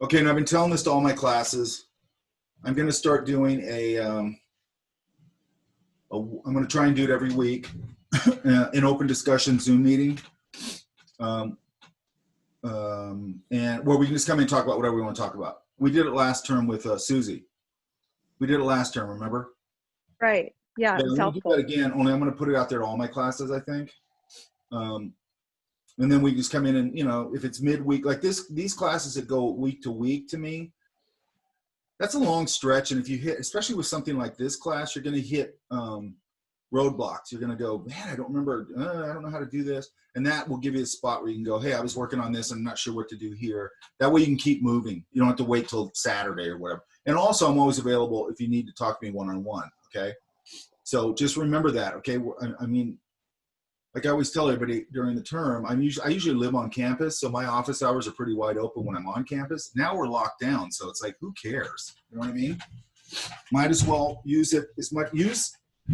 Okay, and I've been telling this to all my classes. I'm going to start doing I'm going to try and do it every week, an open discussion Zoom meeting. And where we can just come in and talk about whatever we want to talk about. We did it last term with Susie. We did it last term, remember? Right. Yeah, Yeah, it's I'm going to do helpful. that again, only I'm going to put it out there to all my classes, I think. And then we just come in and, you know, if it's midweek, like these classes that go week to week, to me, that's a long stretch. And if you hit, especially with something like this class, you're going to hit roadblocks. You're going to go, man, I don't remember, I don't know how to do this. And that will give you a spot where you can go, hey, I was working on this. I'm not sure what to do here. That way you can keep moving. You don't have to wait till Saturday or whatever. And also, I'm always available if you need to talk to me one-on-one, okay? So just remember that, okay? I mean, like I always tell everybody during the term, I usually live on campus, so my office hours are pretty wide open when I'm on campus. Now we're locked down, so it's like, who cares? You know what I mean? Might as well use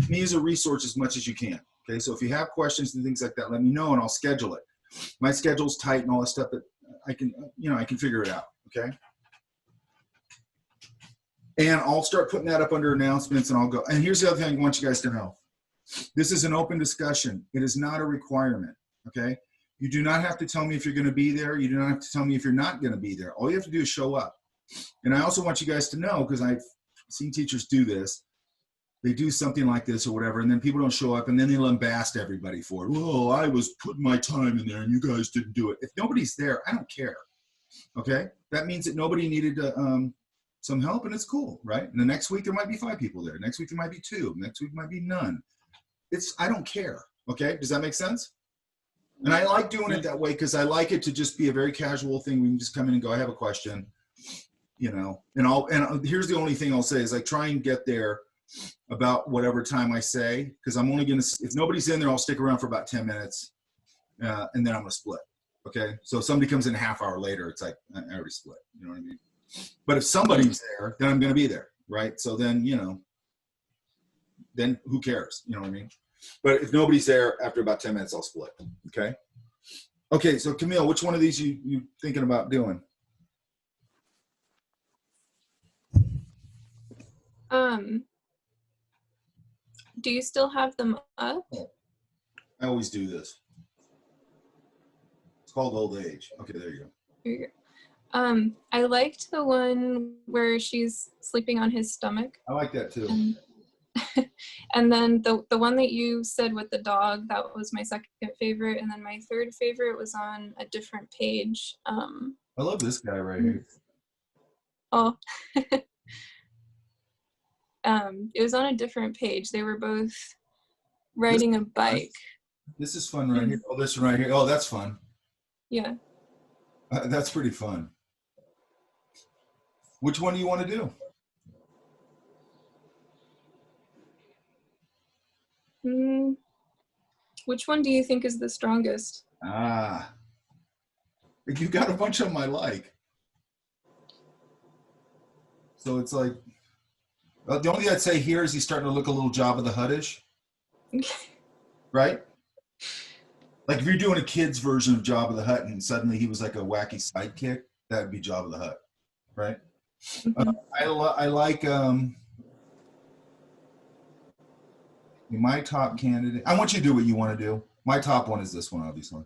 me as a resource as much as you can. Okay, so if you have questions and things like that, let me know and I'll schedule it. My schedule's tight and all this stuff, but I can figure it out. Okay. And I'll start putting that up under announcements and I'll go. And here's the other thing I want you guys to know. This is an open discussion. It is not a requirement, okay? You do not have to tell me if you're going to be there. You do not have to tell me if you're not going to be there. All you have to do is show up. And I also want you guys to know, because I've seen teachers do this, they do something like this or whatever, and then people don't show up, and then they'll lambast everybody for it. Well, I was putting my time in there, and you guys didn't do it. If nobody's there, I don't care, okay? That means that nobody needed some help, and it's cool, right? And the next week, there might be 5 people there. Next week, there might be 2. Next week, might be none. I don't care, okay? Does that make sense? And I like doing it that way because I like it to just be a very casual thing. We can just come in and go, I have a question, you know, and here's the only thing I'll say is I try and get there about whatever time I say, because I'm only going to, if nobody's in there, I'll stick around for about 10 minutes and then I'm going to split, okay? So if somebody comes in a half hour later, it's like, I already split, you know what I mean? But if somebody's there, then I'm going to be there, right? So then, you know, then who cares, you know what I mean? But if nobody's there, after about 10 minutes, I'll split, okay? Okay, so Camille, which one of these you thinking about doing? Do you still have them up? I always do this. It's called old age. Okay, there you go. Here you go. I liked the one where she's sleeping on his stomach. I like that too. And then the one that you said with the dog, that was my second favorite. And then my third favorite was on a different page. I love this guy right here. Oh. It was on a different page. They were both riding a bike. This is fun right here. Oh, this one right here. Oh, that's fun. Yeah. That's pretty fun. Which one do you want to do? Which one do you think is the strongest? You got a bunch of them I like. So it's like, the only thing I'd say here is he's starting to look a little Jabba the Hutt-ish. Right? Like if you're doing a kid's version of Jabba the Hutt and suddenly he was like a wacky sidekick, that would be Jabba the Hutt, right? Mm-hmm. I like my top candidate. I want you to do what you want to do. My top one is this one, obviously.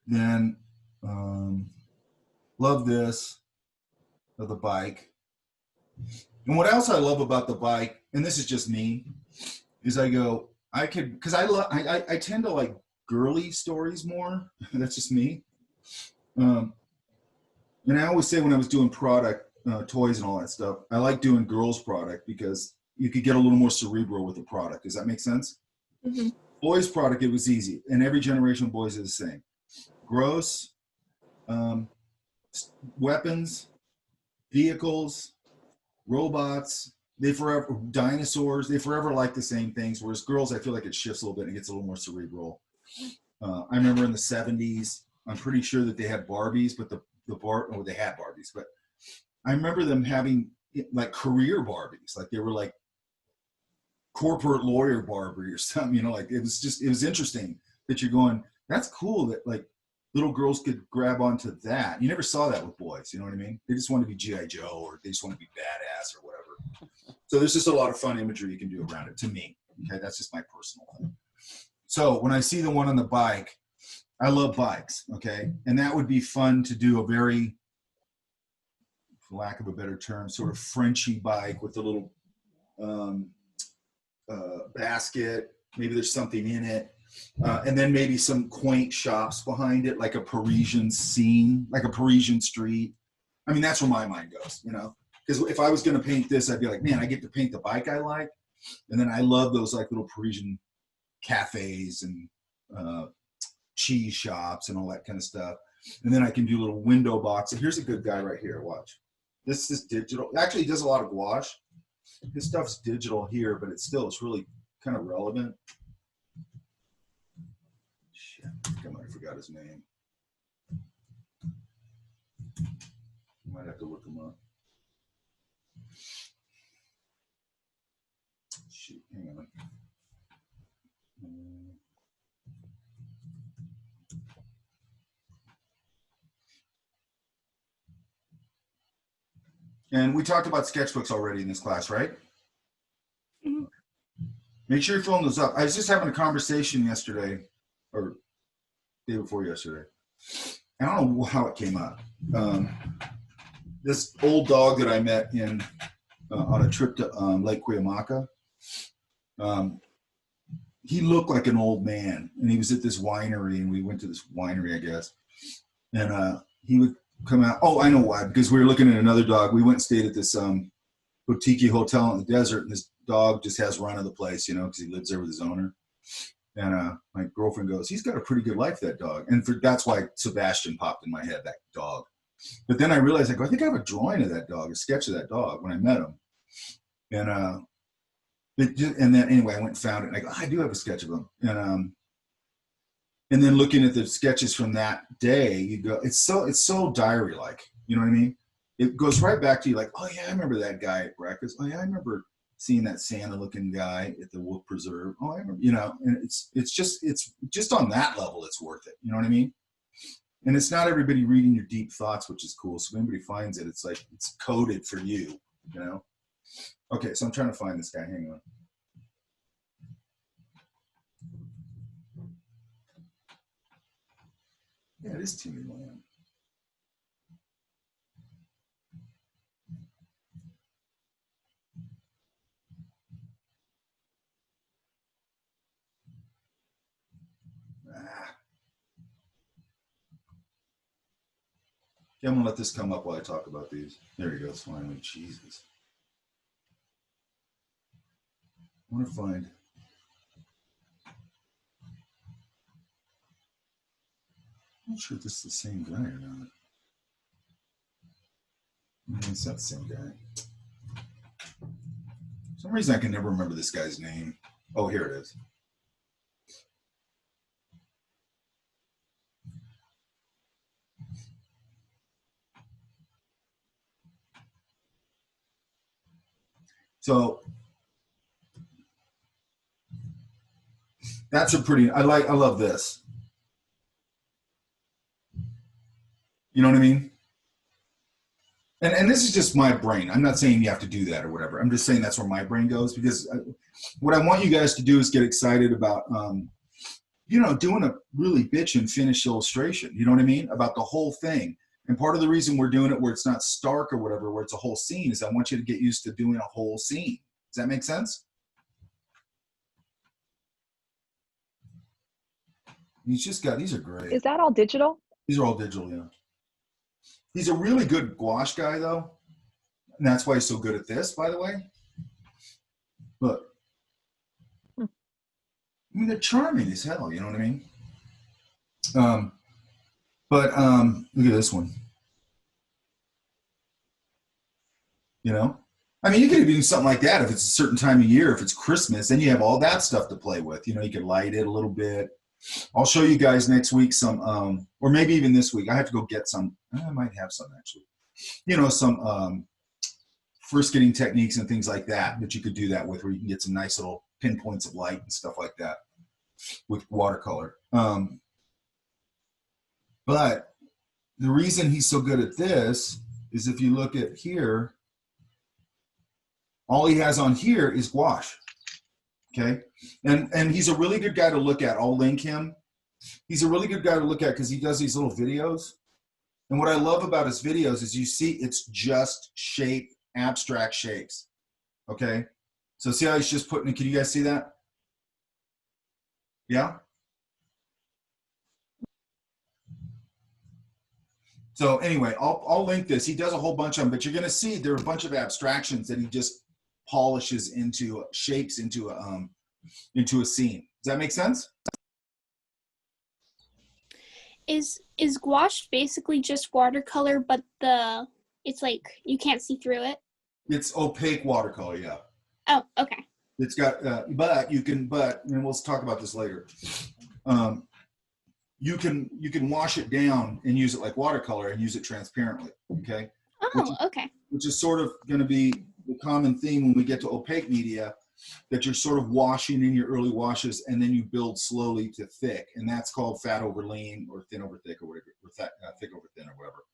Then love this, of the bike. And what else I love about the bike, and this is just me, is I tend to like girly stories more. That's just me. And I always say when I was doing product, toys and all that stuff, I like doing girls product because you could get a little more cerebral with the product. Does that make sense? Mm-hmm. Boys product, it was easy. And every generation of boys is the same. Gross, weapons, vehicles, robots, dinosaurs, they forever like the same things. Whereas girls, I feel like it shifts a little bit and it gets a little more cerebral. I remember in the 70s, I'm pretty sure that they had Barbies, but they had Barbies, but I remember them having like career Barbies. Like they were like corporate lawyer Barbie or something, you know, like it was interesting that you're going, that's cool that like little girls could grab onto that. You never saw that with boys, you know what I mean? They just want to be G.I. Joe, or they just want to be badass or whatever. So there's just a lot of fun imagery you can do around it, to me. Okay, that's just my personal thing. So when I see the one on the bike, I love bikes, okay? And that would be fun to do a very, for lack of a better term, sort of Frenchy bike with a little basket. Maybe there's something in it. And then maybe some quaint shops behind it, like a Parisian scene, like a Parisian street. I mean, that's where my mind goes, you know? Because if I was going to paint this, I'd be like, man, I get to paint the bike I like. And then I love those like little Parisian cafes and cheese shops and all that kind of stuff. And then I can do little window boxes. Here's a good guy right here. Watch. This is digital. Actually, he does a lot of gouache. His stuff's digital here, but it's really kind of relevant. Shit, I think I might have forgot his name. Might have to look him up. Shoot, hang on. And we talked about sketchbooks already in this class, right? Mm-hmm. Make sure you're filling those up. I was just having a conversation yesterday, or day before yesterday. I don't know how it came up. This old dog that I met in on a trip to Lake Cuyamaca, he looked like an old man, and he was at this winery, and we went to this winery, I guess, and he would come out. Oh, I know why, because we were looking at another dog. We went and stayed at this boutique hotel in the desert, and this dog just has run of the place, you know, because he lives there with his owner. And my girlfriend goes, he's got a pretty good life, that dog. And that's why Sebastian popped in my head, that dog. But then I realized, I go, I think I have a drawing of that dog, a sketch of that dog when I met him. And then anyway, I went and found it, and I go, I do have a sketch of him. And then looking at the sketches from that day, you go, it's so diary-like, you know what I mean? It goes right back to you, like, oh yeah, I remember that guy at breakfast. Oh yeah, I remember seeing that Santa-looking guy at the Wolf Preserve. Oh, I remember, you know. And it's just on that level, it's worth it. You know what I mean? And it's not everybody reading your deep thoughts, which is cool. So if anybody finds it, it's like it's coded for you. You know? Okay, so I'm trying to find this guy. Hang on. Yeah, it is Timmy Lamb. Yeah, I'm gonna let this come up while I talk about these. There he goes, finally. Jesus. I want to find. I'm not sure if this is the same guy or not. It's not the same guy. For some reason I can never remember this guy's name. Oh, here it is. So that's a pretty, I love this. You know what I mean? And this is just my brain. I'm not saying you have to do that or whatever. I'm just saying that's where my brain goes, because what I want you guys to do is get excited about, you know, doing a really bitch and finished illustration. You know what I mean? About the whole thing. And part of the reason we're doing it where it's not stark or whatever, where it's a whole scene, is I want you to get used to doing a whole scene. Does that make sense? He's just got, these are great. Is that all digital? These are all digital, yeah. He's a really good gouache guy, though. And that's why he's so good at this, by the way. Look. I mean, they're charming as hell, you know what I mean? Look at this one. You know? I mean, you could do something like that if it's a certain time of year, if it's Christmas, then you have all that stuff to play with. You know, you can light it a little bit. I'll show you guys next week some, or maybe even this week. I have to go get some. I might have some, actually. You know, some frisketing techniques and things like that you could do that with, where you can get some nice little pinpoints of light and stuff like that with watercolor. But But the reason he's so good at this is if you look at here, all he has on here is gouache. Okay, and he's a really good guy to look at. I'll link him. He's a really good guy to look at because he does these little videos. And what I love about his videos is you see it's just shape, abstract shapes. Okay, so see how he's just putting it. Can you guys see that? Yeah. So anyway, I'll link this. He does a whole bunch of them, but you're going to see there are a bunch of abstractions that he just polishes into shapes into a scene. Does that make sense? Is gouache basically just watercolor, but it's like you can't see through it? It's opaque watercolor, yeah. Oh, okay. It's got, and we'll talk about this later. You can wash it down and use it like watercolor and use it transparently, okay? Oh, okay. Which is sort of going to be the common theme when we get to opaque media, that you're sort of washing in your early washes and then you build slowly to thick, and that's called fat over lean or thin over thick or whatever, or thick over thin or whatever.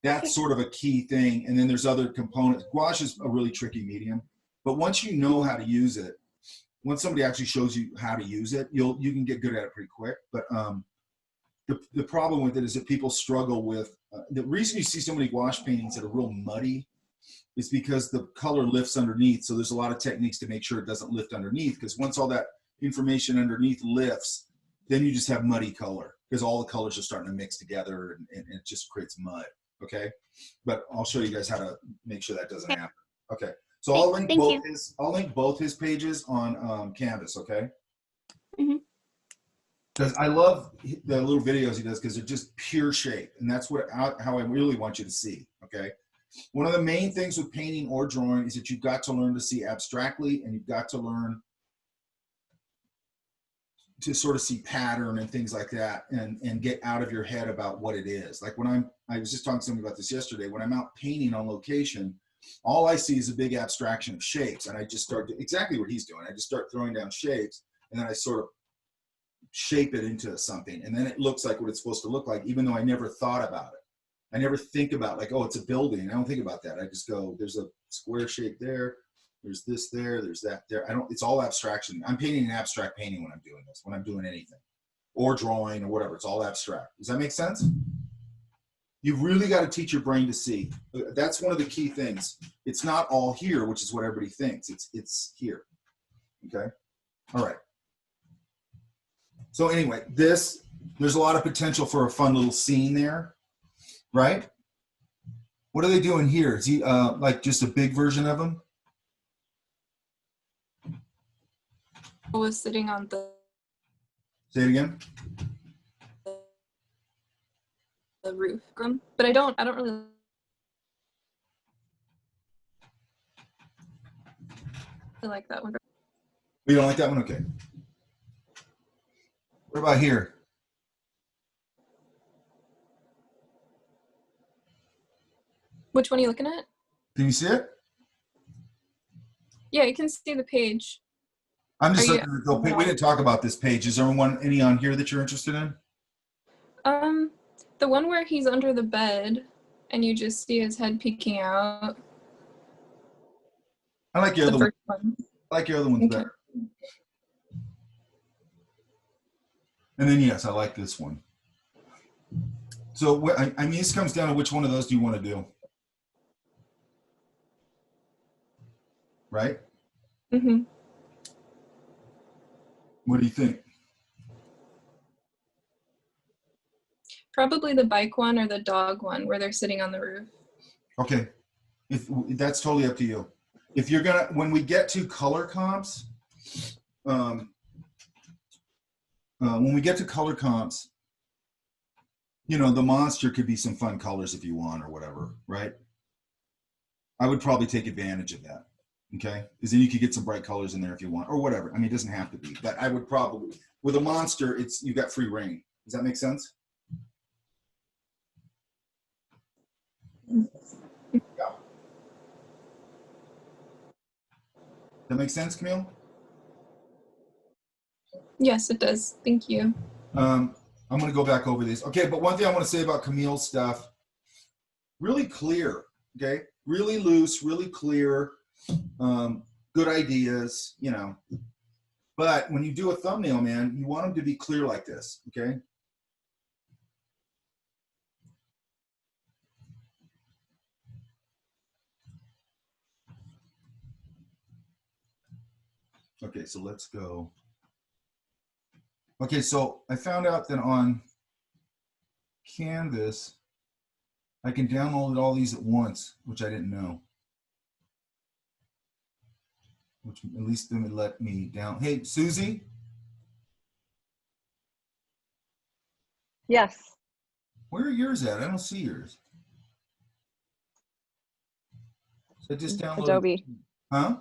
That's sort of a key thing, and then there's other components. Gouache is a really tricky medium, but once you know how to use it, once somebody actually shows you how to use it, you can get good at it pretty quick. But the problem with it is that people struggle with, the reason you see so many gouache paintings that are real muddy is because the color lifts underneath. So there's a lot of techniques to make sure it doesn't lift underneath, because once all that information underneath lifts, then you just have muddy color because all the colors are starting to mix together and it just creates mud. Okay. But I'll show you guys how to make sure that doesn't happen. Okay. So I'll link both his pages on Canvas. Okay. Mm-hmm. Because I love the little videos he does because they're just pure shape, and that's how I really want you to see. Okay. One of the main things with painting or drawing is that you've got to learn to see abstractly, and you've got to learn to sort of see pattern and things like that, and get out of your head about what it is. Like when I was just talking to somebody about this yesterday, when I'm out painting on location, all I see is a big abstraction of shapes, and I just start to, exactly what he's doing. I just start throwing down shapes, and then I sort of shape it into something, and then it looks like what it's supposed to look like, even though I never thought about it. I never think about like, oh, it's a building. I don't think about that. I just go, there's a square shape there, there's this there, there's that there. It's all abstraction. I'm painting an abstract painting when I'm doing this, when I'm doing anything, or drawing or whatever. It's all abstract. Does that make sense? You've really got to teach your brain to see. That's one of the key things. It's not all here, which is what everybody thinks. It's here. Okay. All right. So anyway, there's a lot of potential for a fun little scene there, right? What are they doing here? Is he like just a big version of him? I was sitting on the Say it again. roof, but I don't really. I like that one. You don't like that one? Okay. What about here? Which one are you looking at? Can you see it? Yeah, you can see the page. I'm just looking at the page. We didn't talk about this page. Is there any on here that you're interested in? The one where he's under the bed and you just see his head peeking out. I like your other one. I like your other ones better. And then yes, I like this one. So I mean, this comes down to which one of those do you want to do? Right? Mm-hmm. What do you think? Probably the bike one or the dog one where they're sitting on the roof. Okay. That's totally up to you. If you're gonna, when we get to color comps, you know, the monster could be some fun colors if you want or whatever, right? I would probably take advantage of that, okay? Because then you could get some bright colors in there if you want, or whatever. I mean, it doesn't have to be, but I would probably, with a monster, you got free reign. Does that make sense? Yeah. That make sense, Camille? Yes, it does. Thank you. I'm going to go back over these. Okay, but one thing I want to say about Camille's stuff, really clear, okay? Really loose, really clear, good ideas, you know. But when you do a thumbnail, man, you want them to be clear like this, okay? Okay, so let's go. Okay, so I found out that on Canvas, I can download all these at once, which I didn't know. Which at least then it let me down. Hey, Susie? Yes. Where are yours at? I don't see yours. So I just downloaded. Adobe. Huh?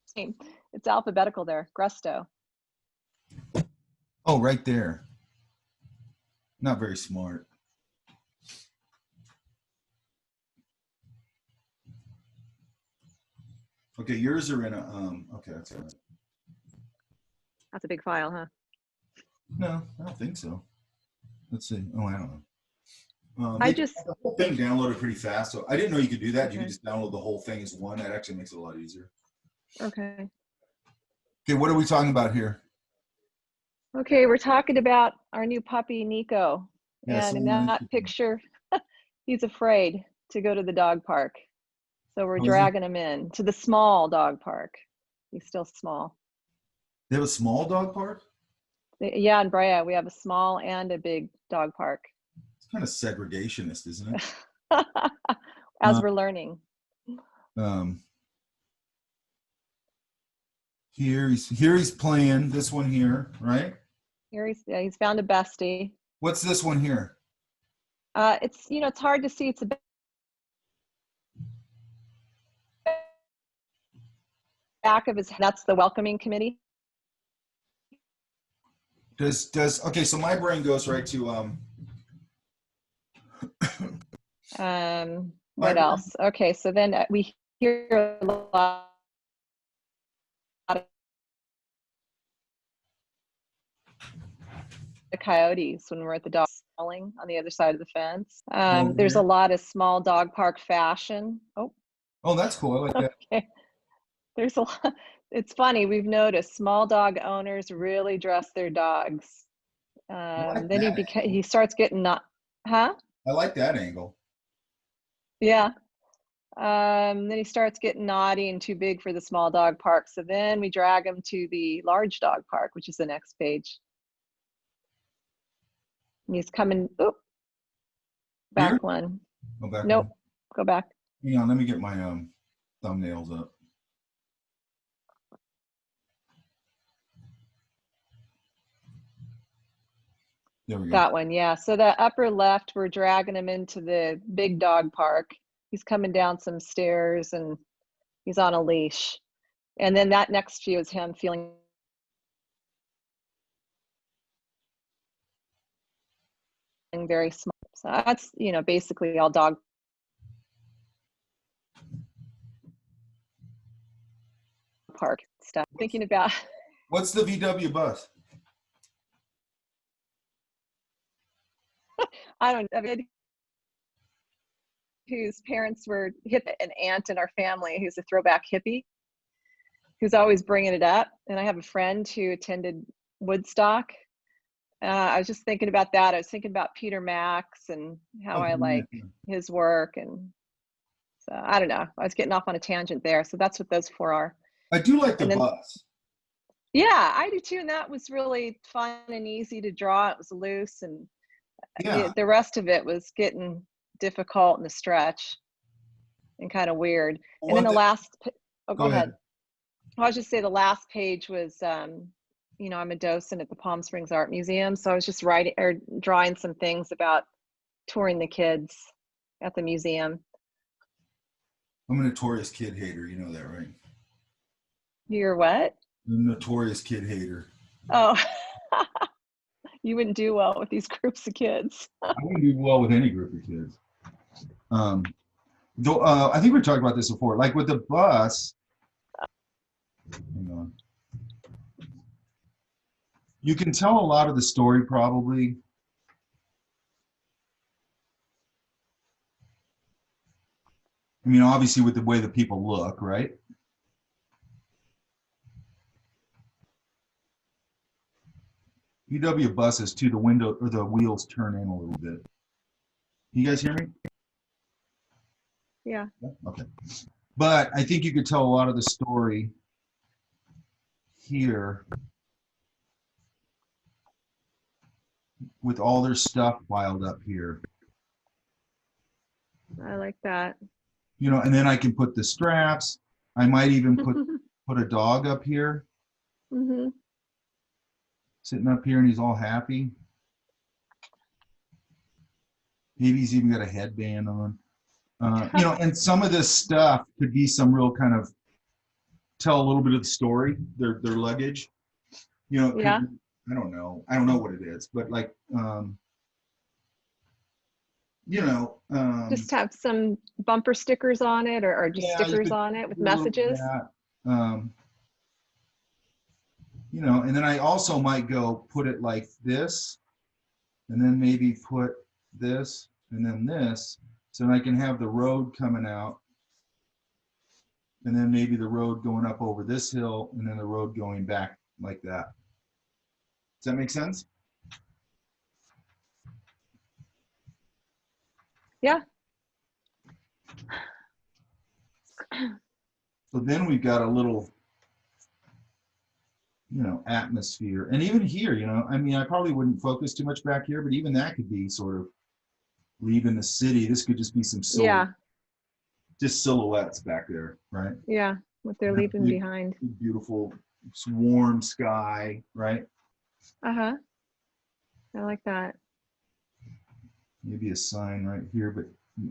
Same. It's alphabetical there. Grusto. Oh, right there. Not very smart. Okay, yours are in a, okay, that's all right. That's a big file, huh? No, I don't think so. Let's see. Oh, I don't know. I They just- got the whole thing downloaded pretty fast, so I didn't know you could do that. You Okay. could just download the whole thing as one. That actually makes it a lot easier. Okay. Okay, what are we talking about here? Okay, we're talking about our new puppy, Nico. Yeah, And in someone that mentioned- picture, he's afraid to go to the dog park. So we're Oh, is he? dragging him in to the small dog park. He's still small. They have a small dog park? Yeah, in Brea, we have a small and a big dog park. It's kind of segregationist, isn't it? As we're learning. Here he's playing this one here, right? Here he's found a bestie. What's this one here? It's, you know, it's hard to see. It's a back of his, that's the welcoming committee. Okay, so my brain goes right to What else? Okay, so then we hear a lot of the coyotes when we're at the dog howling on the other side of the fence. There's a lot of small dog park fashion. Oh, that's cool. I like that. Okay. There's a lot. It's funny. We've noticed small dog owners really dress their dogs. like Then that he starts getting not, huh? I like that angle. Yeah. Then he starts getting naughty and too big for the small dog park. So then we drag him to the large dog park, which is the next page. And he's coming. Oop. Back Here? one. Go back. Nope. one. Go back. Hang on, let me get my thumbnails up. There we go. That one. Yeah. So the upper left, we're dragging him into the big dog park. He's coming down some stairs and he's on a leash. And then that next view is him feeling very small. So that's, you know, basically all dog park stuff. Thinking about What's the VW bus? I don't know, whose parents were an aunt in our family who's a throwback hippie, who's always bringing it up. And I have a friend who attended Woodstock. I was just thinking about that. I was thinking about Peter Max and how I like his work. And so I don't know. I was getting off on a tangent there. So that's what those four are. I do like the And then- bus. Yeah, I do too. And that was really fun and easy to draw. It was loose, and Yeah. the rest of it was getting difficult and a stretch and kind of weird. Well, And then one the thing- last, oh, go Go ahead. ahead. I was just say the last page was, you know, I'm a docent at the Palm Springs Art Museum. So I was just writing or drawing some things about touring the kids at the museum. I'm a notorious kid hater. You know that, right? You're what? I'm a notorious kid hater. Oh, you wouldn't do well with these groups of kids. I wouldn't do well with any group of kids. Though, I think we talked about this before. Like with the bus. Hang on. You can tell a lot of the story probably. I mean, obviously with the way the people look, right? UW buses too, the window or the wheels turn in a little bit. You guys hear me? Yeah. Okay. But I think you could tell a lot of the story here with all their stuff piled up here. I like that. You know, and then I can put the straps. I might even put a dog up here, Hmm. sitting up here, and he's all happy. Maybe he's even got a headband on. You know, and some of this stuff could be some real kind of tell a little bit of the story, their luggage. You know, it could Yeah. be, I don't know. I don't know what it is, but like, you know, Just have some bumper stickers on it, or just yeah, you stickers could on it with do a little bit of messages. that. You know, and then I also might go put it like this, and then maybe put this, and then this, so I can have the road coming out, and then maybe the road going up over this hill, and then the road going back like that. Does that make sense? Yeah. So then we've got a little, you know, atmosphere. And even here, you know, I mean, I probably wouldn't focus too much back here, but even that could be sort of leaving the city. This could just be some Yeah. just silhouettes back there, right? Yeah. What they're Yeah, leaving behind. Beautiful, warm sky, right? Uh-huh. I like that. Maybe a sign right here, but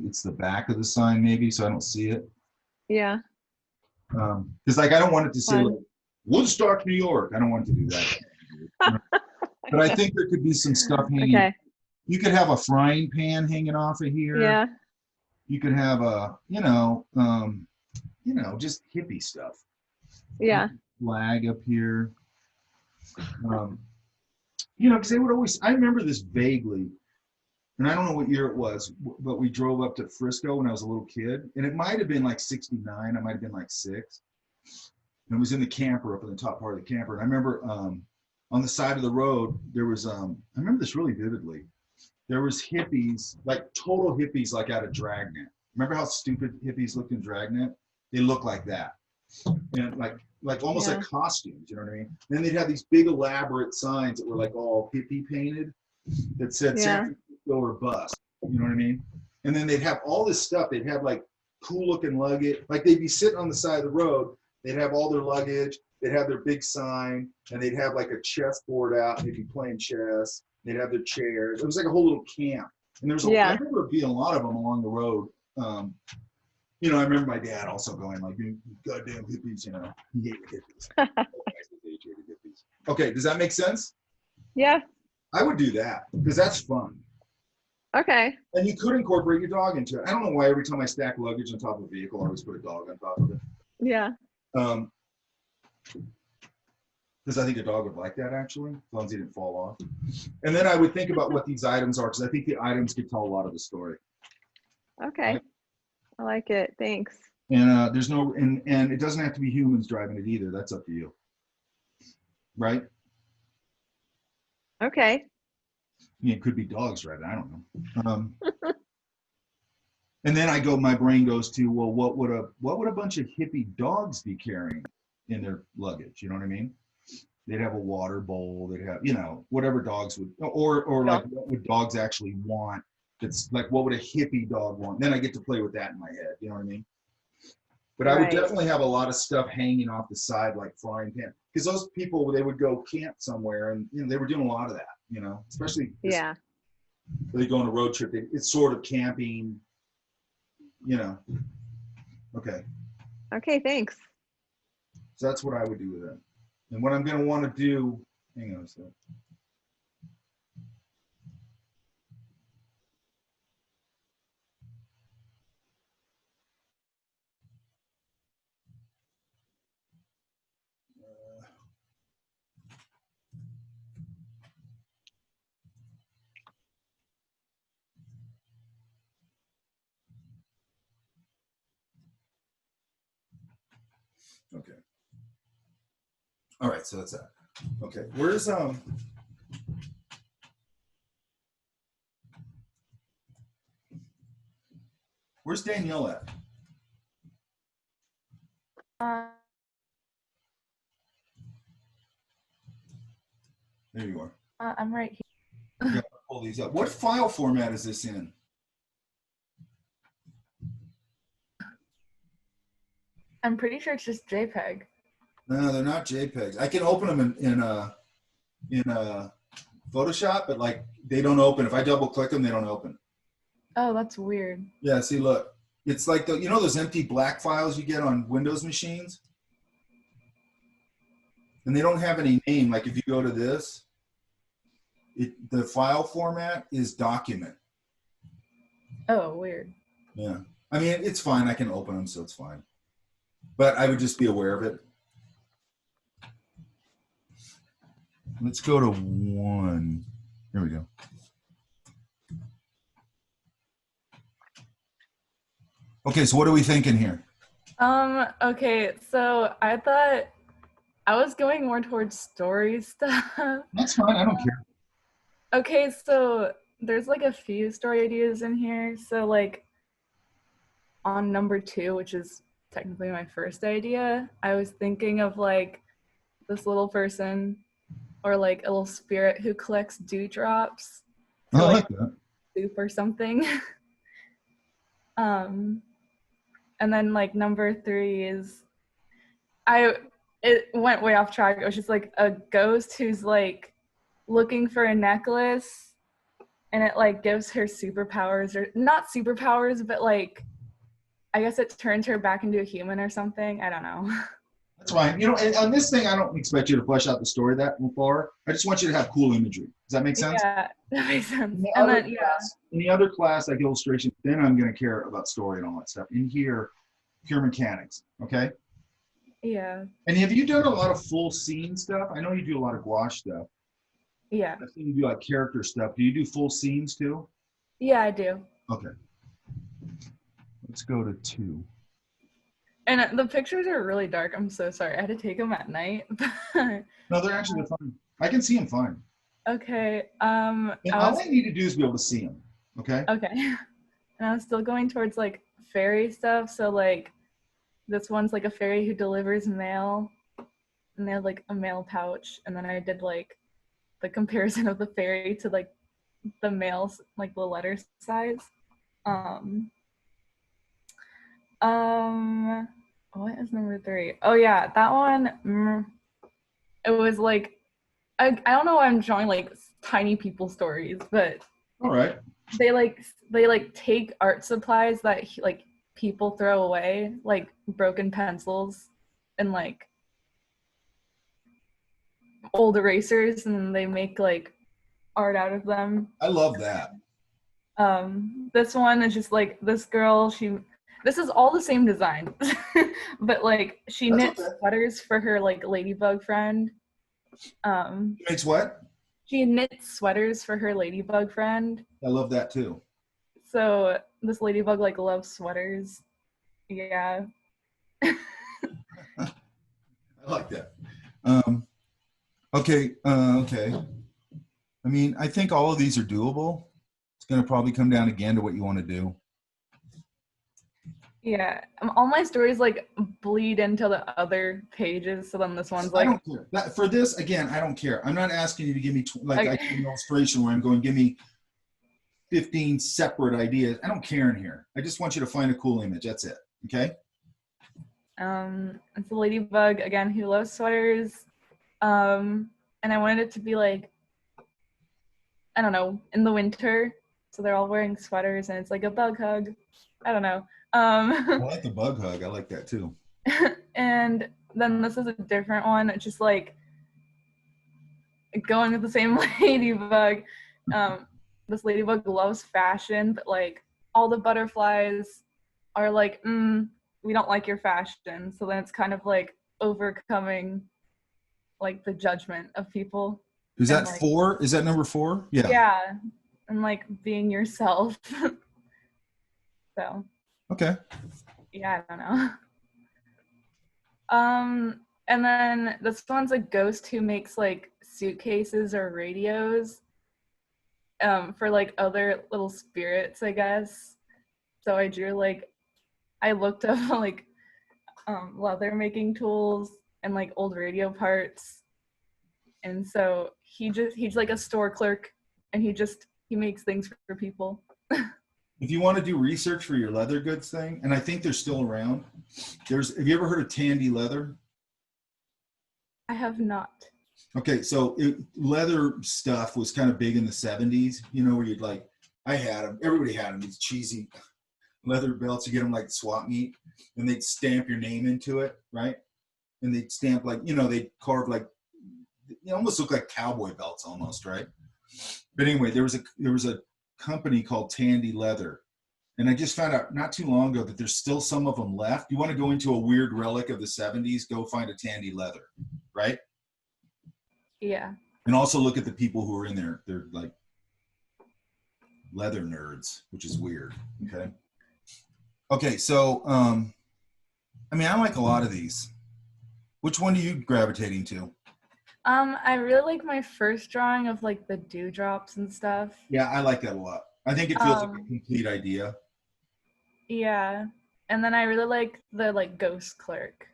it's the back of the sign maybe, so I don't see it. Yeah. Because like I don't want it to say like, Fun. Woodstock, New York. I don't want it to do that. But I think there could be some stuff hanging. Okay. You could have a frying pan hanging off of here. Yeah. You could have a, you know, just hippie stuff. Yeah. Flag up here. You know, because they would always, I remember this vaguely, and I don't know what year it was, but we drove up to Frisco when I was a little kid, and it might have been like 69, I might have been like 6. And it was in the camper, up in the top part of the camper. And I remember on the side of the road, there was, I remember this really vividly. There was hippies, like total hippies, like out of Dragnet. Remember how stupid hippies looked in Dragnet? They look like that. And like almost like costumes, you know what I mean? Then they'd have these big elaborate signs that were like all hippie painted that said San Francisco or bust, you know what I mean? And then they'd have all this stuff. They'd have like cool looking luggage. Like they'd be sitting on the side of the road. They'd have all their luggage. They'd have their big sign, and they'd have like a chessboard out. And they'd be playing chess. They'd have their chairs. It was like a whole little camp. And there was I remember being a lot of them along the road. You know, I remember my dad also going like, "You goddamn hippies," you know. He hated hippies. Okay, does that make sense? Yeah. I would do that because that's fun. Okay. And you could incorporate your dog into it. I don't know why every time I stack luggage on top of a vehicle, I always put a dog on top of it. Yeah. Because I think a dog would like that actually, as long as he didn't fall off. And then I would think about what these items are, because I think the items could tell a lot of the story. Okay. Right. I like it. Thanks. And there's no, and it doesn't have to be humans driving it either. That's up to you. Right? Okay. I mean, it could be dogs driving. I don't know. And then my brain goes to, well, what would a bunch of hippie dogs be carrying in their luggage? You know what I mean? They'd have a water bowl. They'd have, you know, whatever dogs would, or like what would dogs actually want? It's like, what would a hippie dog want? Then I get to play with that in my head. You know what I mean? But I would definitely have a lot of stuff hanging off the side, like frying pan, because those people, they would go camp somewhere, and you know they were doing a lot of that. You know, especially they go on a road trip. It's sort of camping. You know. Okay. Okay. Thanks. So that's what I would do with it. And what I'm going to want to do. Hang on a second. Okay. All right, so that's that. Okay, where's Danielle at? There you are. I'm right here. You gotta pull these up. What file format is this in? I'm pretty sure it's just JPEG. No, they're not JPEGs. I can open them in Photoshop, but like they don't open. If I double click them, they don't open. Oh, that's weird. Yeah, see, look, it's like you know those empty black files you get on Windows machines, and they don't have any name. Like if you go to this, the file format is document. Oh, weird. Yeah, I mean it's fine. I can open them, so it's fine. But I would just be aware of it. Let's go to 1. Here we go. Okay, so what are we thinking here? Okay, so I thought I was going more towards story stuff. That's fine. I don't care. Okay, so there's like a few story ideas in here. So like on number 2, which is technically my first idea, I was thinking of like this little person or like a little spirit who collects dewdrops I for like like that. soup or something. And then like number 3 is it went way off track. It was just like a ghost who's like looking for a necklace and it like gives her superpowers, or not superpowers, but like I guess it turns her back into a human or something. I don't know. That's fine. You know, and on this thing, I don't expect you to flesh out the story that far. I just want you to have cool imagery. Does that make sense? Yeah, that makes sense. In the, And other then class, in the other class, like illustration, then I'm going to care about story and all that stuff. In here, pure mechanics. Okay. yeah. And have you done a lot of full scene stuff? I know you do a lot of gouache stuff. Yeah. I've seen you do like character stuff. Do you do full scenes too? Yeah, I do. Okay. Let's go to 2. And the pictures are really dark. I'm so sorry. I had to take them at night. No, they're fine. I can see them fine. Okay. And all I need to do is be able to see them. Okay. Okay. And I was still going towards like fairy stuff. So like this one's like a fairy who delivers mail, and they have like a mail pouch. And then I did like the comparison of the fairy to like the mail's like the letter size. What is number 3? Oh yeah, that one. It was like I don't know why I'm drawing like tiny people stories, but All right. they take art supplies that like people throw away, like broken pencils and like old erasers, and they make like art out of them. I love that. This one is just like this girl, this is all the same design, but like she That's knits okay. sweaters for her like ladybug friend. Makes what? She knits sweaters for her ladybug friend. I love that too. So this ladybug like loves sweaters. Yeah. I like that. Okay. Okay. I mean, I think all of these are doable. It's going to probably come down again to what you want to do. Yeah. All my stories like bleed into the other pages. So then this one's I like, don't care. For this, again, I don't care. I'm not asking you to give me, like I did an illustration where I'm going, give me 15 separate ideas. I don't care in here. I just want you to find a cool image. That's it. Okay? it's a ladybug again who loves sweaters. And I wanted it to be like, I don't know, in the winter. So they're all wearing sweaters and it's like a bug hug. I don't know. I like the bug hug. I like that too. And then this is a different one. It's just like going with the same ladybug. This ladybug loves fashion, but like all the butterflies are like, we don't like your fashion. So then it's kind of like overcoming like the judgment of people. Is And, that like, 4? Is that number 4? Yeah. Yeah. And like being yourself. So Okay. yeah, I don't know. And then this one's a ghost who makes like suitcases or radios for like other little spirits, I guess. So I drew like, I looked up like leather making tools and like old radio parts. And so he's like a store clerk, and he makes things for people. If you want to do research for your leather goods thing, and I think they're still around, have you ever heard of Tandy Leather? I have not. Okay, so leather stuff was kind of big in the 70s, you know, where you'd like, I had them, everybody had them, these cheesy leather belts. You get them like swap meet, and they'd stamp your name into it, right? And they'd stamp like, you know, they'd carve like, they almost look like cowboy belts almost, right? But anyway, there was a company called Tandy Leather, and I just found out not too long ago that there's still some of them left. You want to go into a weird relic of the 70s, go find a Tandy Leather, right? Yeah. And also look at the people who are in there. They're like leather nerds, which is weird. Okay. Okay, so I mean, I like a lot of these. Which one are you gravitating to? I really like my first drawing of like the dewdrops and stuff. Yeah, I like that a lot. I think it feels like a complete idea. Yeah. And then I really like the like ghost clerk.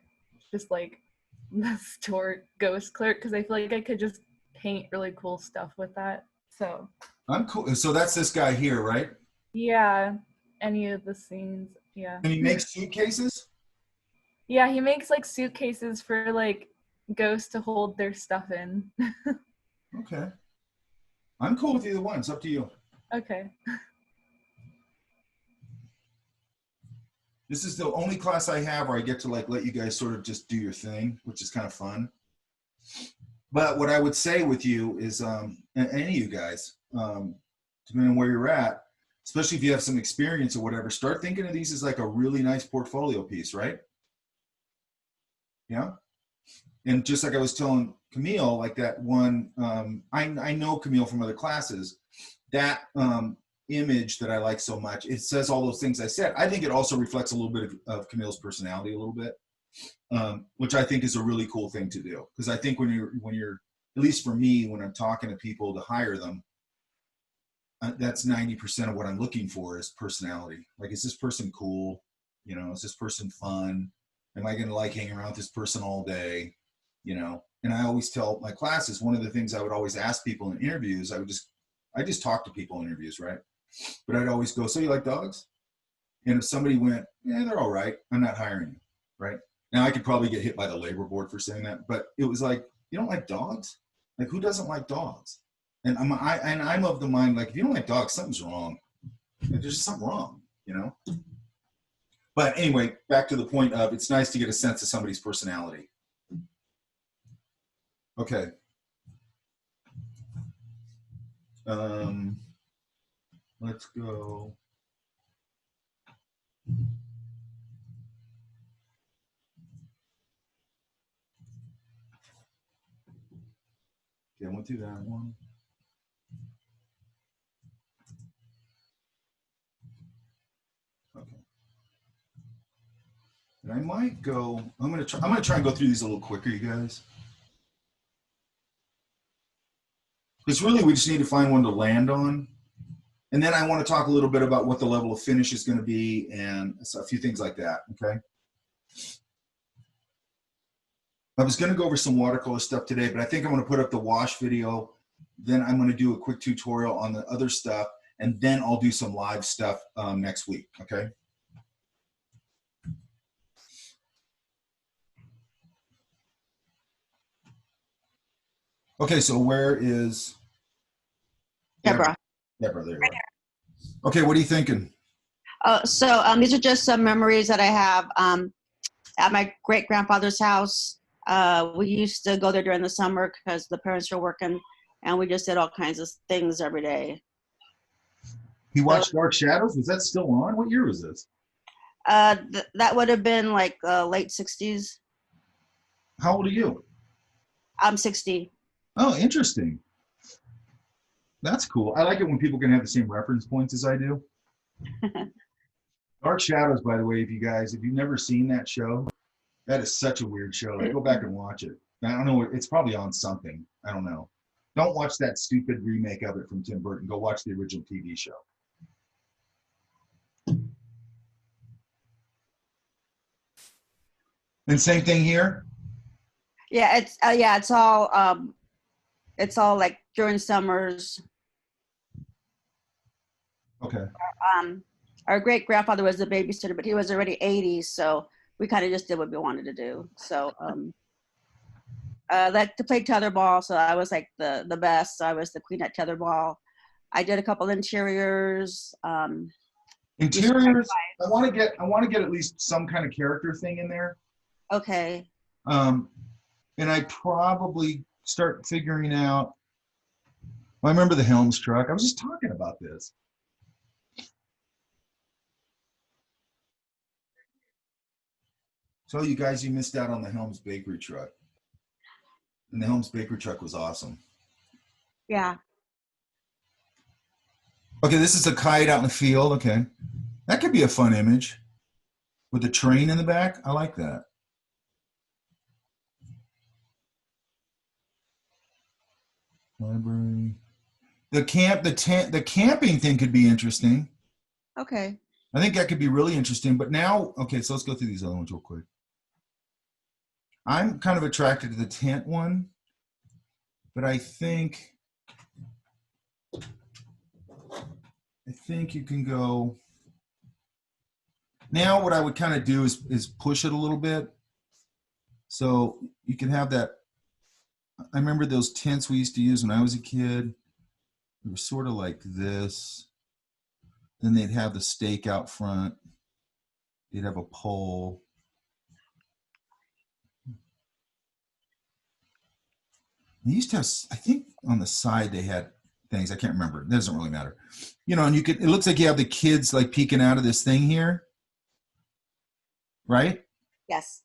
Just like the store ghost clerk, because I feel like I could just paint really cool stuff with that. So I'm cool. So that's this guy here, right? yeah, any of the scenes. Yeah. And he makes suitcases? Yeah, he makes like suitcases for like ghosts to hold their stuff in. Okay. I'm cool with either one. It's up to you. Okay. This is the only class I have where I get to like let you guys sort of just do your thing, which is kind of fun. But what I would say with you is, and any of you guys, depending on where you're at, especially if you have some experience or whatever, start thinking of these as like a really nice portfolio piece, right? Yeah. And just like I was telling Camille, like that one, I know Camille from other classes, that image that I like so much, it says all those things I said. I think it also reflects a little bit of Camille's personality a little bit, which I think is a really cool thing to do. Because I think when you're, at least for me, when I'm talking to people to hire them, that's 90% of what I'm looking for is personality. Like, is this person cool? You know, is this person fun? Am I going to like hanging around with this person all day? You know, and I always tell my classes, one of the things I would always ask people in interviews, I just talk to people in interviews, right? But I'd always go, so you like dogs? And if somebody went, yeah, they're all right, I'm not hiring you, right? Now I could probably get hit by the labor board for saying that, but it was like, you don't like dogs? Like, who doesn't like dogs? And I'm of the mind, like, if you don't like dogs, something's wrong. Like, there's just something wrong, you know? But anyway, back to the point of, it's nice to get a sense of somebody's personality. Okay. Let's go. Okay, I went through that one. Okay. And I might go, I'm gonna try and go through these a little quicker, you guys. Because really we just need to find one to land on. And then I want to talk a little bit about what the level of finish is going to be and a few things like that, okay? I was going to go over some watercolor stuff today, but I think I'm going to put up the wash video. Then I'm going to do a quick tutorial on the other stuff, and then I'll do some live stuff next week, okay? Okay, so where is Deborah. Deborah, there you are. Okay, what are you thinking? So these are just some memories that I have at my great-grandfather's house. We used to go there during the summer because the parents were working, and we just did all kinds of things every day. You watched Dark Shadows? Was that still on? What year was this? That would have been like late 60s. How old are you? I'm 60. Oh, interesting. That's cool. I like it when people can have the same reference points as I do. Dark Shadows, by the way, if you've never seen that show, That is such a weird show. I go back and watch it. I don't know. It's probably on something. I don't know. Don't watch that stupid remake of it from Tim Burton. Go watch the original TV show. And same thing here. Yeah, it's all like during summers. Okay. Our great grandfather was a babysitter, but he was already 80, so we kind of just did what we wanted to do. So like to play tetherball, so I was like the best. So I was the queen at tetherball. I did a couple interiors. Interiors. I want to get at least some kind of character thing in there. Okay. And I probably start figuring out. Well, I remember the Helms truck. I was just talking about this. So you guys, you missed out on the Helms Bakery truck. And the Helms Bakery truck was awesome. Yeah. Okay, this is a kite out in the field. Okay. That could be a fun image. With a train in the back. I like that. Library. The camping thing could be interesting. Okay. I think that could be really interesting. But now, okay, so let's go through these other ones real quick. I'm kind of attracted to the tent one, but I think you can go. Now what I would kind of do is push it a little bit. So you can have that. I remember those tents we used to use when I was a kid. They were sort of like this. Then they'd have the stake out front. They'd have a pole. They used to have, I think on the side they had things. I can't remember. It doesn't really matter. You know, and it looks like you have the kids like peeking out of this thing here. Right? Yes.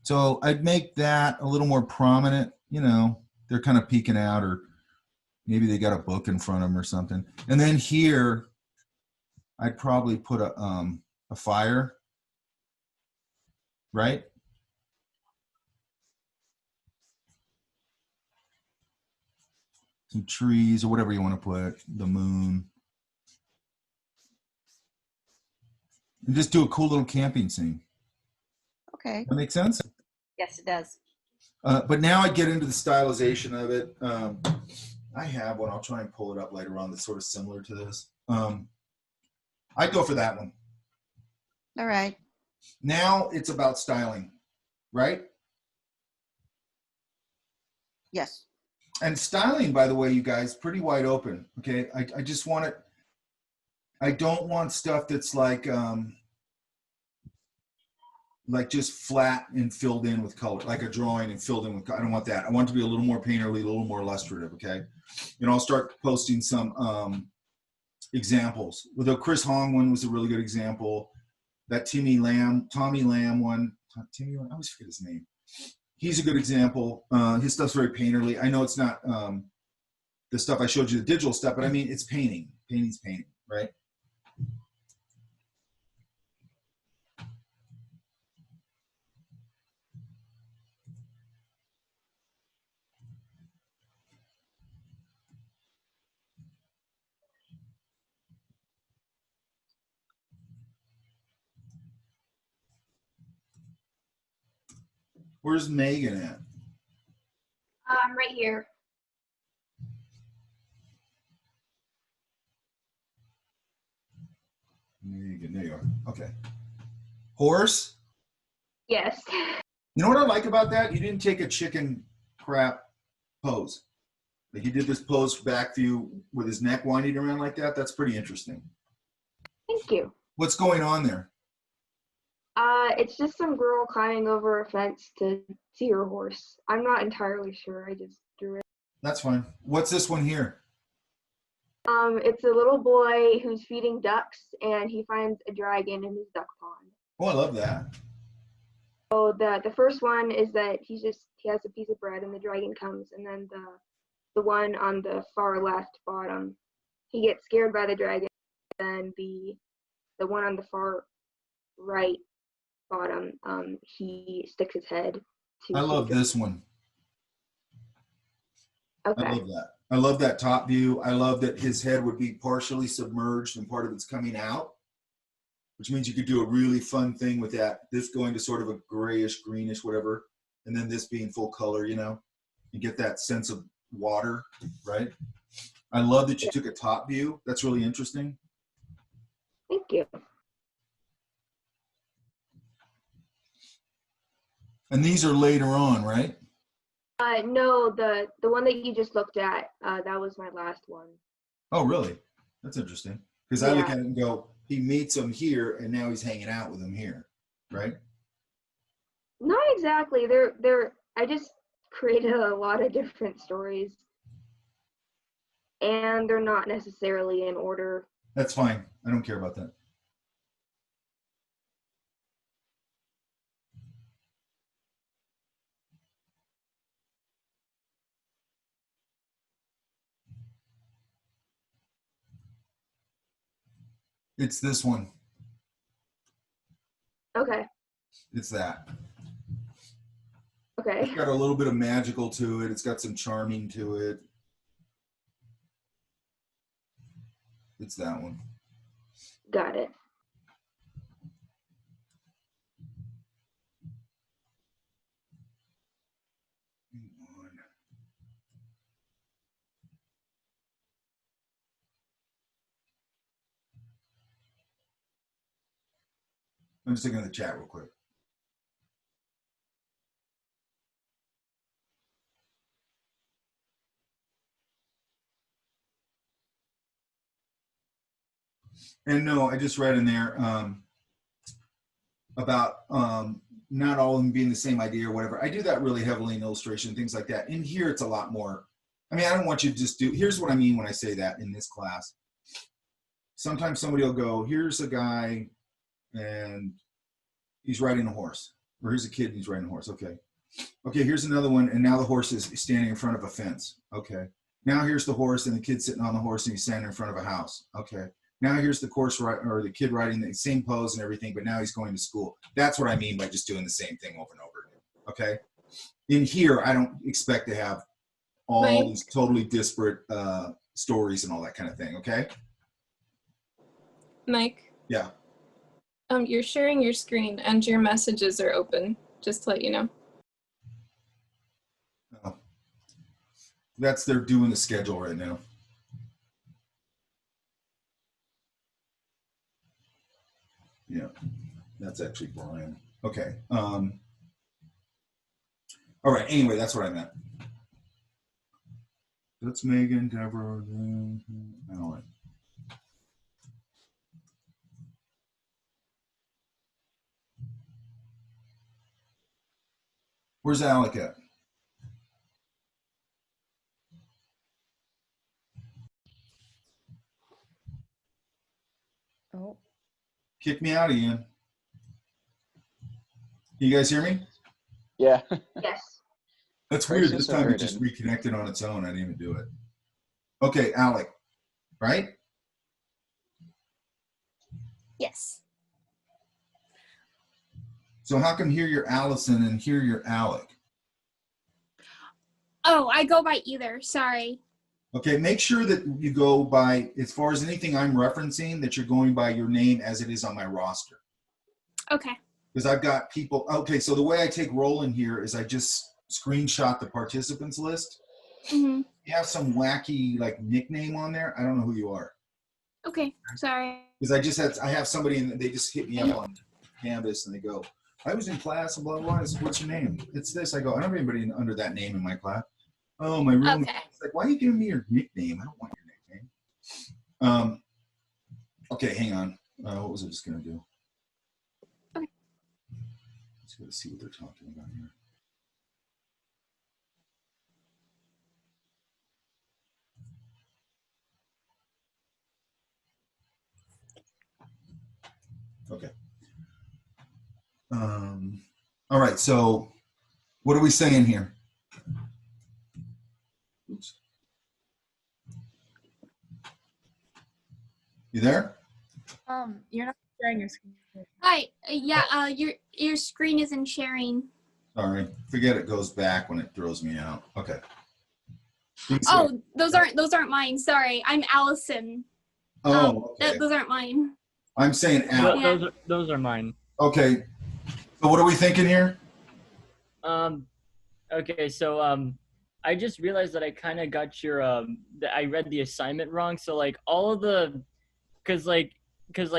So I'd make that a little more prominent. You know, they're kind of peeking out, or maybe they got a book in front of them or something. And then here, I'd probably put a fire, right? Some trees or whatever you want to put, the moon. And just do a cool little camping scene. Okay. That makes sense? Yes, it does. But now I get into the stylization of it. I have one. I'll try and pull it up later on that's sort of similar to this. I'd go for that one. All right. Now it's about styling, right? Yes. And styling, by the way, you guys, pretty wide open. Okay. I just want it. I don't want stuff that's like just flat and filled in with color, like a drawing and filled in with color. I don't want that. I want it to be a little more painterly, a little more illustrative. Okay. And I'll start posting some examples. The Chris Hong one was a really good example. That Tommy Lamb one, I always forget his name. He's a good example. His stuff's very painterly. I know it's not the stuff I showed you, the digital stuff, but I mean, it's painting. Painting's painting, right? Where's Megan at? Right here. Megan, there you are. Okay. Horse? Yes. You know what I like about that? You didn't take a chicken crap pose. Like you did this pose back view with his neck winding around like that. That's pretty interesting. Thank you. What's going on there? It's just some girl climbing over a fence to see her horse. I'm not entirely sure. I just drew it. That's fine. What's this one here? It's a little boy who's feeding ducks, and he finds a dragon in his duck pond. Oh, I love that. So the first one is that he has a piece of bread, and the dragon comes, and then the one on the far left bottom, he gets scared by the dragon, and the one on the far right bottom, he sticks his head to I love see this one. I Okay. love that. I love that top view. I love that his head would be partially submerged and part of it's coming out, which means you could do a really fun thing with that. This going to sort of a grayish, greenish, whatever, and then this being full color, you know, and get that sense of water, right? I love that you took a top view. That's really interesting. Thank you. And these are later on, right? No, the one that you just looked at, that was my last one. Oh, really? That's interesting. Because I look Yeah. at it and go, he meets him here, and now he's hanging out with him here, right? Not exactly. I just created a lot of different stories, and they're not necessarily in order. That's fine. I don't care about that. It's this one. Okay. It's that. Okay. It's got a little bit of magical to it. It's got some charming to it. It's that one. Got it. I'm just looking at the chat real quick. And no, I just read in there about not all of them being the same idea or whatever. I do that really heavily in illustration, things like that. In here, it's a lot more. I mean, I don't want you to just do, here's what I mean when I say that in this class. Sometimes somebody will go, here's a guy and he's riding a horse. Or here's a kid and he's riding a horse. Okay. Okay, here's another one, and now the horse is standing in front of a fence. Okay. Now here's the horse and the kid sitting on the horse and he's standing in front of a house. Okay. Now here's the course or the kid riding the same pose and everything, but now he's going to school. That's what I mean by just doing the same thing over and over again. Okay. In here, I don't expect to have all Right. these totally disparate stories and all that kind of thing. Okay. Mike, Yeah. you're sharing your screen and your messages are open, just to let you know. Oh. They're doing the schedule right now. Yeah, that's actually Brian. Okay. All right. Anyway, that's what I meant. That's Megan, Deborah, Alan. Where's Alec at? Oh, Kick me out, Ian. You guys hear me? Yeah. Yes. That's weird. Crisis This time it averted. just reconnected on its own. I didn't even do it. Okay, Alec, right? Yes. So how come here you're Allison and here you're Alec? Oh, I go by either. Sorry. Okay, make sure that you go by, as far as anything I'm referencing, that you're going by your name as it is on my roster. Okay. Because I've got people, okay, so the way I take roll in here is I just screenshot the participants list. Mm-hmm. You have some wacky like nickname on there. I don't know who you are. Okay. Sorry. Because I have somebody and they just hit me up on Canvas and they go, I was in class and blah, blah, blah. I said, what's your name? It's this. I go, I don't have anybody under that name in my class. Oh, my real name. Okay. It's like, why are you giving me your nickname? I don't want your nickname. Okay, hang on. What was I just going to do? Okay. Let's go to see what they're talking about here. Okay. All right, so what are we saying here? Oops. You there? you're not sharing your screen. Hi. Yeah. Your screen isn't sharing. Sorry, forget it goes back when it throws me out. Okay. Oh, those aren't mine. Sorry, I'm Allison. Oh, okay. Those aren't mine. I'm saying out. Yeah. Those are mine. Okay. So what are we thinking here? Okay, so I just realized that I kind of got your that I read the assignment wrong. So like all of the, cause like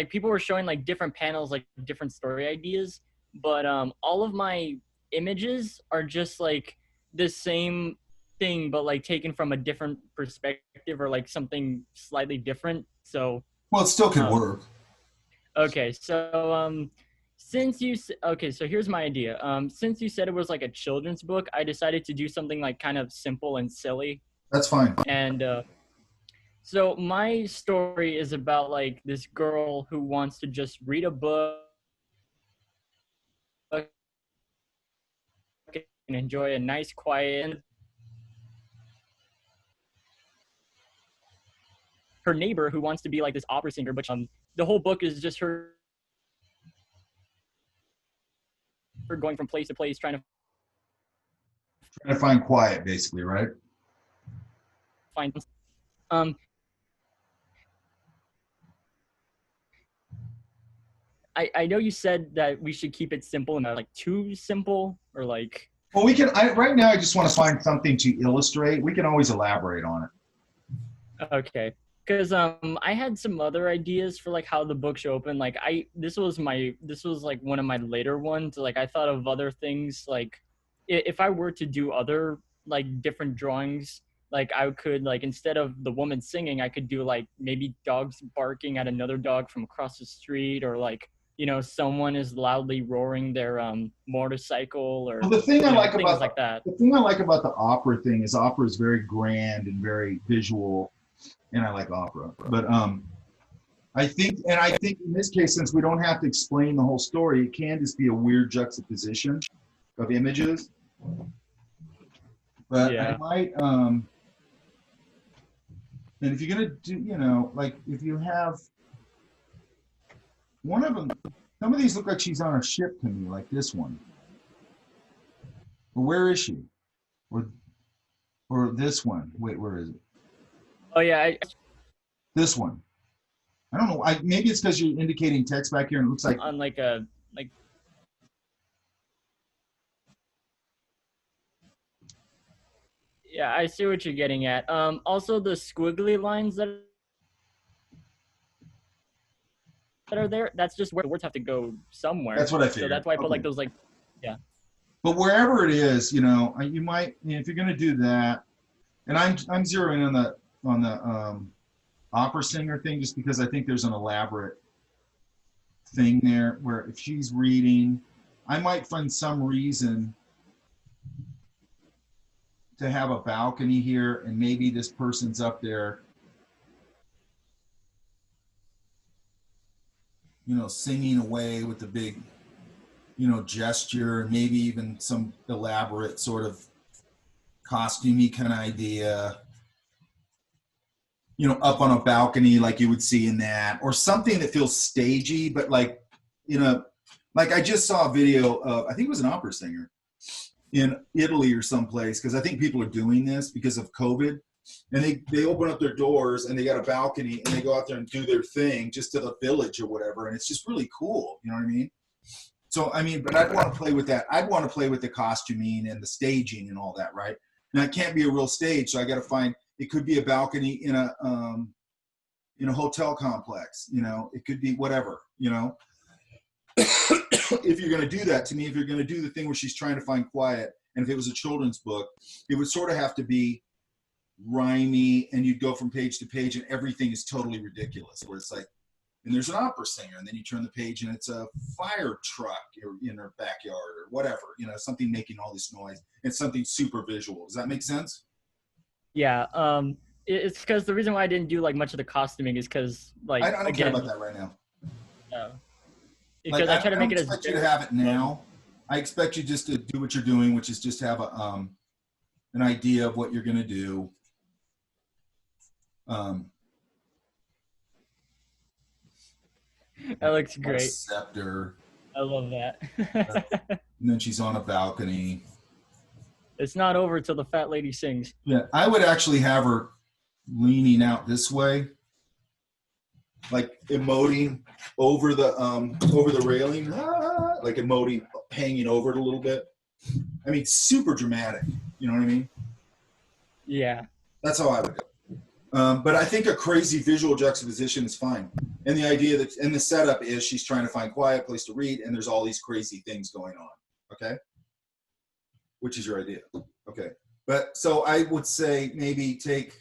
people were showing like different panels, like different story ideas, but all of my images are just like the same thing, but like taken from a different perspective or like something slightly different. So Well, it still could work. okay, so okay, so here's my idea. Since you said it was like a children's book, I decided to do something like kind of simple and silly. That's fine. And so my story is about like this girl who wants to just read a book and enjoy a nice quiet. Her neighbor who wants to be like this opera singer, but the whole book is just her going from place to place trying to find quiet, basically, right? find I know you said that we should keep it simple and not like too simple or like. Well, we can. Right now, I just want to find something to illustrate. We can always elaborate on it. Okay, because I had some other ideas for like how the book should open. Like this was like one of my later ones. Like I thought of other things. Like if I were to do other like different drawings, like I could like instead of the woman singing, I could do like maybe dogs barking at another dog from across the street, or like, you know, someone is loudly roaring their motorcycle, or Well, the thing I like things about like that. the thing I like about the opera thing is opera is very grand and very visual, and I like opera. But I think in this case, since we don't have to explain the whole story, it can just be a weird juxtaposition of images. But Yeah. I might and if you're gonna do, you know, like if you have one of them, some of these look like she's on a ship to me, like this one. Well, where is she? Or this one? Wait, where is it? Oh yeah. This one. I don't know. Maybe it's because you're indicating text back here, and it looks like On like a like. Yeah, I see what you're getting at. Also the squiggly lines that are there, that's just where the words have to go somewhere. That's what I So figured. that's why I put like Okay. those like, yeah. But wherever it is, you know, you might, you know, if you're going to do that, and I'm zeroing on the opera singer thing just because I think there's an elaborate thing there where if she's reading, I might find some reason to have a balcony here, and maybe this person's up there, you know, singing away with the big, you know, gesture, and maybe even some elaborate sort of costumey kind of idea, you know, up on a balcony like you would see in that, or something that feels stagey, but like, you know, like I just saw a video of, I think it was an opera singer in Italy or someplace, because I think people are doing this because of COVID, and they open up their doors and they got a balcony and they go out there and do their thing just to the village or whatever, and it's just really cool, you know what I mean? So I mean, but I'd want to play with that. I'd want to play with the costuming and the staging and all that, right? Now it can't be a real stage, so I got to find. It could be a balcony in a hotel complex, you know. It could be whatever, you know. If you're going to do that, to me, if you're going to do the thing where she's trying to find quiet, and if it was a children's book, it would sort of have to be rhymey, and you'd go from page to page, and everything is totally ridiculous. Where it's like, and there's an opera singer, and then you turn the page, and it's a fire truck in her backyard or whatever, you know, something making all this noise. It's something super visual. Does that make sense? Yeah. It's because the reason why I didn't do like much of the costuming is because like I don't care again, about that right now. because I try to make it as. I expect you to have it now. I expect you just to do what you're doing, which is just have a an idea of what you're going to do. That looks A great. scepter. I love that. And then she's on a balcony. It's not over till the fat lady sings. Yeah, I would actually have her leaning out this way, like emoting over the railing, like emoting, hanging over it a little bit. I mean, super dramatic. You know what I mean? Yeah. That's how I would go. But I think a crazy visual juxtaposition is fine. And the idea that, and the setup is she's trying to find quiet place to read, and there's all these crazy things going on. Okay? Which is your idea. Okay. But so I would say maybe take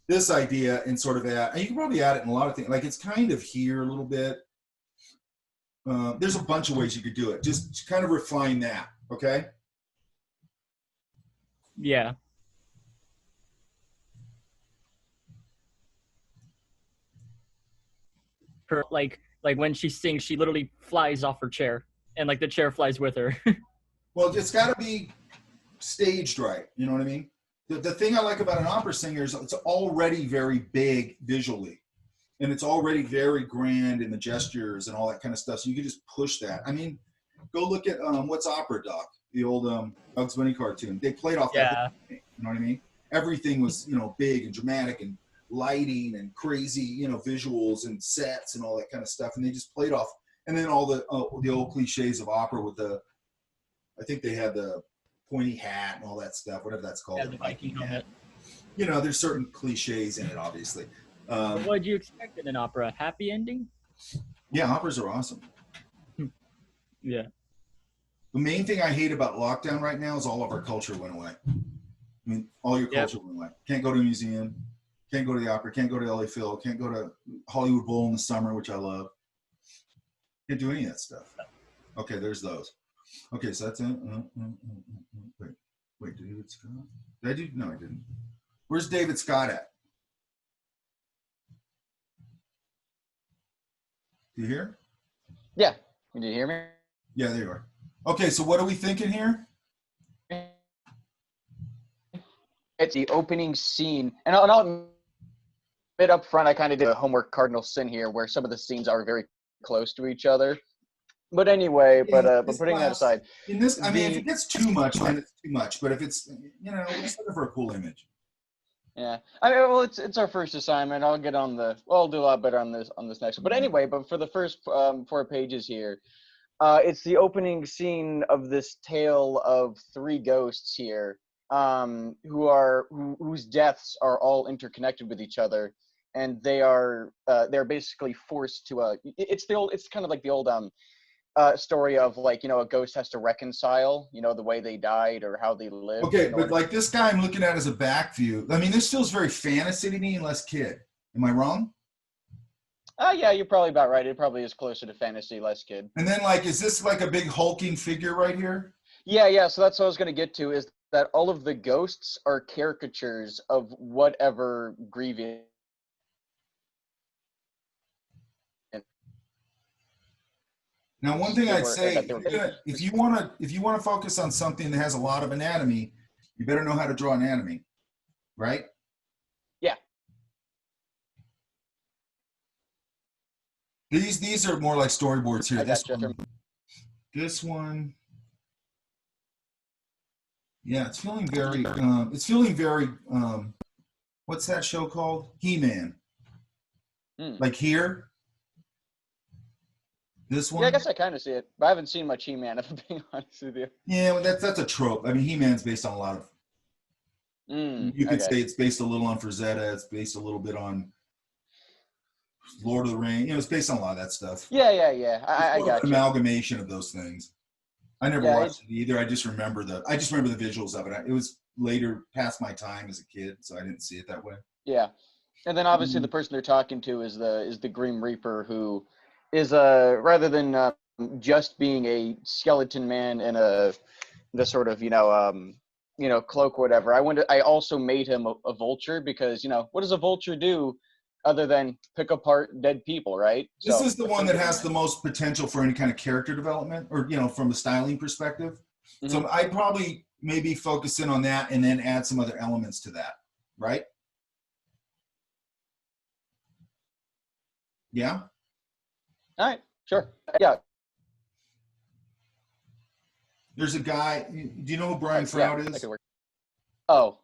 this idea and sort of add, and you can probably add it in a lot of things. Like it's kind of here a little bit. There's a bunch of ways you could do it. Just kind of refine that. Okay? Yeah. Her like when she sings, she literally flies off her chair, and like the chair flies with her. Well, it's got to be staged right. You know what I mean? The thing I like about an opera singer is it's already very big visually, and it's already very grand in the gestures and all that kind of stuff. So you can just push that. I mean, go look at What's Opera, Doc, the old Bugs Bunny cartoon. They played off that. You know what I mean? Everything was, you know, big and dramatic and lighting and crazy, you know, visuals and sets and all that kind of stuff. And they just played off. And then all the old cliches of opera with I think they had the pointy hat and all that stuff, whatever that's called. Yeah, the Viking helmet. You know, there's certain cliches in it, obviously. What would you expect in an opera? Happy ending? Yeah, operas are awesome. Yeah. The main thing I hate about lockdown right now is all of our culture went away. I mean, all your culture went away. Can't go to a museum. Can't go to the opera. Can't go to LA Phil. Can't go to Hollywood Bowl in the summer, which I love. Can't do any of that stuff. Okay, there's those. Okay, so that's it. Wait, David Scott? Did I do? No, I didn't. Where's David Scott at? Do you hear? Yeah. Can you hear me? Yeah, there you are. Okay, so what are we thinking here? It's the opening scene, and I'll admit up front, I kind of did a homework cardinal sin here, where some of the scenes are very close to each other. But anyway, but putting that aside, in this, I mean, if it gets too much, then it's too much. But if it's, you know, we're just looking for a cool image. Yeah, I mean, well, it's our first assignment. I'll get on the. Well, I'll do a lot better on this next one. But anyway, but for the first 4 pages here, it's the opening scene of this tale of 3 ghosts here, whose deaths are all interconnected with each other, and they're basically forced to it's kind of like the old story of, like, you know, a ghost has to reconcile, you know, the way they died or how they lived. Okay, but like this guy I'm looking at as a back view. I mean, this feels very fantasy to me and less kid. Am I wrong? Yeah, you're probably about right. It probably is closer to fantasy, less kid. And then, like, is this like a big hulking figure right here? Yeah. So that's what I was going to get to, is that all of the ghosts are caricatures of whatever grievous. Now, one thing I'd say, if you want to focus on something that has a lot of anatomy, you better know how to draw anatomy, right? Yeah. These are more like storyboards here. This one, yeah, it's feeling very. What's that show called? He-Man. Like here. This one? Yeah, I guess I kind of see it, but I haven't seen much He-Man, if I'm being honest with you. Yeah, well, that's a trope. I mean, He-Man's based on a lot of. You could say it's based a little on Frazetta. It's based a little bit on Lord of the Rings. You know, it's based on a lot of that stuff. Yeah. I got an you. amalgamation of those things. I never watched it either. I just remember the visuals of it. It was later past my time as a kid, so I didn't see it that way. Yeah, and then obviously the person they're talking to is the Grim Reaper, who is rather than just being a skeleton man in the sort of cloak or whatever. I also made him a vulture, because, you know, what does a vulture do other than pick apart dead people, right? This is the one that has the most potential for any kind of character development, or, you know, from a styling perspective. So I'd probably maybe focus in on that and then add some other elements to that, right? Yeah. All right, sure. Yeah. There's a guy, do you know who Brian Yeah, Froud that is? could work. Oh,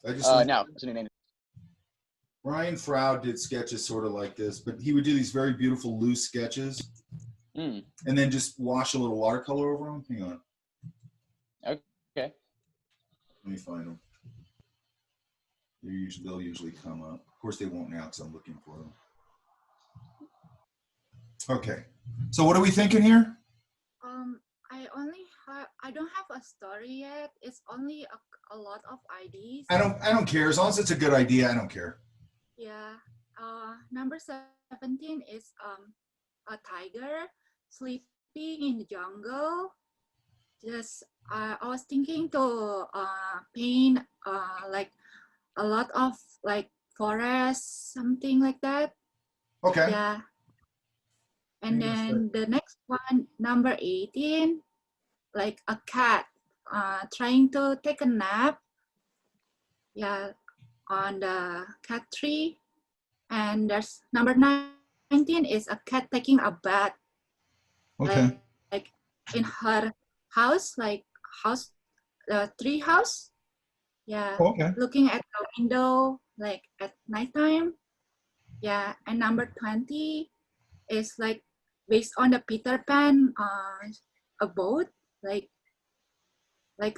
I just looked- no, it's a new name. Brian Froud did sketches sort of like this, but he would do these very beautiful loose sketches Mm, and then just wash a little watercolor over them. Hang on, okay. let me find them. They'll usually come up. Of course, they won't now because I'm looking for them. Okay, so what are we thinking here? I don't have a story yet. It's only a lot of ideas. I don't care as long as it's a good idea. I don't care. Yeah. Number 17 is a tiger sleeping in the jungle. Just I was thinking to paint like a lot of like forest, something like that. Okay. Yeah. And then the next one, number 18, like a cat trying to take a nap. Yeah, on the cat tree. And there's number 19 is a cat taking a bath. Okay. Like in her house, like tree house. Yeah. Okay. Looking at the window, like at nighttime. Yeah. And number 20 is like based on the Peter Pan, a boat, like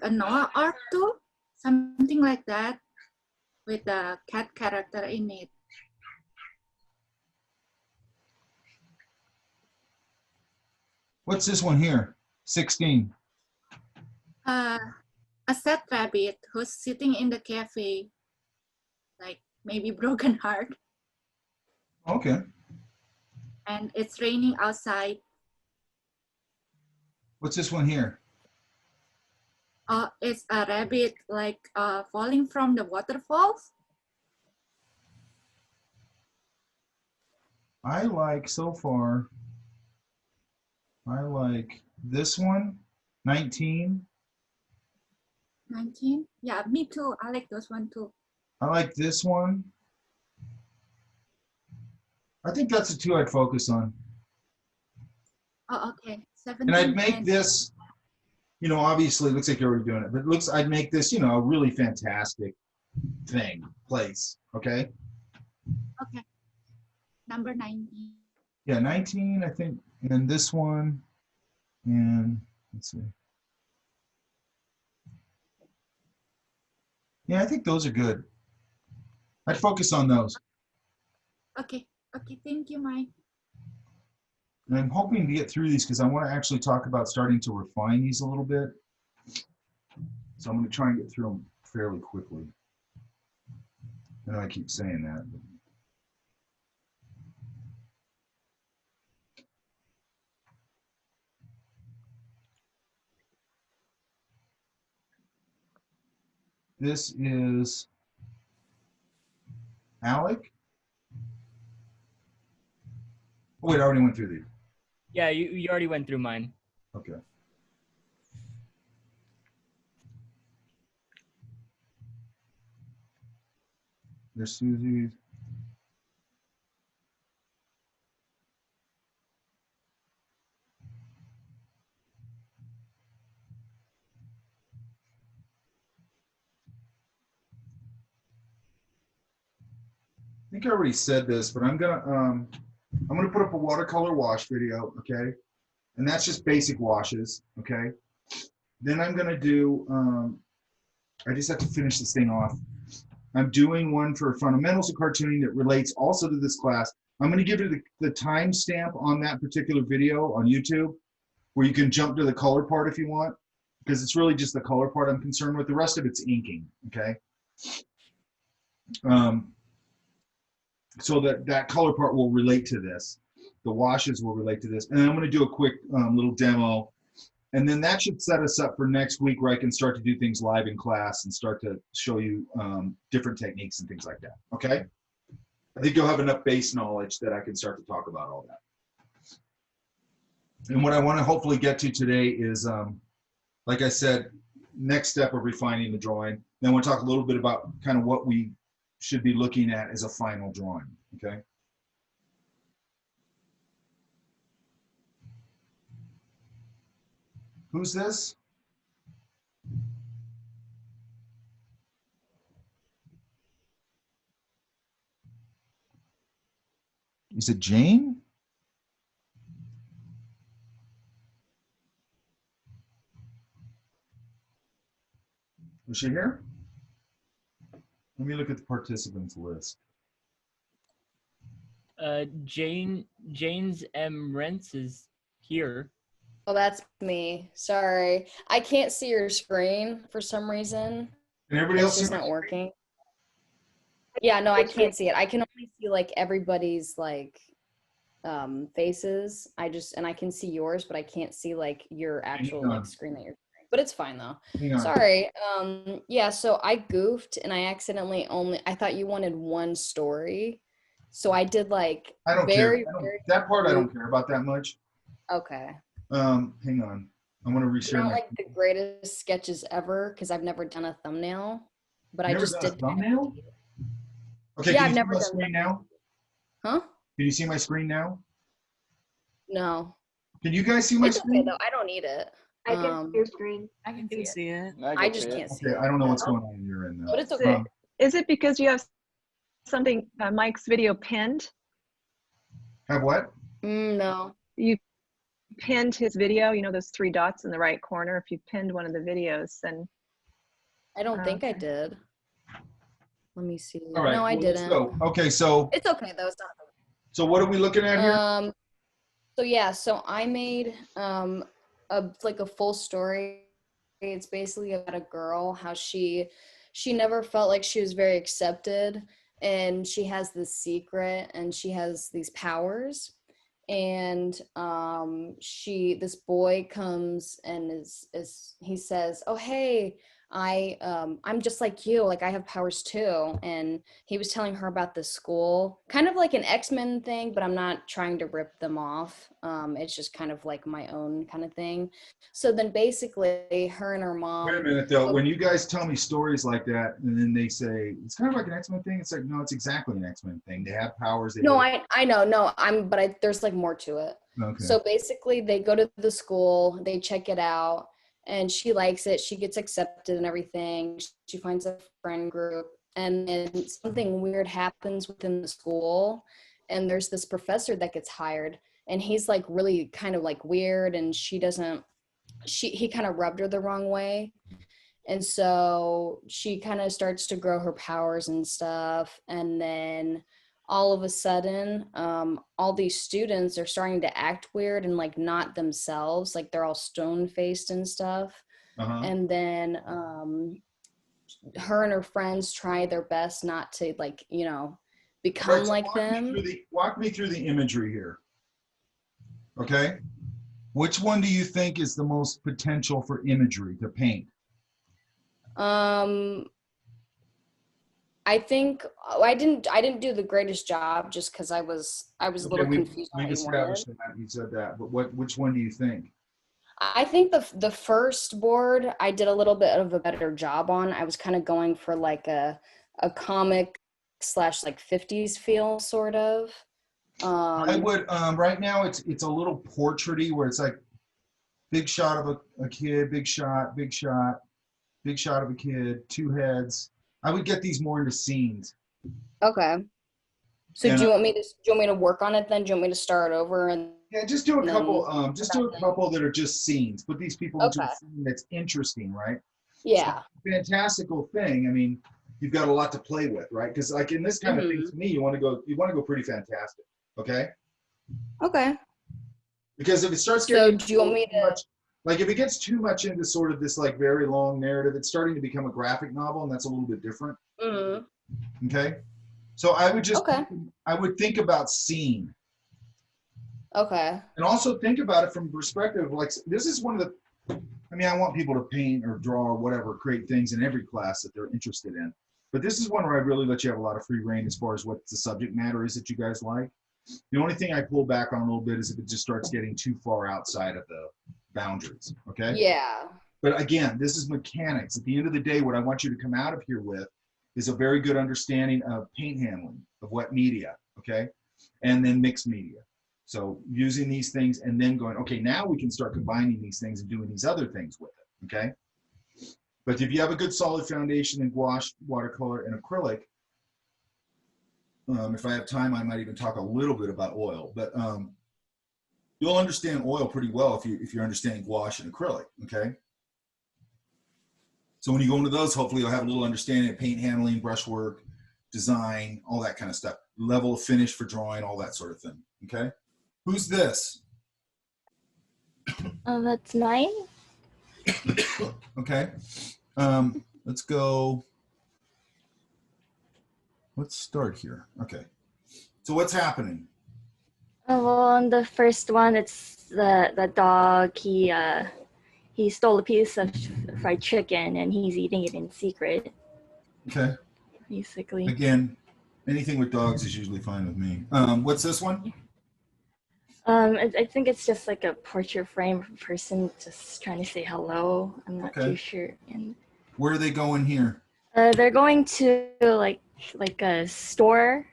a Noah Ark too, something like that, with the cat character in it. What's this one here? 16. A sad rabbit who's sitting in the cafe, like maybe broken heart, Okay. and it's raining outside. What's this one here? It's a rabbit like falling from the waterfalls. I like so far. I like this one, 19. 19. Yeah, me too. I like those one too. I like this one. I think that's the two I'd focus on. Oh, okay. 17. And I'd make and- this, you know, obviously it looks like you're already doing it, but I'd make this, you know, a really fantastic place, okay? Okay. Number 19. Yeah, 19, I think, and this one, and let's see. Yeah, I think those are good. I'd focus on those. Okay. Okay. Thank you, Mike. And I'm hoping to get through these because I want to actually talk about starting to refine these a little bit. So I'm going to try and get through them fairly quickly. I know I keep saying that. But... This is Alec. Oh, wait, I already went through these. Yeah, you already went through mine. Okay. There's Susie's. I think I already said this, but I'm gonna put up a watercolor wash video, okay? And that's just basic washes, okay? Then I'm gonna do, I just have to finish this thing off. I'm doing one for fundamentals of cartooning that relates also to this class. I'm gonna give you the timestamp on that particular video on YouTube, where you can jump to the color part if you want, because it's really just the color part I'm concerned with. The rest of it's inking, okay? So that color part will relate to this. The washes will relate to this. And I'm gonna do a quick little demo. And then that should set us up for next week where I can start to do things live in class and start to show you different techniques and things like that, okay? I think you'll have enough base knowledge that I can start to talk about all that. And what I wanna hopefully get to today is, like I said, next step of refining the drawing. Then we'll talk a little bit about kind of what we should be looking at as a final drawing, okay? Who's this? Is it Jane? Was she here? Let me look at the participants list. Jane's M. Rents is here. Oh, that's me. Sorry. I can't see your screen for some reason. And everybody It's else just see my not screen? working. Yeah, no, I can't see it. I can only see like everybody's like faces. And I can see yours, but I can't see like your actual Hang on. like screen that you're sharing. But it's fine though. Hang on. Sorry. Yeah, so I goofed and I accidentally I thought you wanted one story. So I did like I don't very, care. very That part I don't care about that much. okay. Hang on. I'm gonna They're reshare not my. like the greatest sketches ever because I've never done a thumbnail, but I Never just done a did. thumbnail? Okay, Yeah, can I've you see never my done screen that. now? Huh? Can you see my screen now? No. Can you guys see my It's okay screen? though. I don't need it. I can see your screen. I can see it. I just can't see Okay, it. I don't know what's going on in your end though. But it's Is okay. Is it because you have something, Mike's video pinned? Have what? No. You pinned his video, you know, those three dots in the right corner. If you pinned one of the videos, then I don't think I okay. did. Let me see. All right. No, I well, let's didn't. go. Okay, so It's okay though. It's not. so what are we looking at here? So yeah, so I made like a full story. It's basically about a girl, how she never felt like she was very accepted, and she has this secret and she has these powers, and this boy comes and he says, oh hey, I'm just like you, like I have powers too. And he was telling her about the school, kind of like an X-Men thing, but I'm not trying to rip them off. It's just kind of like my own kind of thing. So then basically her and her mom. Wait a minute though. When you guys tell me stories like that, and then they say it's kind of like an X-Men thing, it's like no, it's exactly an X-Men thing. They have powers. They No, have... I know, no, there's like more to it. Okay. So basically they go to the school, they check it out, and she likes it. She gets accepted and everything. She finds a friend group, and then something weird happens within the school, and there's this professor that gets hired, and he's like really kind of like weird, and he kind of rubbed her the wrong way. And so she kind of starts to grow her powers and stuff. And then all of a sudden, all these students are starting to act weird and like not themselves, like they're all stone-faced and stuff. Uh-huh. And then her and her friends try their best not to like, become Right, so like them. Walk me through the imagery here. Okay. Which one do you think is the most potential for imagery to paint? I think I didn't do the greatest job just because I was a little confused on We what you established wanted. that. You said that, but which one do you think? I think the first board I did a little bit of a better job on. I was kind of going for like a comic / like 50s feel sort of. I would right now it's a little portraity where it's like big shot of a kid, big shot of a kid, two heads. I would get these more into scenes. Okay. So do you want me to work on it then? Do you want me to start over and yeah, just do a couple that are just scenes. Put these people into a Okay. scene that's interesting, right? yeah. So, fantastical thing. I mean, you've got a lot to play with, right? Because like in this kind of thing, to me, you want to go pretty fantastic. Okay. Okay. Because if it starts So getting do you want me too to much, like if it gets too much into sort of this like very long narrative, it's starting to become a graphic novel, and that's a little bit different. Mhm. Okay. So I would just Okay. I would think about scene. Okay. And also think about it from perspective, like this is one of the, I mean, I want people to paint or draw or whatever, create things in every class that they're interested in. But this is one where I really let you have a lot of free reign as far as what the subject matter is that you guys like. The only thing I pull back on a little bit is if it just starts getting too far outside of the boundaries, okay? Yeah. But again, this is mechanics. At the end of the day, what I want you to come out of here with is a very good understanding of paint handling, of wet media, okay? And then mixed media. So using these things and then going, okay, now we can start combining these things and doing these other things with it, okay? But if you have a good solid foundation in gouache, watercolor, and acrylic, if I have time, I might even talk a little bit about oil, but you'll understand oil pretty well if you're understanding gouache and acrylic, okay? So when you go into those, hopefully you'll have a little understanding of paint handling, brushwork, design, all that kind of stuff. Level of finish for drawing, all that sort of thing, okay? Who's this? That's mine. Okay. Let's go. Let's start here. Okay. So what's happening? Well, on the first one, it's the dog. He stole a piece of fried chicken and he's eating it in secret. Okay. Basically. Again, anything with dogs is usually fine with me. What's this one? I think it's just like a portrait frame of a person just trying to say hello. I'm not too sure. And where are they going here? they're going to like a store.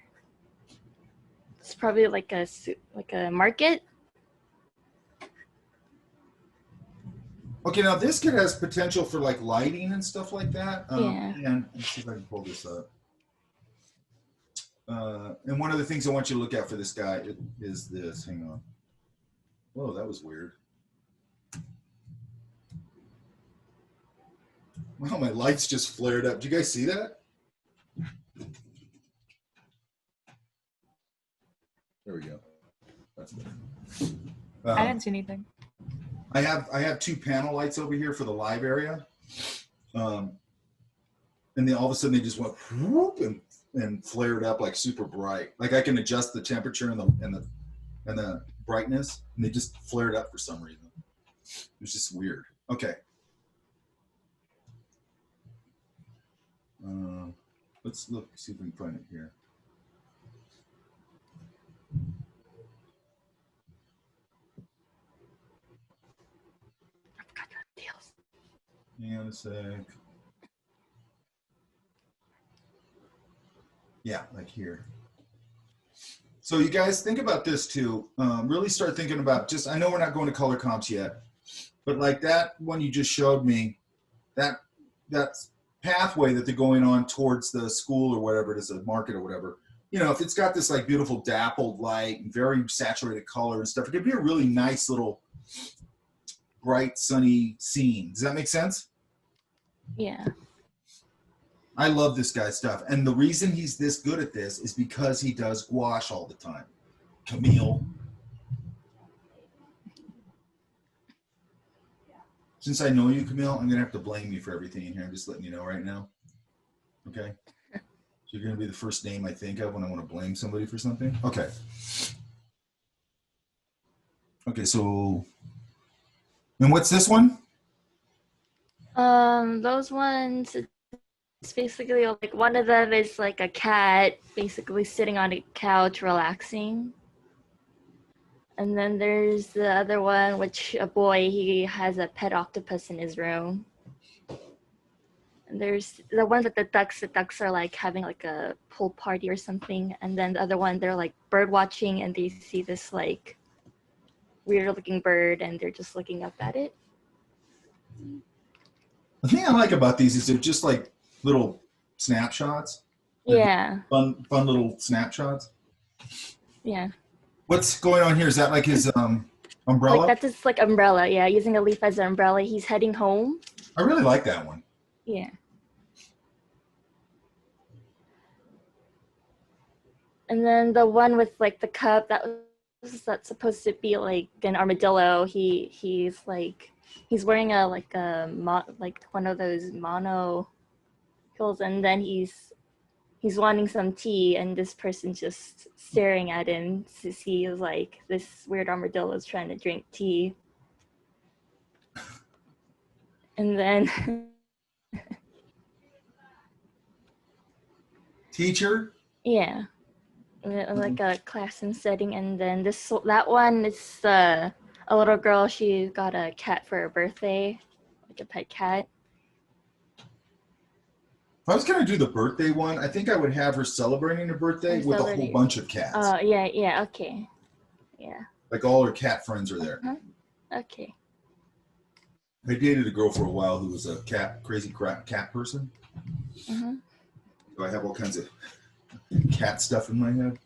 It's probably like a market. Okay, now this kid has potential for like lighting and stuff like that. Yeah. And let's see if I can pull this up. And one of the things I want you to look at for this guy is this. Hang on. Whoa, that was weird. Wow, my lights just flared up. Do you guys see that? There we go. That's better. I didn't see anything. I have two panel lights over here for the live area, and then all of a sudden they just went whoop and flared up like super bright. Like I can adjust the temperature and the brightness, and they just flared up for some reason. It was just weird. Okay. Let's look, see if we can find it here. Hang on a sec. Yeah, like here. So you guys think about this too. Really start thinking about just, I know we're not going to color comps yet, but like that one you just showed me, that pathway that they're going on towards the school or whatever it is, a market or whatever, you know, if it's got this like beautiful dappled light and very saturated color and stuff, it could be a really nice little bright, sunny scene. Does that make sense? Yeah. I love this guy's stuff. And the reason he's this good at this is because he does gouache all the time. Camille. Since I know you, Camille, I'm going to have to blame you for everything in here. I'm just letting you know right now. Okay? So you're going to be the first name I think of when I want to blame somebody for something? Okay. Okay, so... And what's this one? Those ones, it's basically like one of them is like a cat basically sitting on a couch relaxing. And then there's the other one, which a boy, he has a pet octopus in his room. And there's the one with the ducks are like having like a pool party or something. And then the other one, they're like bird watching and they see this like weird looking bird and they're just looking up at it. The thing I like about these is they're just like little snapshots. Yeah. Fun little snapshots. Yeah. What's going on here? Is that like his umbrella? Like that's his like umbrella. Yeah, using a leaf as an umbrella. He's heading home. I really like that one. Yeah. And then the one with like the cup, that's supposed to be like an armadillo. He's wearing like one of those monocles, and then he's wanting some tea, and this person's just staring at him to see like this weird armadillo is trying to drink tea. And then teacher? Yeah. Like a classroom setting, and then that one is a little girl. She got a cat for her birthday, like a pet cat. If I was gonna do the birthday one, I think I would have her celebrating her birthday with a whole Celebrating. bunch of cats. Oh, yeah, okay. Yeah. Like all her cat friends are there. Okay. I dated a girl for a while who was a crazy cat person. Mm-hmm. So I have all kinds of cat stuff in my head.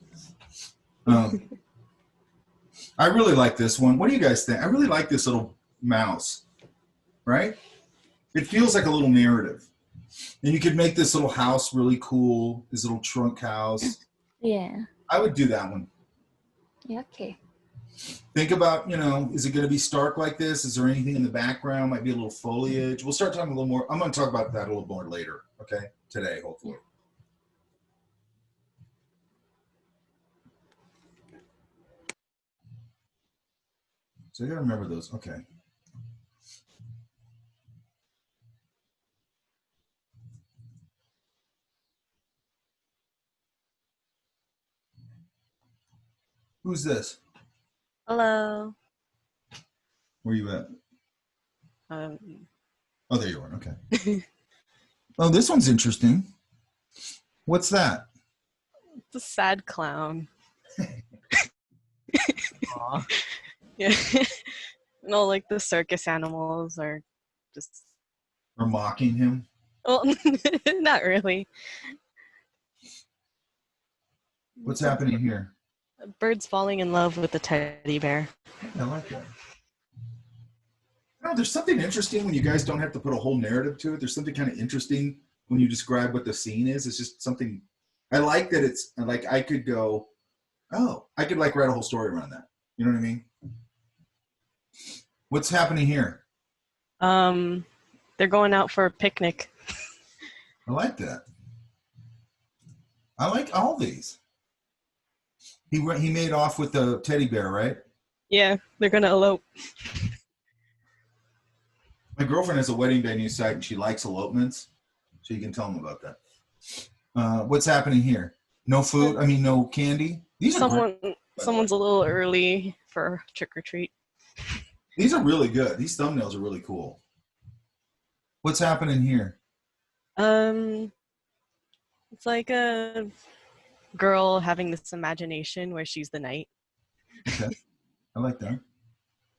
I really like this one. What do you guys think? I really like this little mouse, right? It feels like a little narrative. And you could make this little house really cool, this little trunk house. Yeah. I would do that one. Yeah, okay. Think about, is it going to be stark like this? Is there anything in the background? Might be a little foliage. We'll start talking a little more. I'm going to talk about that a little more later, okay? Today, hopefully. So you got to remember those. Okay. Who's this? Hello. Where you at? Um, Oh, there you are. Okay. Oh, this one's interesting. What's that? it's a sad clown. Aw. Yeah. No, like the circus animals are just. Or mocking him? Well, not really. What's happening here? A bird's falling in love with a teddy bear. I like that. There's something interesting when you guys don't have to put a whole narrative to it. There's something kind of interesting when you describe what the scene is. It's just something. I like that it's like I could go, oh, I could like write a whole story around that. You know what I mean? What's happening here? They're going out for a picnic. I like that. I like all these. He made off with the teddy bear, right? Yeah, they're gonna elope. My girlfriend has a wedding venue site and she likes elopements, so you can tell them about that. What's happening here? No food? I mean, no candy? These are great, Someone's a little early for trick or treat. These are really good. These thumbnails are really cool. What's happening here? It's like a girl having this imagination where she's the knight. Okay, I like that.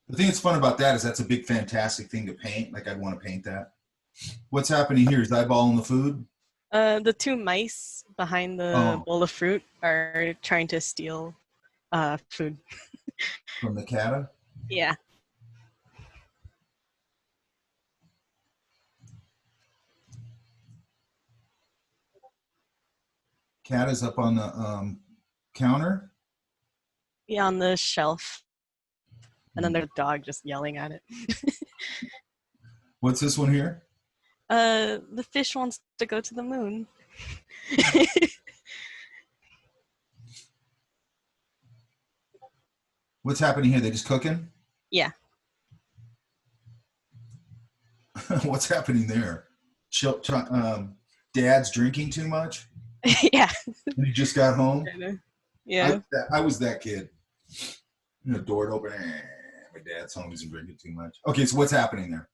The thing that's fun about that is that's a big, fantastic thing to paint. Like, I'd want to paint that. What's happening here? Is the eyeball in the food? The two mice behind the bowl of fruit are trying to steal food. From the cata? Yeah. Cat is up on the counter. Yeah, on the shelf. And then their dog just yelling at it. What's this one here? The fish wants to go to the moon. What's happening here? They just cooking? Yeah. What's happening there? Dad's drinking too much? Yeah. And he just got home? Yeah. I was that kid. Door open. My dad's home. He's drinking too much. Okay, so what's happening there?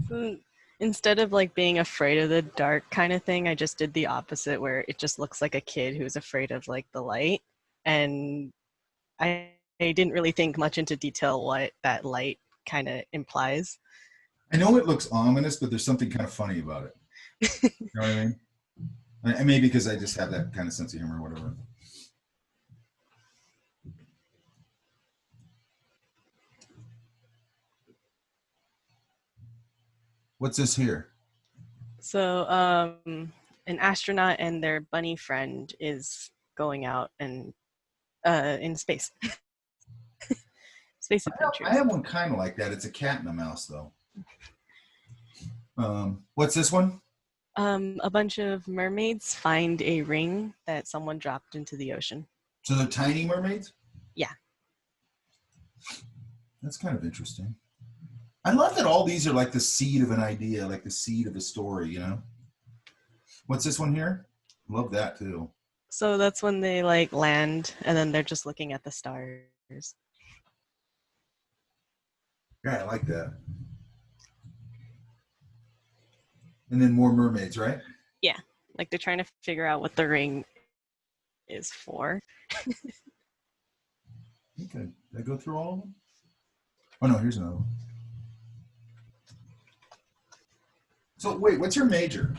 So instead of like being afraid of the dark kind of thing, I just did the opposite where it just looks like a kid who's afraid of like the light. And I didn't really think much into detail what that light kind of implies. I know it looks ominous, but there's something kind of funny about it. You know what I mean? And maybe because I just have that kind of sense of humor or whatever. What's this here? So an astronaut and their bunny friend is going out and in space. Space adventures. I have one kind of like that. It's a cat and a mouse, though. What's this one? A bunch of mermaids find a ring that someone dropped into the ocean. So they're tiny mermaids? Yeah. That's kind of interesting. I love that all these are like the seed of an idea, like the seed of a story, you know? What's this one here? Love that too. So that's when they like land and then they're just looking at the stars. Yeah, I like that. And then more mermaids, right? Yeah, like they're trying to figure out what the ring is for. Okay, did I go through all of them? Oh no, here's another one. So wait, what's your major?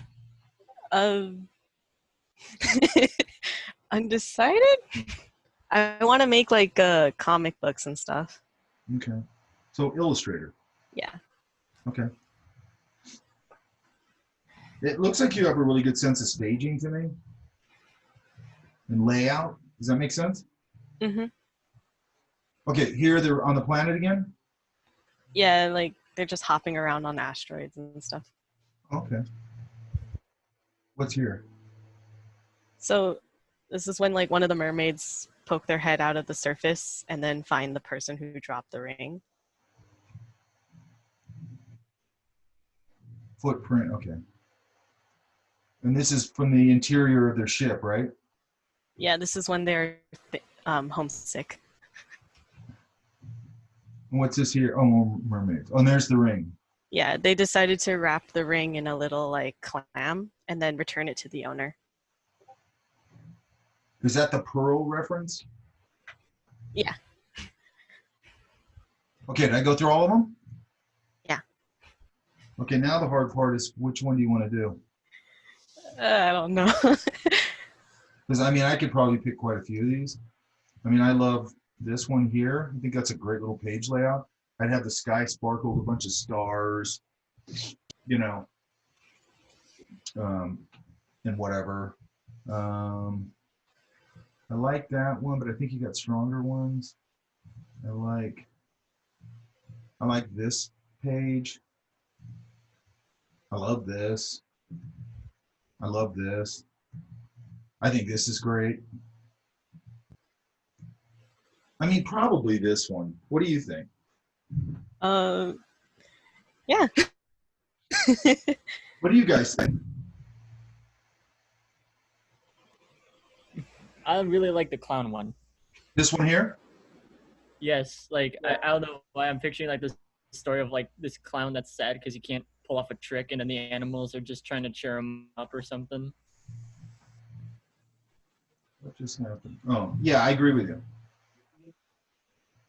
Undecided. I want to make like comic books and stuff. Okay, so Illustrator. Yeah. Okay. It looks like you have a really good sense of staging to me and layout. Does that make sense? Mm-hmm. Okay, here they're on the planet again? Yeah, like they're just hopping around on asteroids and stuff. Okay. What's here? So this is when like one of the mermaids poke their head out of the surface and then find the person who dropped the ring. Footprint, okay. And this is from the interior of their ship, right? Yeah, this is when they're homesick. And what's this here? Oh, more mermaids. Oh, and there's the ring. Yeah, they decided to wrap the ring in a little like clam and then return it to the owner. Is that the Pearl reference? Yeah. Okay, did I go through all of them? Yeah. Okay, now the hard part is which one do you want to do? I don't know. Because I mean, I could probably pick quite a few of these. I mean, I love this one here. I think that's a great little page layout. I'd have the sky sparkle with a bunch of stars, you know, and whatever. I like that one, but I think you got stronger ones. I like this page. I love this. I love this. I think this is great. I mean, probably this one. What do you think? Yeah. What do you guys think? I really like the clown one. This one here? Yes, like I don't know why I'm picturing like this story of like this clown that's sad because he can't pull off a trick, and then the animals are just trying to cheer him up or something. What just happened? Oh, yeah, I agree with you.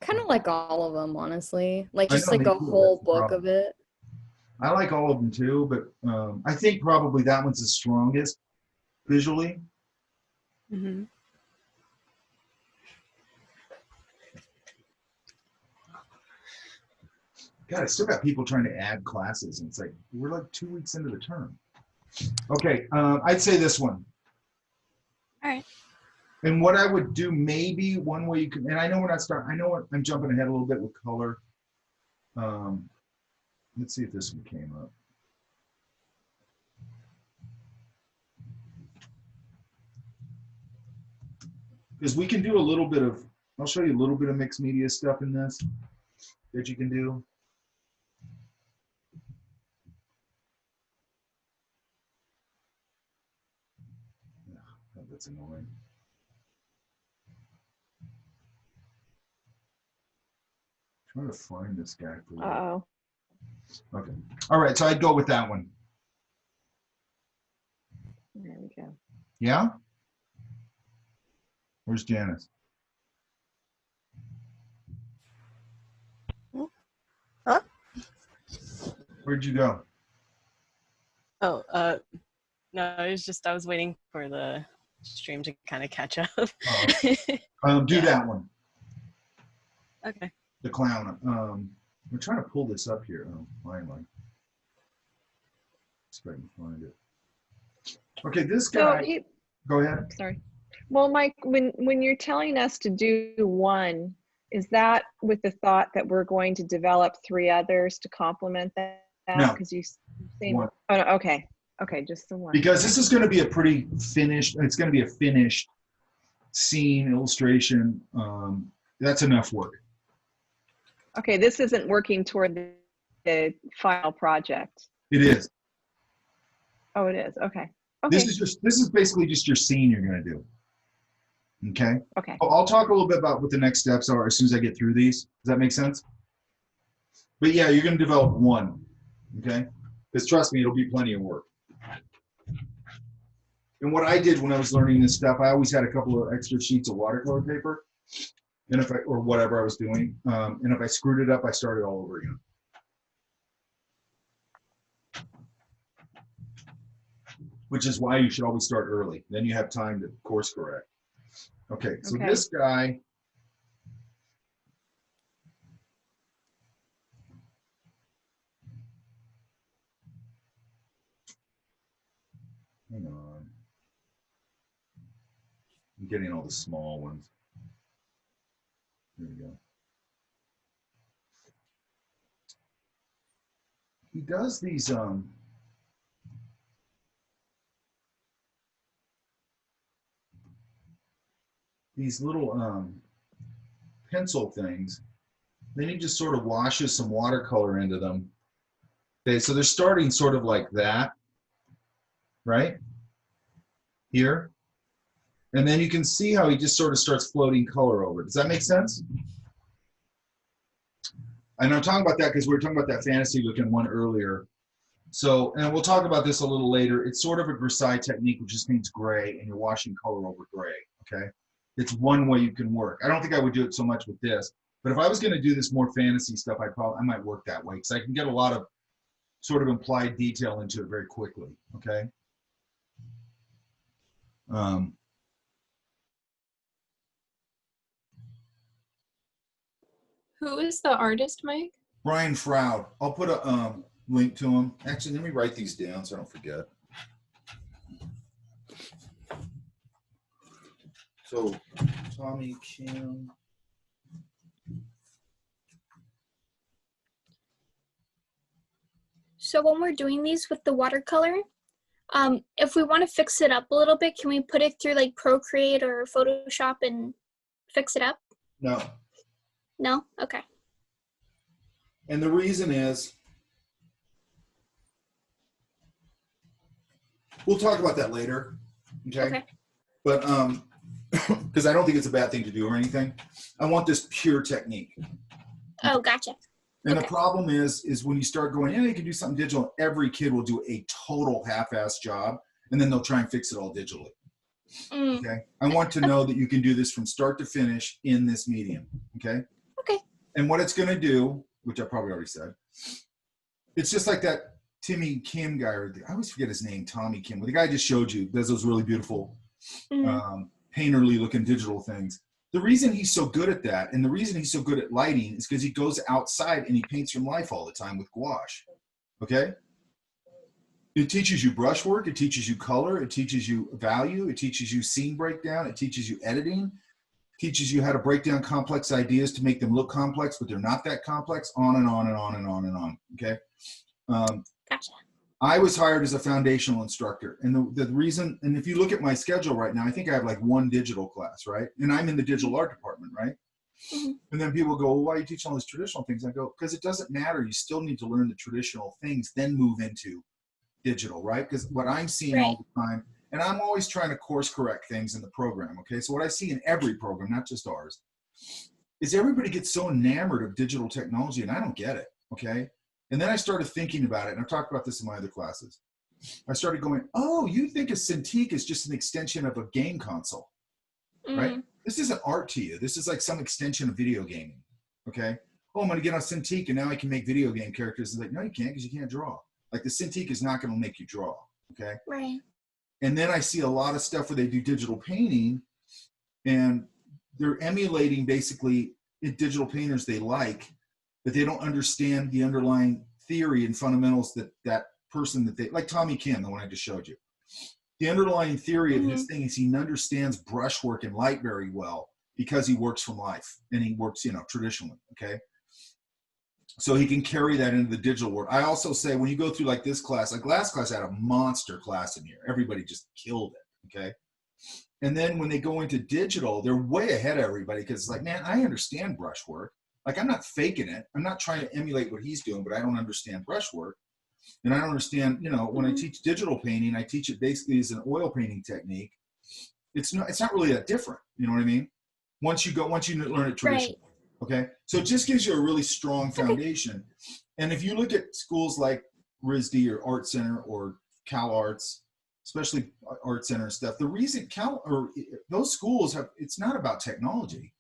Kind of like all of them, honestly. Like I just know, like me a too, whole that's the book problem. of it. I like all of them too, but I think probably that one's the strongest visually. Mm-hmm. God, I still got people trying to add classes, and it's like we're like 2 weeks into the term. Okay, I'd say this one. All right. And what I would do, maybe one way you can, and I know we're not starting. I know what, I'm jumping ahead a little bit with color. Let's see if this one came up. Because we can do a little bit of, I'll show you a little bit of mixed media stuff in this that you can do. Oh, that's annoying. Trying to find this guy for you. Uh-oh. Okay. All right, so I'd go with that one. There we go. Yeah? Where's Janice? Huh? Where'd you go? Oh, no, it was just I was waiting for the stream to kind of catch up. Do Yeah. that one. Okay. The clown. We're trying to pull this up here. Oh, finally. See if I can find it. Okay, this guy. So Go ahead. sorry. Well, Mike, when you're telling us to do one, is that with the thought that we're going to develop 3 others to complement that? No. Because you seem. One. Oh, no, okay. Okay, just the one. Because this is going to be a pretty finished, it's going to be a finished scene, illustration. That's enough work. Okay, this isn't working toward the final project. It is. Oh, it is. Okay. Okay. This is basically just your scene you're going to do. Okay. Okay. I'll talk a little bit about what the next steps are as soon as I get through these. Does that make sense? But yeah, you're going to develop one. Okay. Because trust me, it'll be plenty of work. And what I did when I was learning this stuff, I always had a couple of extra sheets of watercolor paper, and if I, or whatever I was doing, and if I screwed it up, I started all over again. Which is why you should always start early. Then you have time to course correct. Okay, so Okay. this guy, hang on. I'm getting all the small ones. Here we go. He does these little pencil things. Then he just sort of washes some watercolor into them. Okay, so they're starting sort of like that, right? Here. And then you can see how he just sort of starts floating color over it. Does that make sense? And I'm talking about that because we were talking about that fantasy looking one earlier. So, and we'll talk about this a little later. It's sort of a grisaille technique, which just means gray, and you're washing color over gray, okay? It's one way you can work. I don't think I would do it so much with this, but if I was going to do this more fantasy stuff, I might work that way because I can get a lot of sort of implied detail into it very quickly, okay? Who is the artist, Mike? Brian Froud. I'll put a link to him. Actually, let me write these down so I don't forget. So, Tommy Kim. So when we're doing these with the watercolor, if we want to fix it up a little bit, can we put it through like Procreate or Photoshop and fix it up? No. No? Okay. And the reason is, we'll talk about that later, okay? But because I don't think it's a bad thing to do or anything. I want this pure technique. Oh, gotcha. And the problem is when you start going, yeah, you can do something digital, every kid will do a total half-ass job, and then they'll try and fix it all digitally. Okay? I want to know that you can do this from start to finish in this medium, okay? Okay. And what it's going to do, which I probably already said, it's just like that Timmy Kim guy, or I always forget his name, Tommy Kim, but the guy I just showed you does those really beautiful painterly looking digital things. The reason he's so good at that, and the reason he's so good at lighting, is because he goes outside and he paints from life all the time with gouache, okay? It teaches you brushwork, it teaches you color, it teaches you value, it teaches you scene breakdown, it teaches you editing, teaches you how to break down complex ideas to make them look complex, but they're not that complex, on and on and on and on and on, okay? Gotcha. I was hired as a foundational instructor, and the reason, and if you look at my schedule right now, I think I have like one digital class, right? And I'm in the digital art department, right? And then people go, well, why are you teaching all these traditional things? I go, because it doesn't matter. You still need to learn the traditional things, then move into digital, right? Because what I'm seeing all the time, and I'm always trying to course correct things in the program, okay? So what I see in every program, not just ours, is everybody gets so enamored of digital technology, and I don't get it, okay? And then I started thinking about it, and I've talked about this in my other classes. I started going, oh, you think a Cintiq is just an extension of a game console, right? This isn't art to you. This is like some extension of video gaming, okay? Oh, I'm going to get on Cintiq, and now I can make video game characters. It's like, no, you can't, because you can't draw. Like, the Cintiq is not going to make you draw, okay? Right. And then I see a lot of stuff where they do digital painting, and they're emulating basically digital painters they like, but they don't understand the underlying theory and fundamentals that person that they, like Tommy Kim, the one I just showed you. The underlying theory of his thing is he understands brushwork and light very well because he works from life and he works, you know, traditionally, okay? So he can carry that into the digital world. I also say when you go through like this class, like last class had a monster class in here. Everybody just killed it, okay? And then when they go into digital, they're way ahead of everybody because it's like, man, I understand brushwork. Like, I'm not faking it. I'm not trying to emulate what he's doing, but I don't understand brushwork. And I don't understand, you know, when I teach digital painting, I teach it basically as an oil painting technique. It's not really that different. You know what I mean? Once you learn it traditionally. Okay. So it just gives you a really strong foundation. And if you look at schools like RISD or Art Center or Cal Arts, especially art center and stuff. The reason those schools have, it's not about technology.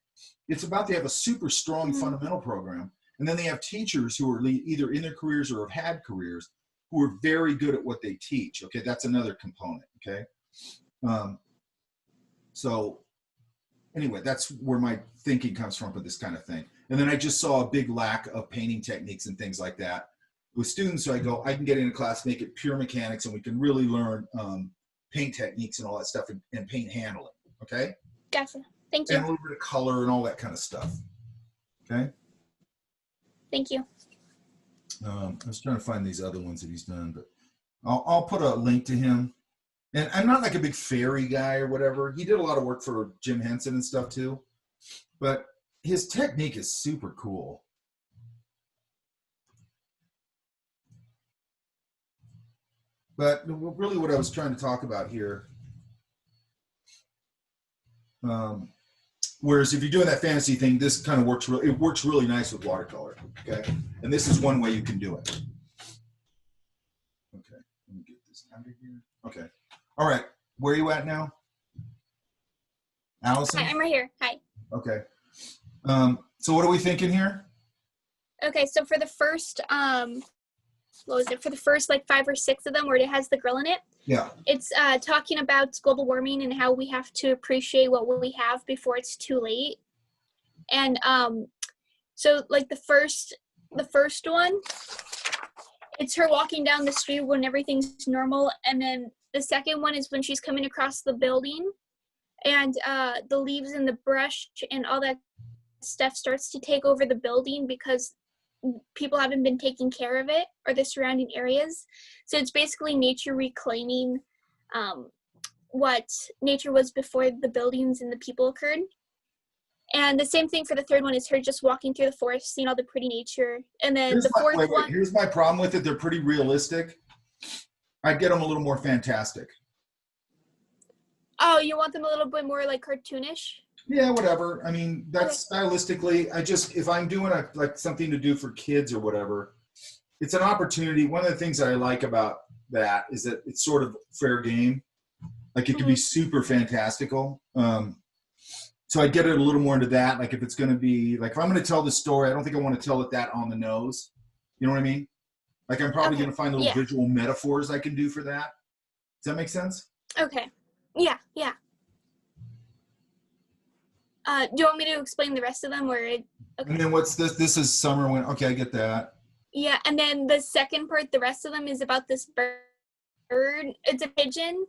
It's about they have a super strong fundamental program, and then they have teachers who are either in their careers or have had careers who are very good at what they teach. Okay, that's another component. Okay, so anyway, that's where my thinking comes from for this kind of thing. And then I just saw a big lack of painting techniques and things like that with students. So I go, I can get into class, make it pure mechanics, and we can really learn paint techniques and all that stuff, and paint handling. Okay. Gotcha. Thank you. And a little bit of color and all that kind of stuff. Okay. Thank you. I was trying to find these other ones that he's done, but I'll put a link to him. And I'm not like a big fairy guy or whatever. He did a lot of work for Jim Henson and stuff too, but his technique is super cool. But really what I was trying to talk about here, whereas if you're doing that fantasy thing, this kind of works, it works really nice with watercolor, okay? And this is one way you can do it. Okay, let me get this out of here. Okay, all right, where are you at now? Allison? Hi, I'm right here. Hi. Okay, so what are we thinking here? Okay, so for the first, what was it? For the first like 5 or 6 of them where it has the grill in it, Yeah. it's talking about global warming and how we have to appreciate what we have before it's too late. And so like the first one, it's her walking down the street when everything's normal, and then the second one is when she's coming across the building, and the leaves and the brush and all that stuff starts to take over the building because people haven't been taking care of it or the surrounding areas. So it's basically nature reclaiming what nature was before the buildings and the people occurred. And the same thing for the third one is her just walking through the forest, seeing all the pretty nature. And then the fourth one. Here's my problem with it. They're pretty realistic. I'd get them a little more fantastic. Oh, you want them a little bit more like cartoonish? Yeah, whatever. I mean, that's stylistically, if I'm doing like something to do for kids or whatever, it's an opportunity. One of the things that I like about that is that it's sort of fair game. Like it can be super fantastical. So I get it a little more into that. Like if it's going to be, like if I'm going to tell the story, I don't think I want to tell it that on the nose. You know what I mean? Like I'm probably going to find little visual metaphors I can do for that. Does that make sense? Okay. Yeah, yeah. Do you want me to explain the rest of them? Okay. And then what's this? This is summer when, okay, I get that. Yeah, and then the second part, the rest of them is about this bird. It's a pigeon,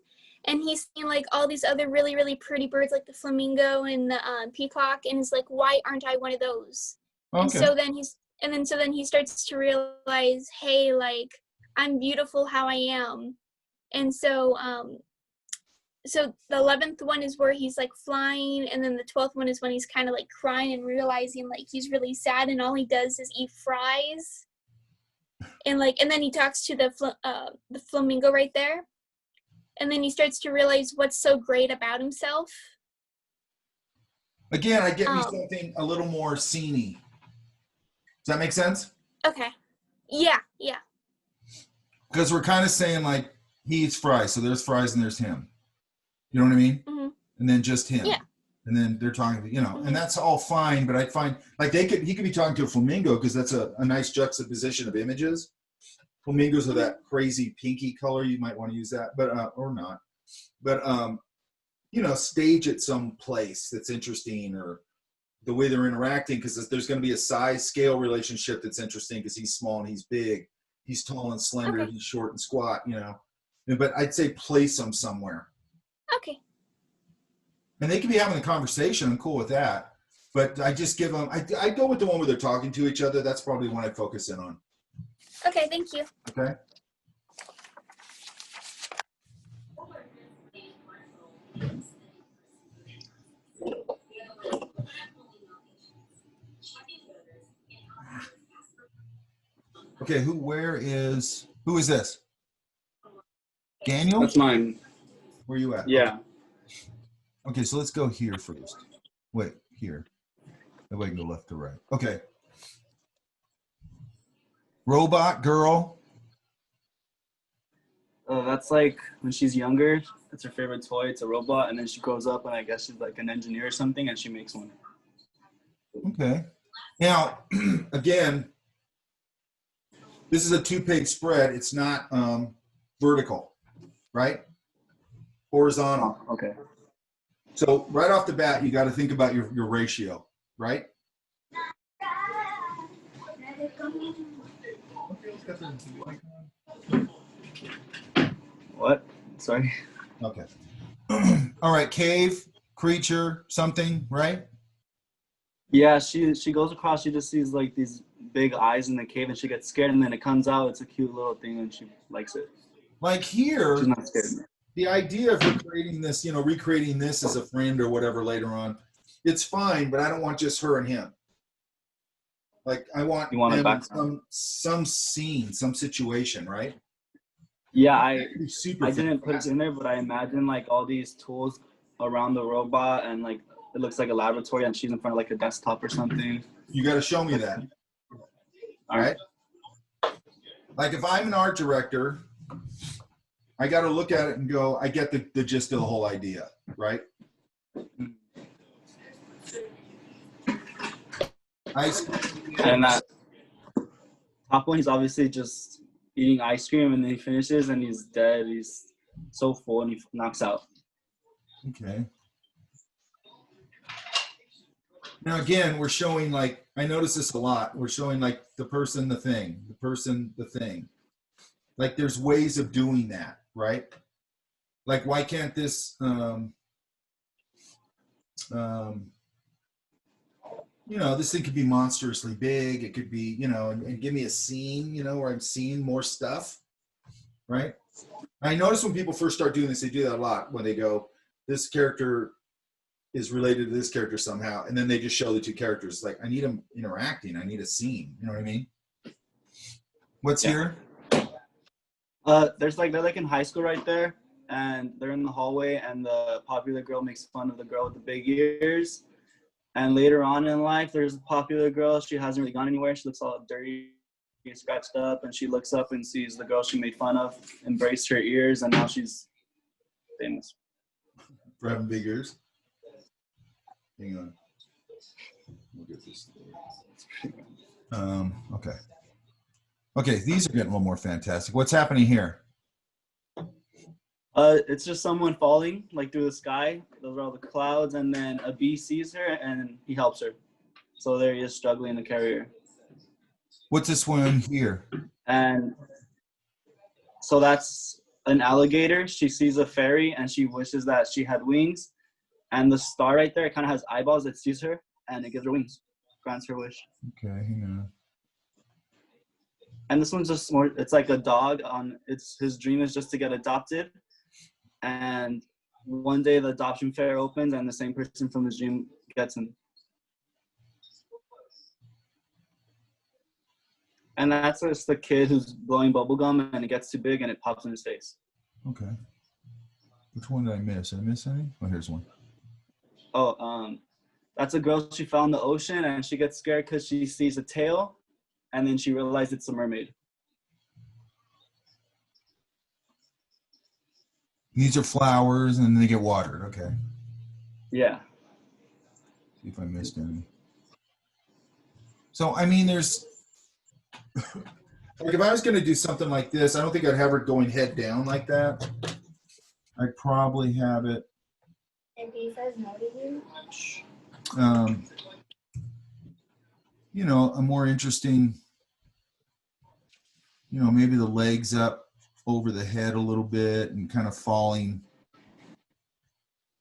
and he's seeing like all these other really, really pretty birds like the flamingo and the peacock, and he's like, why aren't I one of those? Okay. And so then he starts to realize, hey, like I'm beautiful how I am. And so so the 11th one is where he's like flying, and then the 12th one is when he's kind of like crying and realizing like he's really sad and all he does is eat fries. And then he talks to the flamingo right there, and then he starts to realize what's so great about himself. Again, I get me something a little more sceney. Does that make sense? Okay. Yeah, yeah. Because we're kind of saying like he eats fries, so there's fries and there's him. You know what I mean? Mm-hmm. And then just him. Yeah. And then they're talking, and that's all fine, but I'd find like he could be talking to a flamingo because that's a nice juxtaposition of images. Flamingos are that crazy pinky color. You might want to use that, but or not. But stage it some place that's interesting, or the way they're interacting, because there's going to be a size scale relationship that's interesting because he's small and he's big. He's tall and slender. Okay. He's short and squat. But I'd say place them somewhere. Okay. And they can be having a conversation. I'm cool with that. But I just give them, I go with the one where they're talking to each other. That's probably the one I'd focus in on. Okay, thank you. Okay. Okay, who is this? Daniel? That's mine. Where you at? Yeah. Okay, so let's go here first. Wait, here. That way I can go left to right. Okay. Robot girl. That's like when she's younger. That's her favorite toy. It's a robot, and then she grows up, and I guess she's like an engineer or something, and she makes one. Okay. Now, again, this is a 2-page spread. It's not vertical, right? Horizontal. Oh, okay. So right off the bat, you got to think about your ratio, right? What? Sorry. Okay. All right, cave, creature, something, right? Yeah, she goes across. She just sees like these big eyes in the cave, and she gets scared. And then it comes out. It's a cute little thing, and she likes it. Like here, she's not scared. The idea of recreating this, recreating this as a friend or whatever later on, it's fine, but I don't want just her and him. Like I want some scene, some situation, right? Yeah, I didn't put it in there, but I imagine like all these tools around the robot, and like it looks like a laboratory, and she's in front of like a desktop or something. You got to show me that. All right. Like if I'm an art director, I got to look at it and go, I get the gist of the whole idea, right? And that top one, he's obviously just eating ice cream, and then he finishes and he's dead. He's so full and he knocks out. Okay. Now again, we're showing like, I notice this a lot. We're showing like the person, the thing, the person, the thing. Like there's ways of doing that, right? Like why can't this, this thing could be monstrously big. It could be, and give me a scene, where I'm seeing more stuff, right? I notice when people first start doing this, they do that a lot when they go, this character is related to this character somehow. And then they just show the two characters. Like, I need them interacting. I need a scene. You know what I mean? What's here? They're like in high school right there, and they're in the hallway, and the popular girl makes fun of the girl with the big ears. And later on in life, there's a popular girl. She hasn't really gone anywhere. She looks all dirty, scratched up, and she looks up and sees the girl she made fun of, embraced her ears, and now she's famous. For having big ears? Hang on. We'll get this. Okay. Okay, these are getting a little more fantastic. What's happening here? It's just someone falling like through the sky. Those are all the clouds, and then a bee sees her and he helps her. So there he is struggling to carry her. What's this one here? And so that's an alligator. She sees a fairy and she wishes that she had wings. And the star right there, it kind of has eyeballs that sees her and it gives her wings, grants her wish. Okay, hang on. And this one's just more, it's like a dog his dream is just to get adopted. And one day the adoption fair opens and the same person from his dream gets him. And that's just the kid who's blowing bubble gum and it gets too big and it pops in his face. Okay. Which one did I miss? Did I miss any? Oh, here's one. Oh, that's a girl she found in the ocean and she gets scared because she sees a tail and then she realized it's a mermaid. These are flowers and they get watered. Okay. Yeah. See if I missed any. So, I mean, there's, like if I was going to do something like this, I don't think I'd have her going head down like that. I'd probably have it. And he says no to you? A more interesting, maybe the legs up over the head a little bit and kind of falling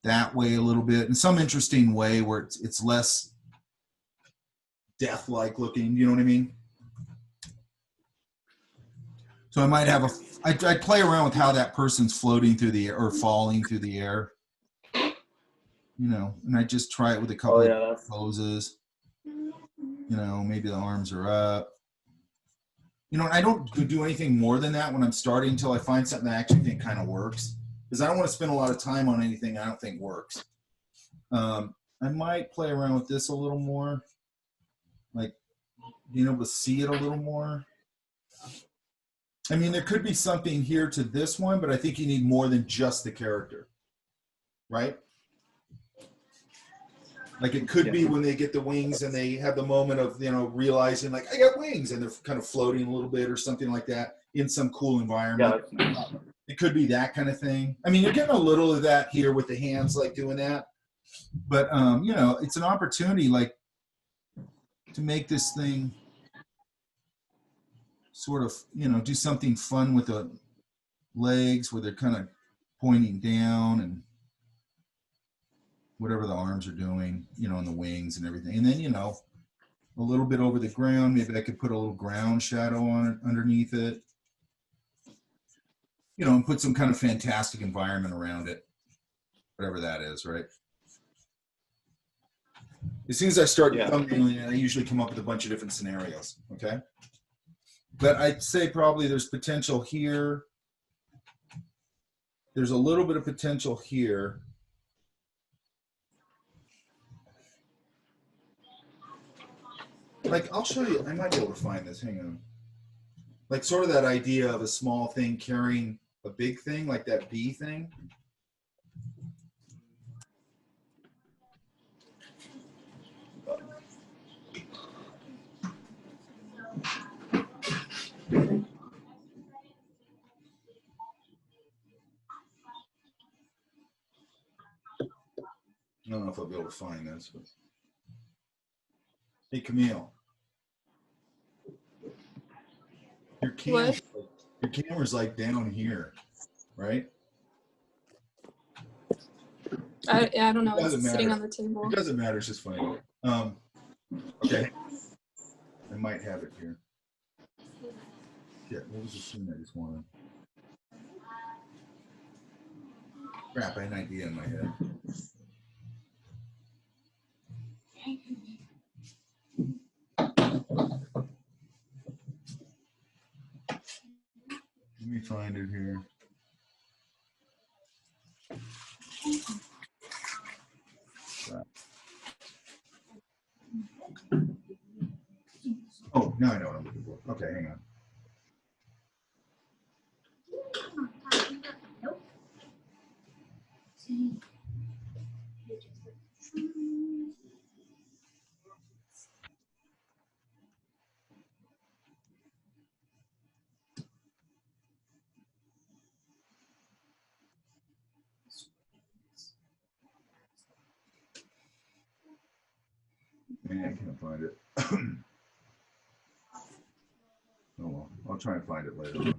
that way a little bit in some interesting way where it's less death-like looking, you know what I mean? So I might have I'd play around with how that person's floating through the air or falling through the air, and I just try it with a couple of poses, maybe the arms are up. I don't do anything more than that when I'm starting until I find something that I actually think kind of works. Because I don't want to spend a lot of time on anything I don't think works. I might play around with this a little more. Like being able to see it a little more. I mean, there could be something here to this one, but I think you need more than just the character, right? Like it could be when they get the wings and they have the moment of, you know, realizing like, I got wings, and they're kind of floating a little bit or something like that in some cool environment. Yeah. It could be that kind of thing. I mean, you're getting a little of that here with the hands, like doing that. But, you know, it's an opportunity like to make this thing sort of, you know, do something fun with the legs where they're kind of pointing down and whatever the arms are doing, you know, and the wings and everything. And then, you know, a little bit over the ground, maybe I could put a little ground shadow on it underneath it, you know, and put some kind of fantastic environment around it, whatever that is, right? As soon as I start thumbnailing, I usually come up with a bunch of different scenarios, okay? But I'd say probably there's potential here. There's a little bit of potential here. Like, I'll show you, I might be able to find this, hang on. Like sort of that idea of a small thing carrying a big thing, like that bee thing. I don't know if I'll be able to find this, but hey, Camille. Your camera's like down here, right? I don't know. It doesn't It's sitting matter. on the table. It doesn't matter. It's just funny. Okay. I might have it here. Yeah, what was the scene I just wanted? Crap, I had an idea in my head. Let me find it here. Oh, now I know what I'm looking for. Okay, hang on. Man, I can't find it. Oh well, I'll try and find it later.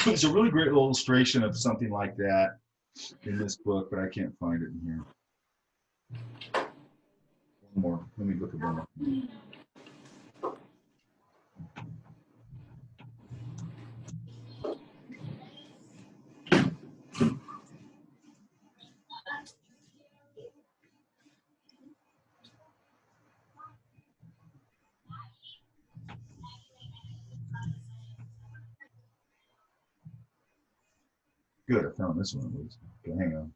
It's a really great illustration of something like that in this book, but I can't find it in here. One more. Let me look at one more. Good, I found this one at least. Okay, hang on.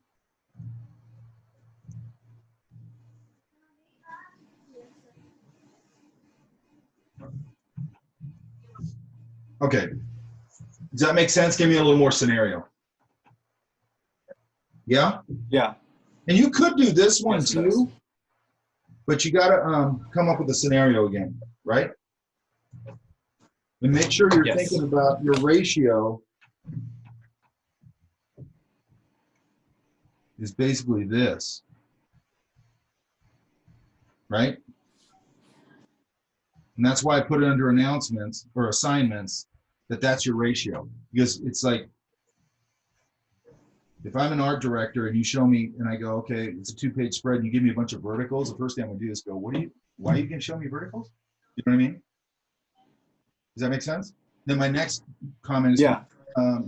Okay. Does that make sense? Give me a little more scenario. Yeah? Yeah. And you could do this one Yes, it does. too, but you got to come up with a scenario again, right? And make sure you're thinking about your ratio is basically this, right? And that's why I put it under announcements or assignments, that's your ratio. Because it's like, if I'm an art director and you show me and I go, okay, it's a 2-page spread and you give me a bunch of verticals, the first thing I'm gonna do is go, why are you gonna show me verticals? You know what I mean? Does that make sense? Then my next comment is,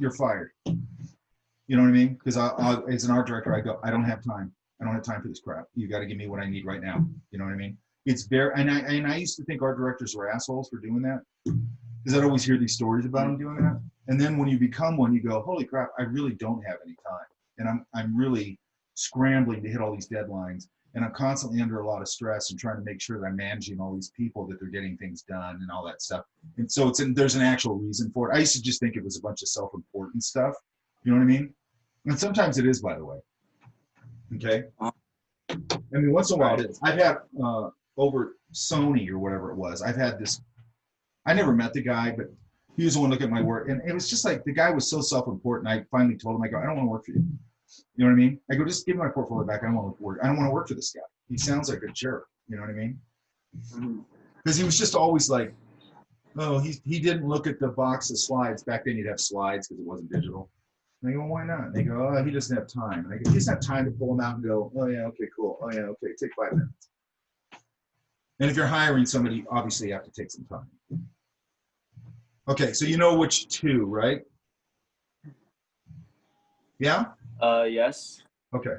you're fired. You know what I mean? Because as an art director, I go, I don't have time. I don't have time for this crap. You got to give me what I need right now. You know what I mean? It's very, and I used to think art directors were assholes for doing that, because I'd always hear these stories about them doing that. And then when you become one, you go, holy crap, I really don't have any time. And I'm really scrambling to hit all these deadlines. and I'm constantly under a lot of stress and trying to make sure that I'm managing all these people, that they're getting things done and all that stuff. And so there's an actual reason for it. I used to just think it was a bunch of self-important stuff. You know what I mean? And sometimes it is, by the way. Okay. I mean, once in a while it is. I've had over Sony or whatever it was. I've had this. I never met the guy, but he was the one looking at my work, and it was just like the guy was so self-important. I finally told him, I go, I don't want to work for you. You know what I mean? I go, just give me my portfolio back. I don't want to work. I don't want to work for this guy. He sounds like a jerk. You know what I mean? Because he was just always like, oh, he didn't look at the box of slides. Back then you'd have slides because it wasn't digital. And I go, why not? And they go, oh, he doesn't have time. And I go, he doesn't have time to pull them out and go, oh yeah, okay, cool. Oh yeah, okay, take 5 minutes. And if you're hiring somebody, obviously you have to take some time. Okay, so you know which two, right? Yeah? Yes. Okay.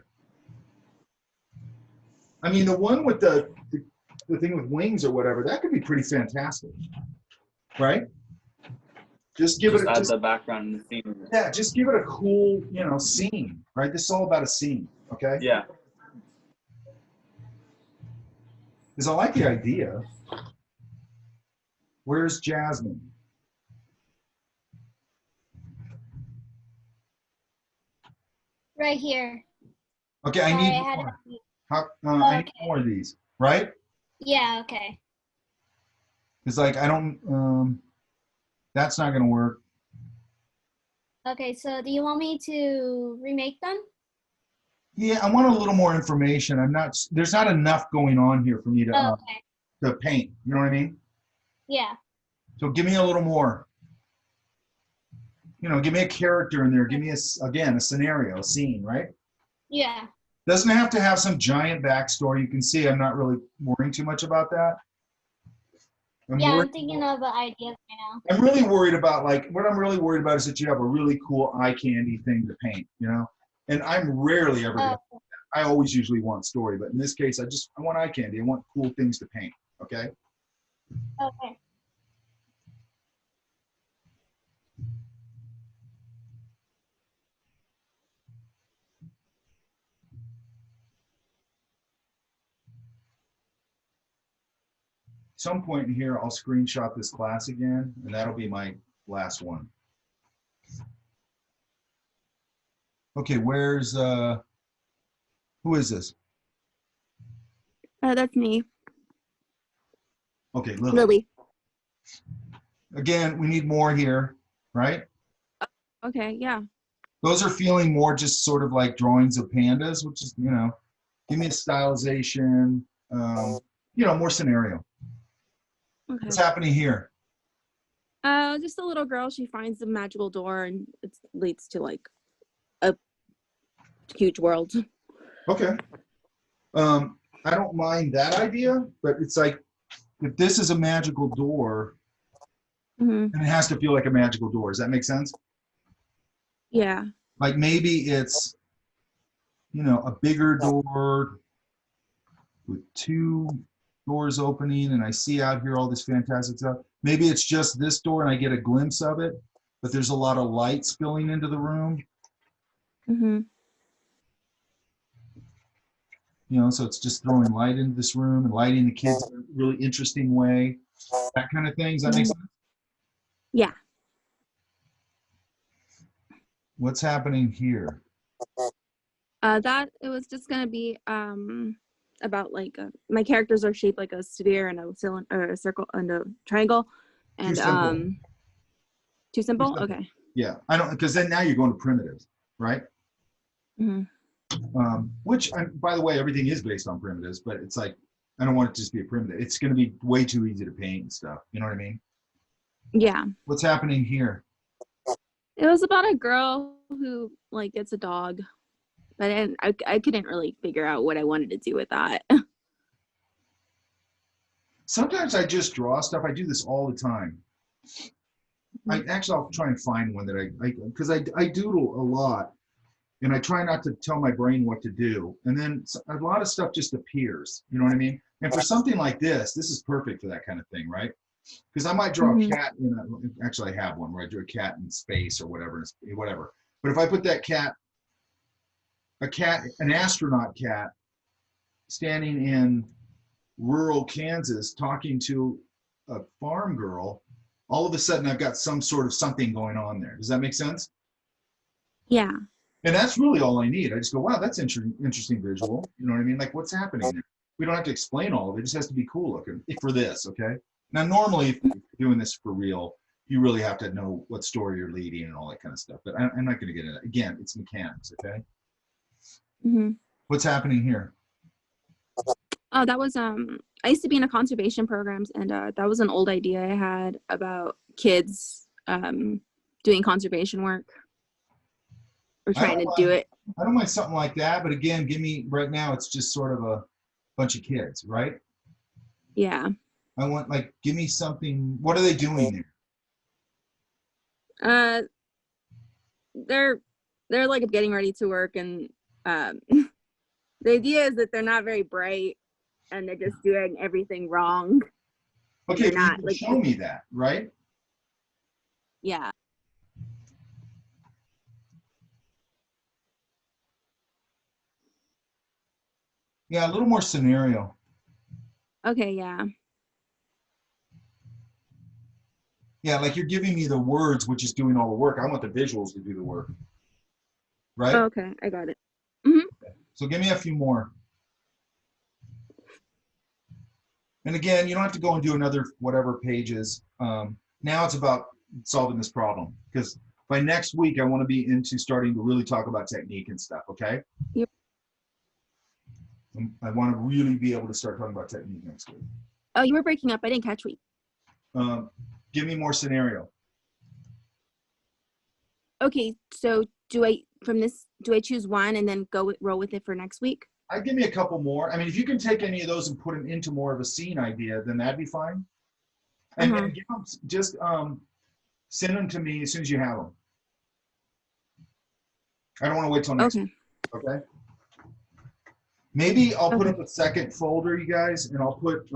I mean, the one with the thing with wings or whatever, that could be pretty fantastic, right? Just give it add the background and the theme. Yeah, just give it a cool, scene, right? This is all about a scene, okay? Yeah. Because I like the idea. Where's Jasmine? Right here. Okay, I Sorry, need I had more. it I need more of these, right? Yeah, okay. It's like I don't. That's not gonna work. Okay, so do you want me to remake them? Yeah, I want a little more information. There's not enough going on here for me to Okay. to paint. You know what I mean? Yeah. So give me a little more. Give me a character in there. Give me a scenario, a scene, right? Yeah. Doesn't have to have some giant backstory. You can see I'm not really worrying too much about that. I'm thinking of ideas right now. I'm really worried about what I'm really worried about is that you have a really cool eye candy thing to paint, And I'm rarely ever gonna do that. I always usually want story, but in this case, I want eye candy. I want cool things to paint. Okay. Okay. Some point in here, I'll screenshot this class again, and that'll be my last one. Okay, where's who is this? That's me. Okay, Lily. Lily. Again, we need more here, right? Okay, yeah. Those are feeling more just sort of like drawings of pandas, which is, give me a stylization, more scenario. Okay. What's happening here? Just a little girl. She finds the magical door, and it leads to like a huge world. Okay. I don't mind that idea, but it's like if this is a magical door, and it has to feel like a magical door. Does that make sense? Yeah. Like maybe it's, a bigger door with 2 doors opening, and I see out here all this fantastic stuff. Maybe it's just this door and I get a glimpse of it, but there's a lot of light spilling into the room. So it's just throwing light into this room and lighting the kids in a really interesting way. That kind of thing. Does that make sense? Yeah. What's happening here? That it was just gonna be about like my characters are shaped like a sphere and a cylinder, or a circle and a triangle, and too simple. Okay. Yeah, I don't, because then now you're going to primitives, right? Which, by the way, everything is based on primitives, but it's like I don't want it to just be a primitive. It's going to be way too easy to paint and stuff. You know what I mean? Yeah. What's happening here? It was about a girl who like gets a dog, but I couldn't really figure out what I wanted to do with that. Sometimes I just draw stuff. I do this all the time. I'll try and find one that because I doodle a lot, and I try not to tell my brain what to do. And then a lot of stuff just appears. You know what I mean? And for something like this is perfect for that kind of thing, right? Because I might draw a cat actually I have one where I drew a cat in space or whatever. But if I put that cat, an astronaut cat, standing in rural Kansas talking to a farm girl, all of a sudden I've got some sort of something going on there. Does that make sense? Yeah. And that's really all I need. I just go, wow, that's interesting visual. You know what I mean? Like, what's happening there? We don't have to explain all of it. It just has to be cool looking for this, okay? Now, normally, if you're doing this for real, you really have to know what story you're leading and all that kind of stuff. But I'm not going to get into that. Again, it's mechanics, okay? Hmm. What's happening here? Oh, that was I used to be in a conservation programs, and that was an old idea I had about kids doing conservation work or trying to do it. I don't mind something like that, but again, give me right now. It's just sort of a bunch of kids, right? Yeah. I want give me something. What are they doing there? They're like getting ready to work, and the idea is that they're not very bright and they're just doing everything wrong. Okay, they're not like show me that, right? Yeah. Yeah, a little more scenario. Okay, yeah. Yeah, like you're giving me the words, which is doing all the work. I want the visuals to do the work. Right? Oh, okay, I got it. Mm-hmm. So give me a few more. And again, you don't have to go and do another whatever pages. Now it's about solving this problem, because by next week, I want to be into starting to really talk about technique and stuff, okay? Yep. I want to really be able to start talking about technique next week. Oh, you were breaking up. I didn't catch what. Give me more scenario. Okay, so do I choose one and then roll with it for next week? I'd give me a couple more. I mean, if you can take any of those and put them into more of a scene idea, then that'd be fine. And then give them, just send them to me as soon as you have them. I don't want to wait till next week. Okay. Maybe I'll put up a second folder, you guys, and I'll put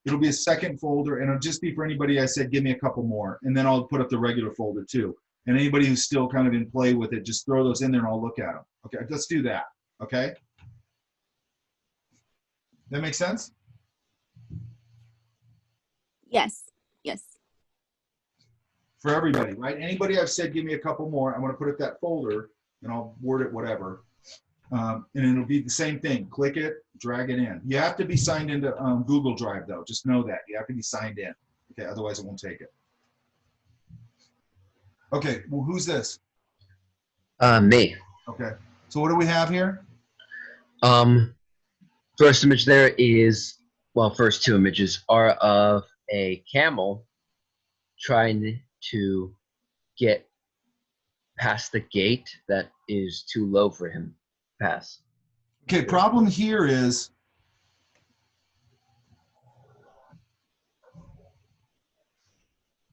it'll be a second folder, and it'll just be for anybody I said give me a couple more, and then I'll put up the regular folder too. And anybody who's still kind of in play with it, just throw those in there and I'll look at them. Okay, let's do that. Okay. That make sense? Yes. Yes. For everybody, right? Anybody I've said give me a couple more, I'm going to put up that folder and I'll word it whatever. And it'll be the same thing. Click it, drag it in. You have to be signed into Google Drive though. Just know that. You have to be signed in. Okay, otherwise it won't take it. Okay, well, who's this? Me. Okay, so what do we have here? First image there is, well, first two images are of a camel trying to get past the gate that is too low for him to pass. Okay, problem here is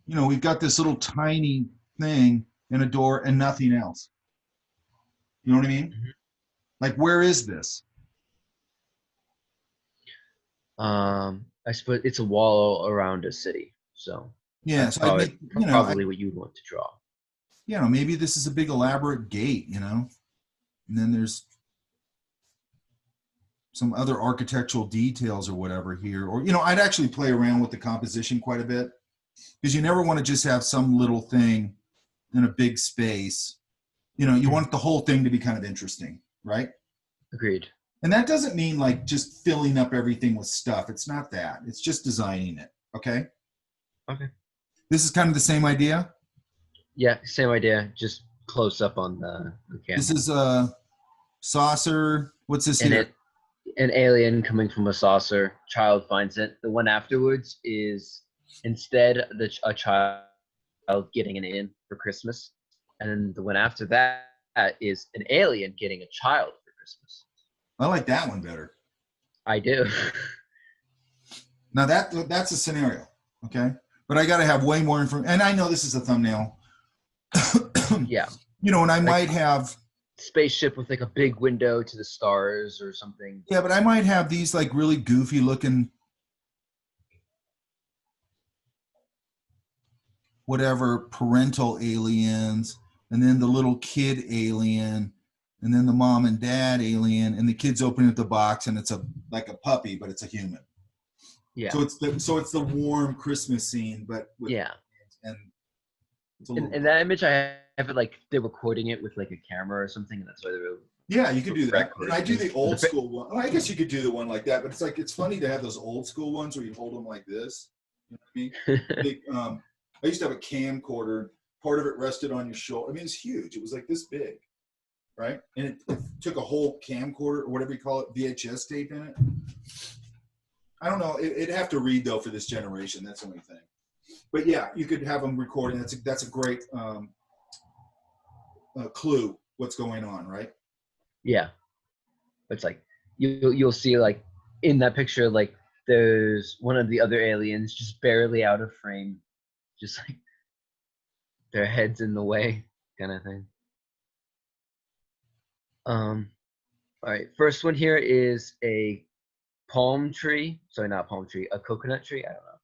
we've got this little tiny thing and a door and nothing else. You know what I mean? Mm-hmm. Like, where is this? I suppose it's a wall around a city, so yeah, that's so probably, probably what you'd want to draw. Maybe this is a big elaborate gate, and then there's some other architectural details or whatever here, or I'd actually play around with the composition quite a bit, because you never want to just have some little thing in a big space. You want the whole thing to be kind of interesting, right? Agreed. And that doesn't mean like just filling up everything with stuff. It's not that. It's just designing it. Okay? Okay. This is kind of the same idea? Yeah, same idea. Just close up on the camera. This is a saucer. What's this here? An alien coming from a saucer. Child finds it. The one afterwards is instead a child getting an alien for Christmas. And then the one after that is an alien getting a child for Christmas. I like that one better. I do. Now that's a scenario, okay? But I got to have way more information. And I know this is a thumbnail. Yeah. And I might have spaceship with like a big window to the stars or something. Yeah, but I might have these like really goofy looking whatever parental aliens, and then the little kid alien, and then the mom and dad alien, and the kids open up the box, and it's like a puppy, but it's a human. Yeah. So it's the warm Christmas scene, but with, Yeah. and it's a little, In that image, I have it like they're recording it with like a camera or something, and that's why they're. yeah, you could do that. Record. And I do the old The- school one. Well, I guess you could do the one like that, but it's like it's funny to have those old school ones where you hold them like this. You know what I mean? Big, I used to have a camcorder. Part of it rested on your shoulder. I mean, it's huge. It was like this big, right? And it took a whole camcorder or whatever you call it, VHS tape in it. I don't know. It'd have to read though for this generation. That's the only thing. But yeah, you could have them recording. That's a great clue what's going on, right? Yeah. It's like you'll see like in that picture, like there's one of the other aliens just barely out of frame, just like their heads in the way, kind of thing. All right, first one here is a palm tree. Sorry, not palm tree, a coconut tree. I don't know.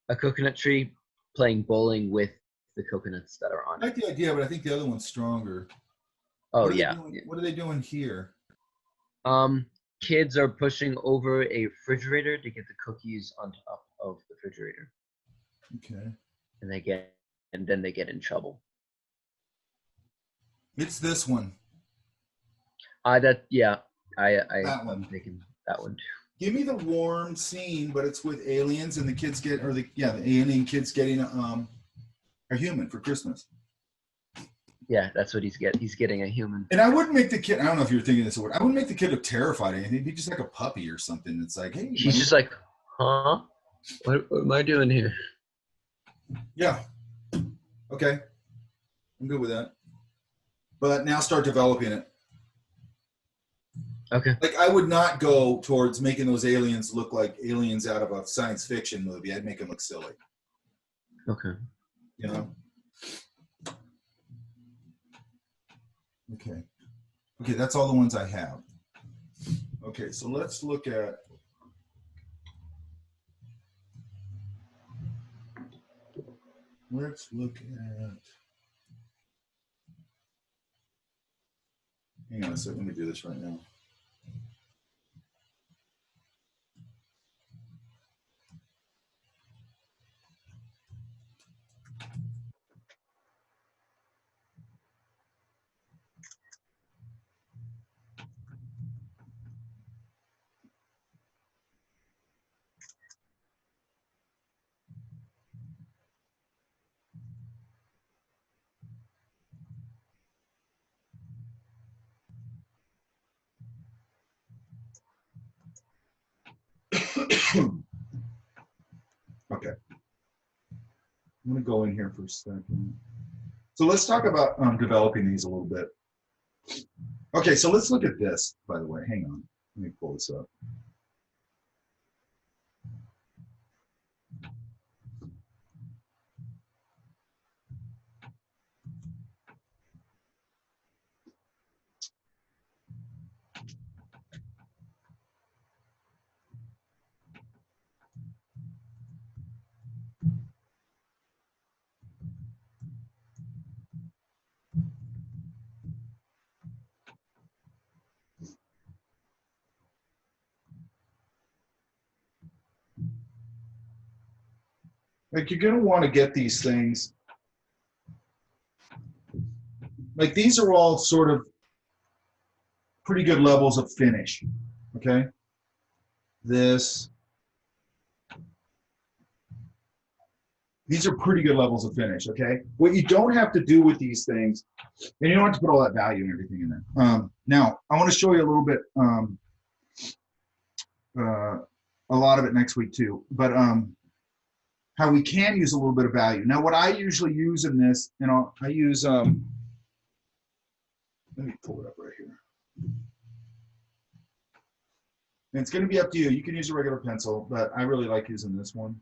A coconut tree playing bowling with the coconuts that are on I it. like the idea, but I think the other one's stronger. Oh What are they yeah. doing- What are they doing here? Kids are pushing over a refrigerator to get the cookies on top of the refrigerator, Okay. and then they get in trouble. It's this one. That one. I'm thinking that one too. Give me the warm scene, but it's with aliens and the kids the alien kids getting a human for Christmas. Yeah, that's what he's getting. He's getting a human. And I wouldn't make the kid. I don't know if you're thinking this or what. I wouldn't make the kid look terrified. He'd be just like a puppy or something. It's like, hey, He's just like, huh? What am I doing here? yeah. Okay, I'm good with that. But now start developing it. Okay. Like I would not go towards making those aliens look like aliens out of a science fiction movie. I'd make them look silly. Okay. You know. Okay. Okay, that's all the ones I have. Okay, so let's look at. Let's look at. Hang on a second. Let me do this right now. Okay. I'm going to go in here for a second. So let's talk about developing these a little bit. Okay, so let's look at this, by the way. Hang on. Let me pull this up. Like you're going to want to get these things. Like these are all sort of pretty good levels of finish. Okay. These are pretty good levels of finish. Okay. What you don't have to do with these things, and you don't have to put all that value and everything in there. Now, I want to show you a little bit, a lot of it next week too, but how we can use a little bit of value. Now, what I usually use in this, I use, let me pull it up right here. And it's going to be up to you. You can use a regular pencil, but I really like using this one.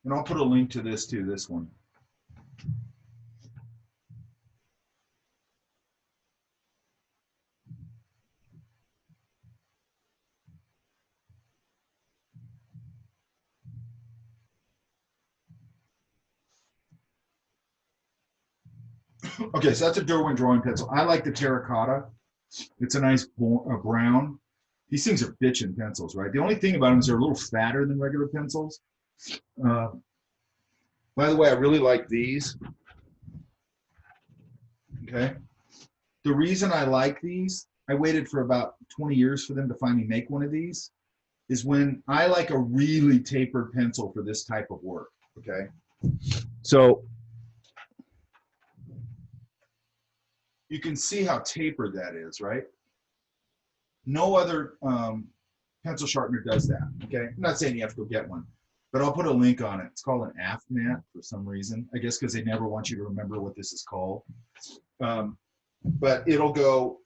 And I'll put a link to this too, this one. Okay, so that's a Derwent drawing pencil. I like the terracotta. It's a nice brown. These things are bitchin' pencils, right? The only thing about them is they're a little fatter than regular pencils. By the way, I really like these. Okay. The reason I like these, I waited for about 20 years for them to finally make one of these, is when I like a really tapered pencil for this type of work. Okay. So you can see how tapered that is, right? No other pencil sharpener does that, okay? I'm not saying you have to go get one, but I'll put a link on it. It's called an aft mat for some reason. I guess because they never want you to remember what this is called. But it'll go,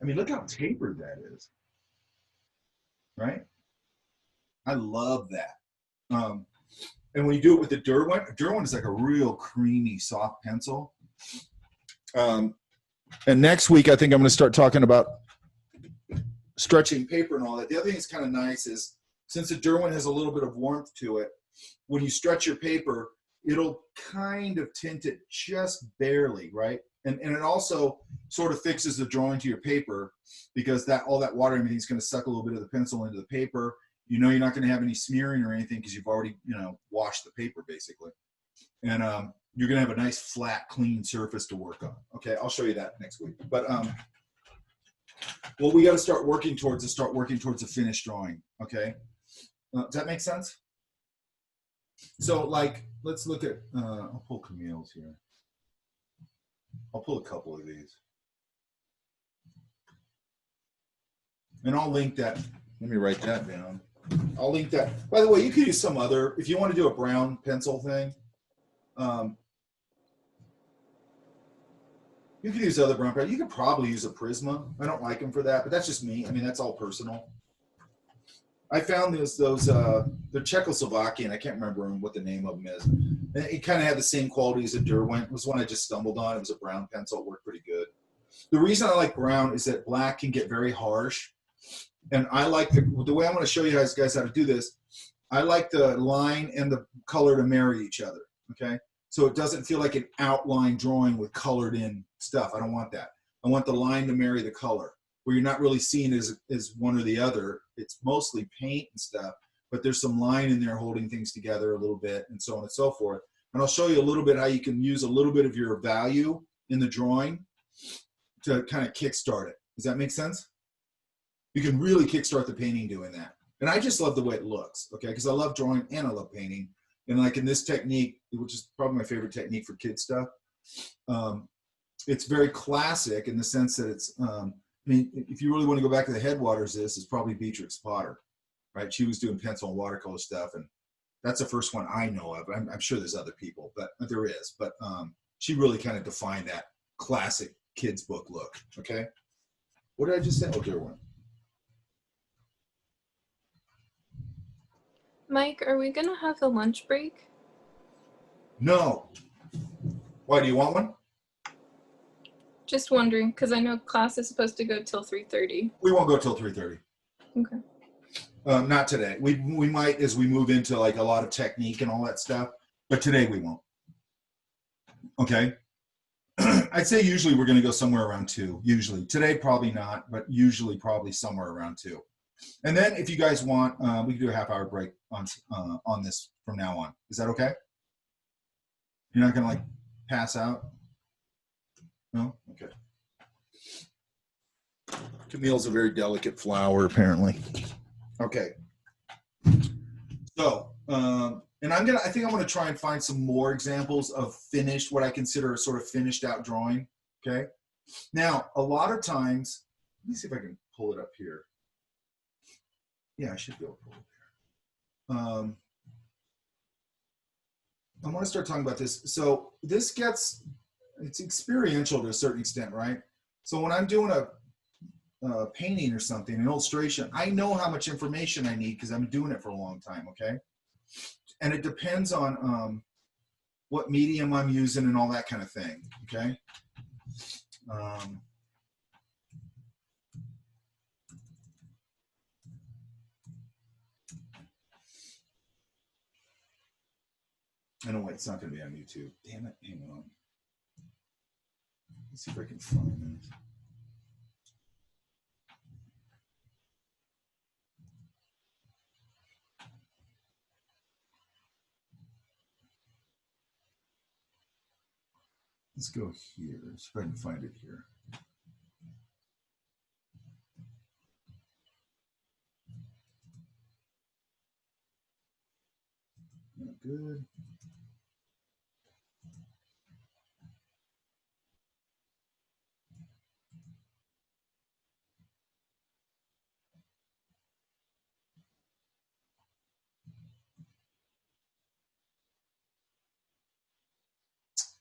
I mean, look how tapered that is, right? I love that. And when you do it with the Derwent is like a real creamy, soft pencil. And next week, I think I'm going to start talking about stretching paper and all that. The other thing that's kind of nice is, since the Derwent has a little bit of warmth to it, when you stretch your paper, it'll kind of tint it just barely, right? And it also sort of fixes the drawing to your paper, because that all that water and everything is going to suck a little bit of the pencil into the paper. You know you're not going to have any smearing or anything because you've already, washed the paper basically. And you're going to have a nice, flat, clean surface to work on. Okay, I'll show you that next week. But what we got to start working towards is a finished drawing. Okay, does that make sense? So, like, let's look at. I'll pull Camille's here. I'll pull a couple of these, and I'll link that. Let me write that down. I'll link that. By the way, you could use some other, if you want to do a brown pencil thing. You could use other brown pencils. You could probably use a Prisma. I don't like them for that, but that's just me. I mean, that's all personal. I found they're Czechoslovakian. I can't remember what the name of them is. And it kind of had the same quality as a Derwent. It was one I just stumbled on. It was a brown pencil. It worked pretty good. The reason I like brown is that black can get very harsh. And I like the way I'm going to show you guys how to do this. I like the line and the color to marry each other. Okay. So it doesn't feel like an outline drawing with colored in stuff. I don't want that. I want the line to marry the color, where you're not really seeing as one or the other. It's mostly paint and stuff, but there's some line in there holding things together a little bit, and so on and so forth. And I'll show you a little bit how you can use a little bit of your value in the drawing to kind of kickstart it. Does that make sense? You can really kickstart the painting doing that. And I just love the way it looks, okay? Because I love drawing and I love painting. And like in this technique, which is probably my favorite technique for kid stuff, it's very classic in the sense that it's, I mean, if you really want to go back to the headwaters, this is probably Beatrix Potter, right? She was doing pencil and watercolor stuff, and that's the first one I know of. I'm sure there's other people, but there is. But she really kind of defined that classic kids book look, okay? What did I just say? Oh, dear one. Mike, are we gonna have the lunch break? No. Why, do you want one? Just wondering, because I know class is supposed to go till 3:30. We won't go till 3:30. Okay. Not today. We might as we move into like a lot of technique and all that stuff, but today we won't. Okay. I'd say usually we're going to go somewhere around 2. Usually today, probably not, but usually probably somewhere around 2. And then if you guys want, we can do a half-hour break on this from now on. Is that okay? You're not going to like pass out? No? Okay. Camille's a very delicate flower, apparently. Okay. So, and I think I'm going to try and find some more examples of finished, what I consider a sort of finished out drawing. Okay. Now, a lot of times, let me see if I can pull it up here. Yeah, I should be able to pull it there. I want to start talking about this. So this it's experiential to a certain extent, right? So when I'm doing painting or something, an illustration, I know how much information I need because I'm doing it for a long time, okay? And it depends on what medium I'm using and all that kind of thing, okay? I know it's not going to be on YouTube. Damn it, hang on. Let's see if I can find it. Let's go here, see if I can find it here. Not good.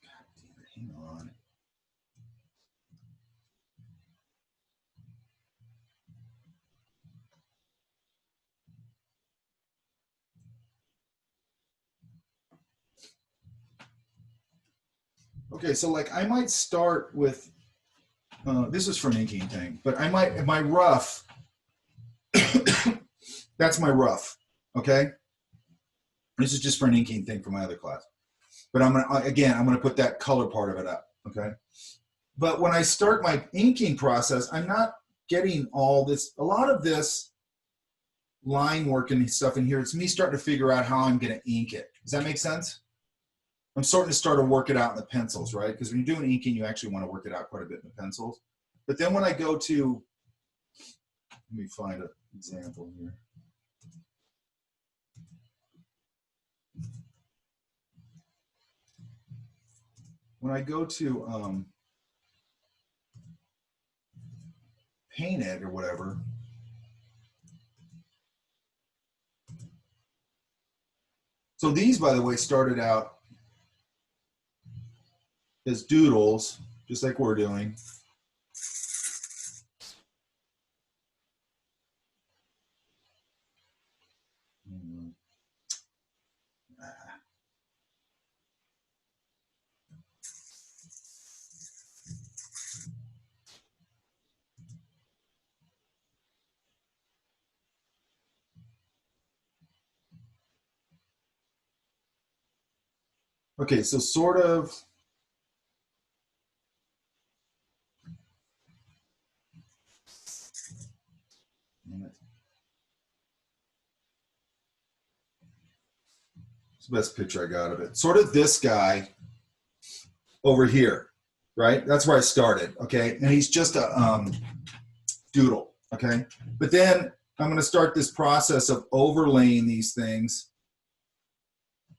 God damn it, hang on. Okay, so like I might start with, this is for an inking thing, but I might, my rough, that's my rough, okay? This is just for an inking thing for my other class. But I'm gonna, again, I'm gonna put that color part of it up, okay? But when I start my inking process, I'm not getting all this, a lot of this line work and stuff in here, it's me starting to figure out how I'm gonna ink it. Does that make sense? I'm starting to work it out in the pencils, right? Because when you're doing inking, you actually want to work it out quite a bit in the pencils. But then when I go to, let me find an example here. When I go to Paint It or whatever, so these, by the way, started out as doodles, just like we're doing. Okay, so sort of. It's the best picture I got of it. Sort of this guy over here, right? That's where I started, okay? And he's just a doodle, okay? But then I'm gonna start this process of overlaying these things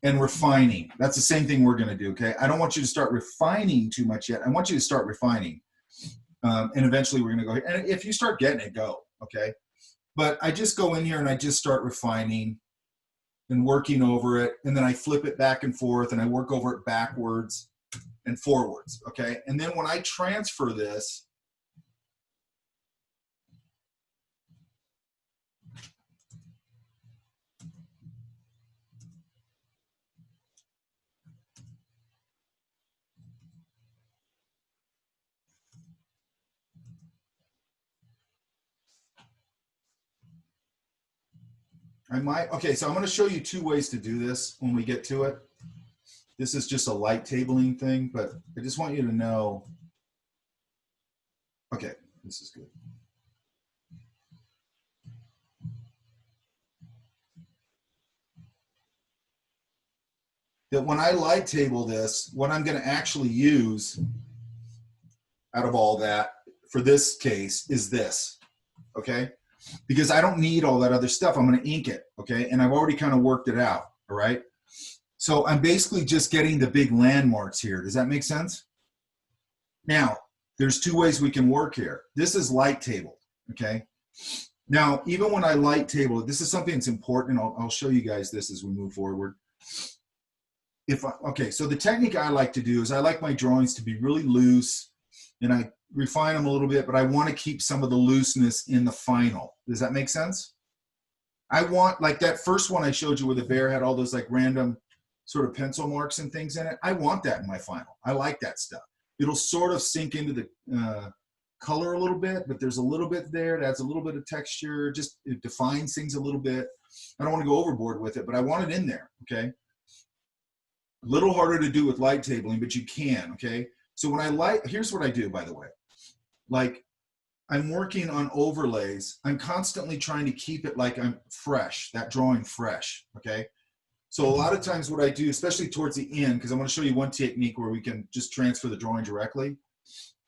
and refining. That's the same thing we're gonna do, okay? I don't want you to start refining too much yet. I want you to start refining. And eventually we're gonna go here. And if you start getting it, go, okay? But I just go in here and I just start refining and working over it. And then I flip it back and forth and I work over it backwards and forwards, okay? And then when I transfer this, I might, okay, so I'm gonna show you two ways to do this when we get to it. This is just a light tabling thing, but I just want you to know, okay, this is good. That when I light table this, what I'm gonna actually use out of all that for this case is this, okay? Because I don't need all that other stuff. I'm gonna ink it, okay? And I've already kind of worked it out, all right? So I'm basically just getting the big landmarks here. Does that make sense? Now, there's two ways we can work here. This is light tabled, okay? Now, even when I light table, this is something that's important, and I'll show you guys this as we move forward. Okay, so the technique I like to do is I like my drawings to be really loose, and I refine them a little bit, but I want to keep some of the looseness in the final. Does that make sense? I want, like that first one I showed you where the bear had all those like random sort of pencil marks and things in it. I want that in my final. I like that stuff. It'll sort of sink into the color a little bit, but there's a little bit there. It adds a little bit of texture. Just it defines things a little bit. I don't want to go overboard with it, but I want it in there, okay? A little harder to do with light tabling, but you can, okay? So when I light, here's what I do, by the way. Like, I'm working on overlays. I'm constantly trying to keep it like I'm fresh, that drawing fresh, okay? So a lot of times what I do, especially towards the end, because I want to show you one technique where we can just transfer the drawing directly,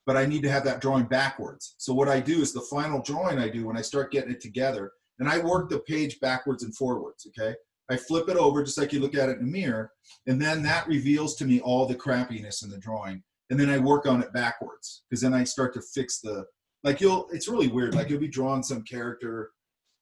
but I need to have that drawing backwards. So what I do is the final drawing I do when I start getting it together, and I work the page backwards and forwards, okay? I flip it over just like you look at it in a mirror, and then that reveals to me all the crappiness in the drawing. And then I work on it backwards, because then I start to fix the, like it's really weird. Like you'll be drawing some character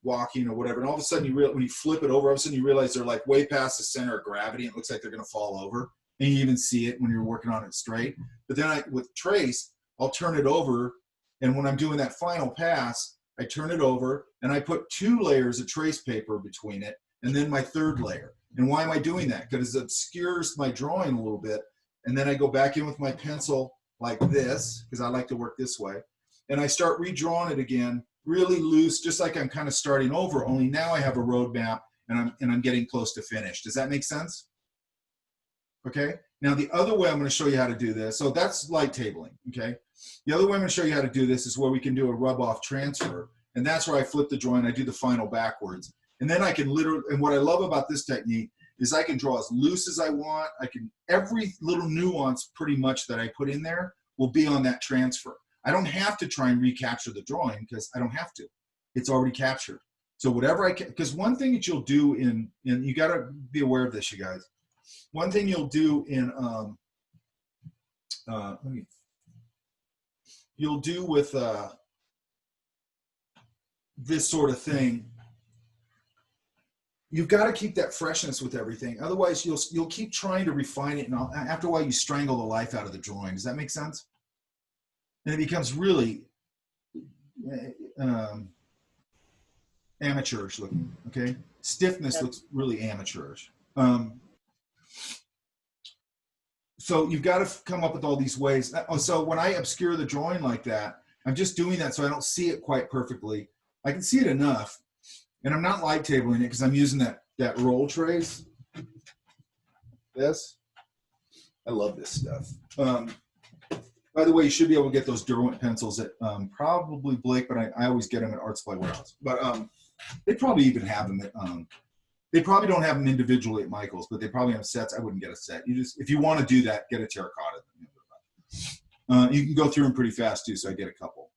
walking or whatever, and all of a sudden when you flip it over, all of a sudden you realize they're like way past the center of gravity. And it looks like they're gonna fall over, and you even see it when you're working on it straight. But then with trace, I'll turn it over, and when I'm doing that final pass, I turn it over and I put 2 layers of trace paper between it, and then my 3rd layer. And why am I doing that? Because it obscures my drawing a little bit, and then I go back in with my pencil like this, because I like to work this way, and I start redrawing it again, really loose, just like I'm kind of starting over, only now I have a roadmap and I'm getting close to finish. Does that make sense? Okay. Now the other way I'm going to show you how to do this, so that's light tabling, okay? The other way I'm going to show you how to do this is where we can do a rub-off transfer, and that's where I flip the drawing, I do the final backwards. And then I can literally, and what I love about this technique is I can draw as loose as I want. I can, every little nuance pretty much that I put in there will be on that transfer. I don't have to try and recapture the drawing because I don't have to. It's already captured. So whatever I can, because one thing that you'll do in you got to be aware of this, you guys. One thing you'll do in, you'll do with this sort of thing, you've got to keep that freshness with everything. Otherwise, you'll keep trying to refine it, and after a while, you strangle the life out of the drawing. Does that make sense? And it becomes really amateurish looking. Okay, stiffness looks really amateurish. So you've got to come up with all these ways. So when I obscure the drawing like that, I'm just doing that so I don't see it quite perfectly. I can see it enough. And I'm not light tabling it because I'm using that roll trace. This. I love this stuff. By the way, you should be able to get those Derwent pencils at probably Blake, but I always get them at Art Supply Warehouse. But they probably even have them at, they probably don't have them individually at Michael's, but they probably have sets. I wouldn't get a set. You just, if you want to do that, get a terracotta. You can go through them pretty fast too, so I get a couple.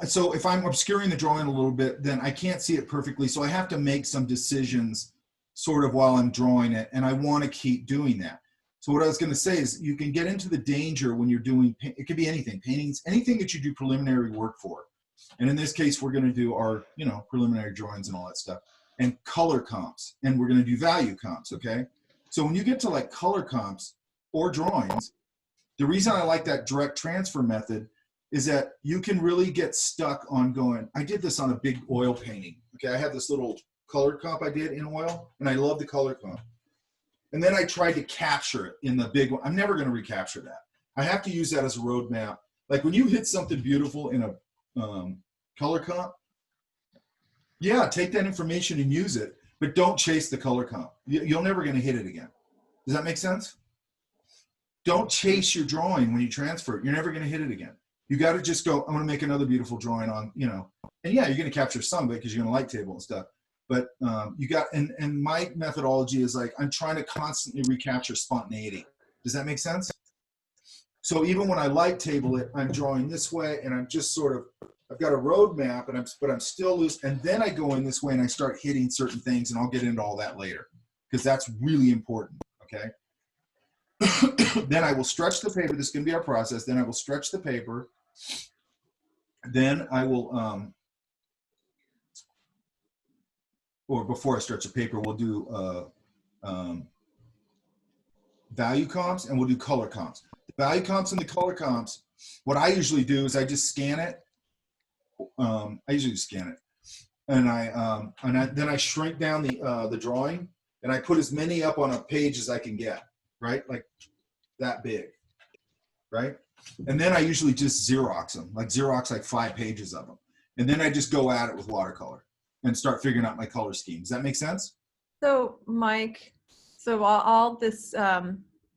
So if I'm obscuring the drawing a little bit, then I can't see it perfectly. So I have to make some decisions sort of while I'm drawing it, and I want to keep doing that. So what I was going to say is you can get into the danger when you're doing, it could be anything, paintings, anything that you do preliminary work for. And in this case, we're going to do our, preliminary drawings and all that stuff, and color comps, and we're going to do value comps, okay? So when you get to like color comps or drawings, the reason I like that direct transfer method is that you can really get stuck on going, I did this on a big oil painting. Okay, I have this little color comp I did in oil, and I love the color comp. And then I tried to capture it in the big one. I'm never gonna recapture that. I have to use that as a roadmap. Like when you hit something beautiful in a color comp, yeah, take that information and use it, but don't chase the color comp. You're never gonna hit it again. Does that make sense? Don't chase your drawing when you transfer it. You're never gonna hit it again. You got to just go, I'm going to make another beautiful drawing on, and yeah, you're going to capture some of it because you're going to light table and stuff. But you got, and my methodology is like, I'm trying to constantly recapture spontaneity. Does that make sense? So even when I light table it, I'm drawing this way, and I'm just sort of, I've got a roadmap, but I'm still loose. And then I go in this way and I start hitting certain things, and I'll get into all that later because that's really important. Okay. Then I will stretch the paper. This is going to be our process. Then I will stretch the paper. Then I will, or before I stretch the paper, we'll do value comps and we'll do color comps. Value comps and the color comps, what I usually do is I just scan it. I usually scan it. And then I shrink down the drawing, and I put as many up on a page as I can get, right? Like that big, right? And then I usually just Xerox them, like 5 pages of them. And then I just go at it with watercolor and start figuring out my color scheme. Does that make sense? So Mike, so all this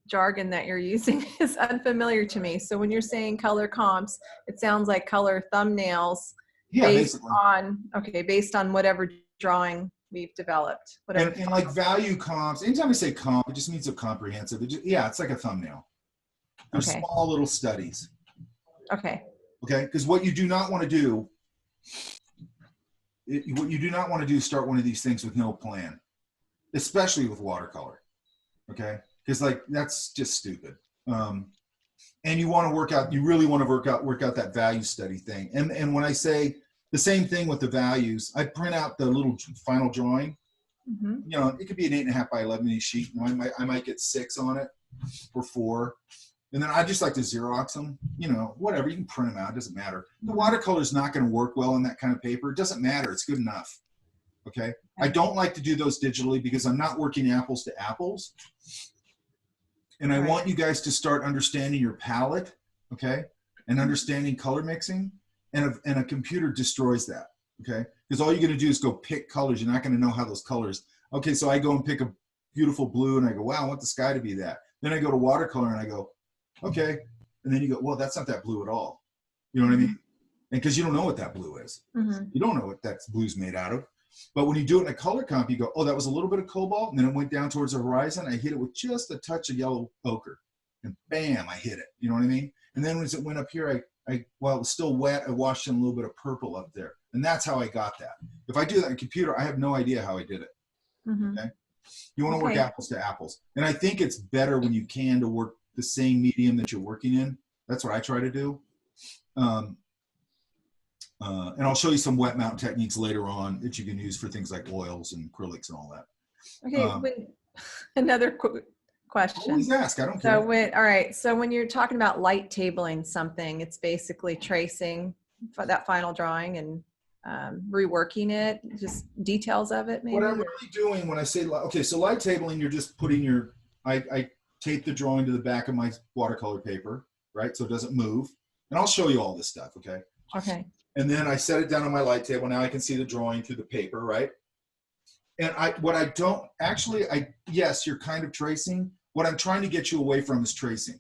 jargon that you're using is unfamiliar to me. So when you're saying color comps, it sounds like color thumbnails based on whatever drawing we've developed. Whatever. And like value comps, anytime I say comp, it just means a comprehensive. It's like a thumbnail. They're small little studies. Okay. Okay, because what you do not want to do, is start one of these things with no plan, especially with watercolor. Okay, because like that's just stupid. And you want to you really want to work out that value study thing. And when I say the same thing with the values, I print out the little final drawing. Mm-hmm. You know, it could be an 8.5 by 11 sheet. You know, I might get 6 on it or 4. And then I just like to Xerox them, you know, whatever. You can print them out. It doesn't matter. The watercolor is not going to work well in that kind of paper. It doesn't matter. It's good enough. Okay. I don't like to do those digitally because I'm not working apples to apples. And I want you guys to start understanding your palette, okay, and understanding color mixing. And a computer destroys that, okay? Because all you're going to do is go pick colors. You're not going to know how those colors. Okay, so I go and pick a beautiful blue, and I go, wow, I want the sky to be that. Then I go to watercolor, and I go, okay. And then you go, well, that's not that blue at all. You know what I mean? And because you don't know what that blue is. Mm-hmm. You don't know what that blue's made out of. But when you do it in a color comp, you go, oh, that was a little bit of cobalt, and then it went down towards the horizon. I hit it with just a touch of yellow ochre, and bam, I hit it. You know what I mean? And then as it went up here, while it was still wet, I washed in a little bit of purple up there. And that's how I got that. If I do that on a computer, I have no idea how I did it. Mm-hmm. Okay? You want to work apples to apples. And I think it's better when you can to work the same medium that you're working in. That's what I try to do. And I'll show you some wet mount techniques later on that you can use for things like oils and acrylics and all that. Okay, another question. Always ask, I don't care. All right, so when you're talking about light tabling something, it's basically tracing that final drawing and reworking it, just details of it maybe? What I'm really doing when I say, okay, so light tabling, you're just putting I tape the drawing to the back of my watercolor paper, right? So it doesn't move. And I'll show you all this stuff, okay? Okay. And then I set it down on my light table. Now I can see the drawing through the paper, right? And yes, you're kind of tracing. What I'm trying to get you away from is tracing.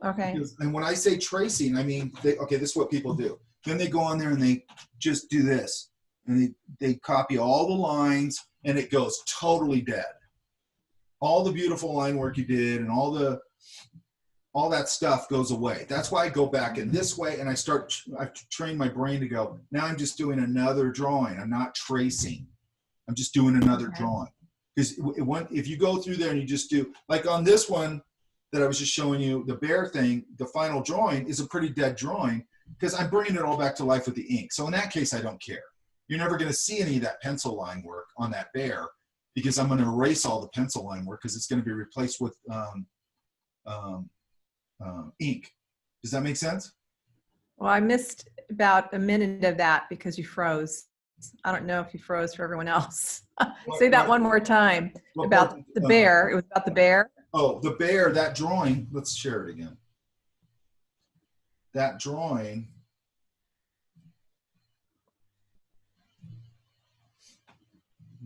Okay. And when I say tracing, I mean, okay, this is what people do. Then they go on there and they just do this. And they copy all the lines and it goes totally dead. All the beautiful line work you did and all that stuff goes away. That's why I go back in this way and I've trained my brain to go, now I'm just doing another drawing. I'm not tracing. I'm just doing another drawing. Because if you go through there and you just do, like on this one that I was just showing you, the bear thing, the final drawing is a pretty dead drawing because I'm bringing it all back to life with the ink. So in that case, I don't care. You're never going to see any of that pencil line work on that bear because I'm going to erase all the pencil line work because it's going to be replaced with ink. Does that make sense? Well, I missed about a minute of that because you froze. I don't know if you froze for everyone else. Say that one more time about the bear. It was about the bear. Oh, the bear, that drawing. Let's share it again. That drawing.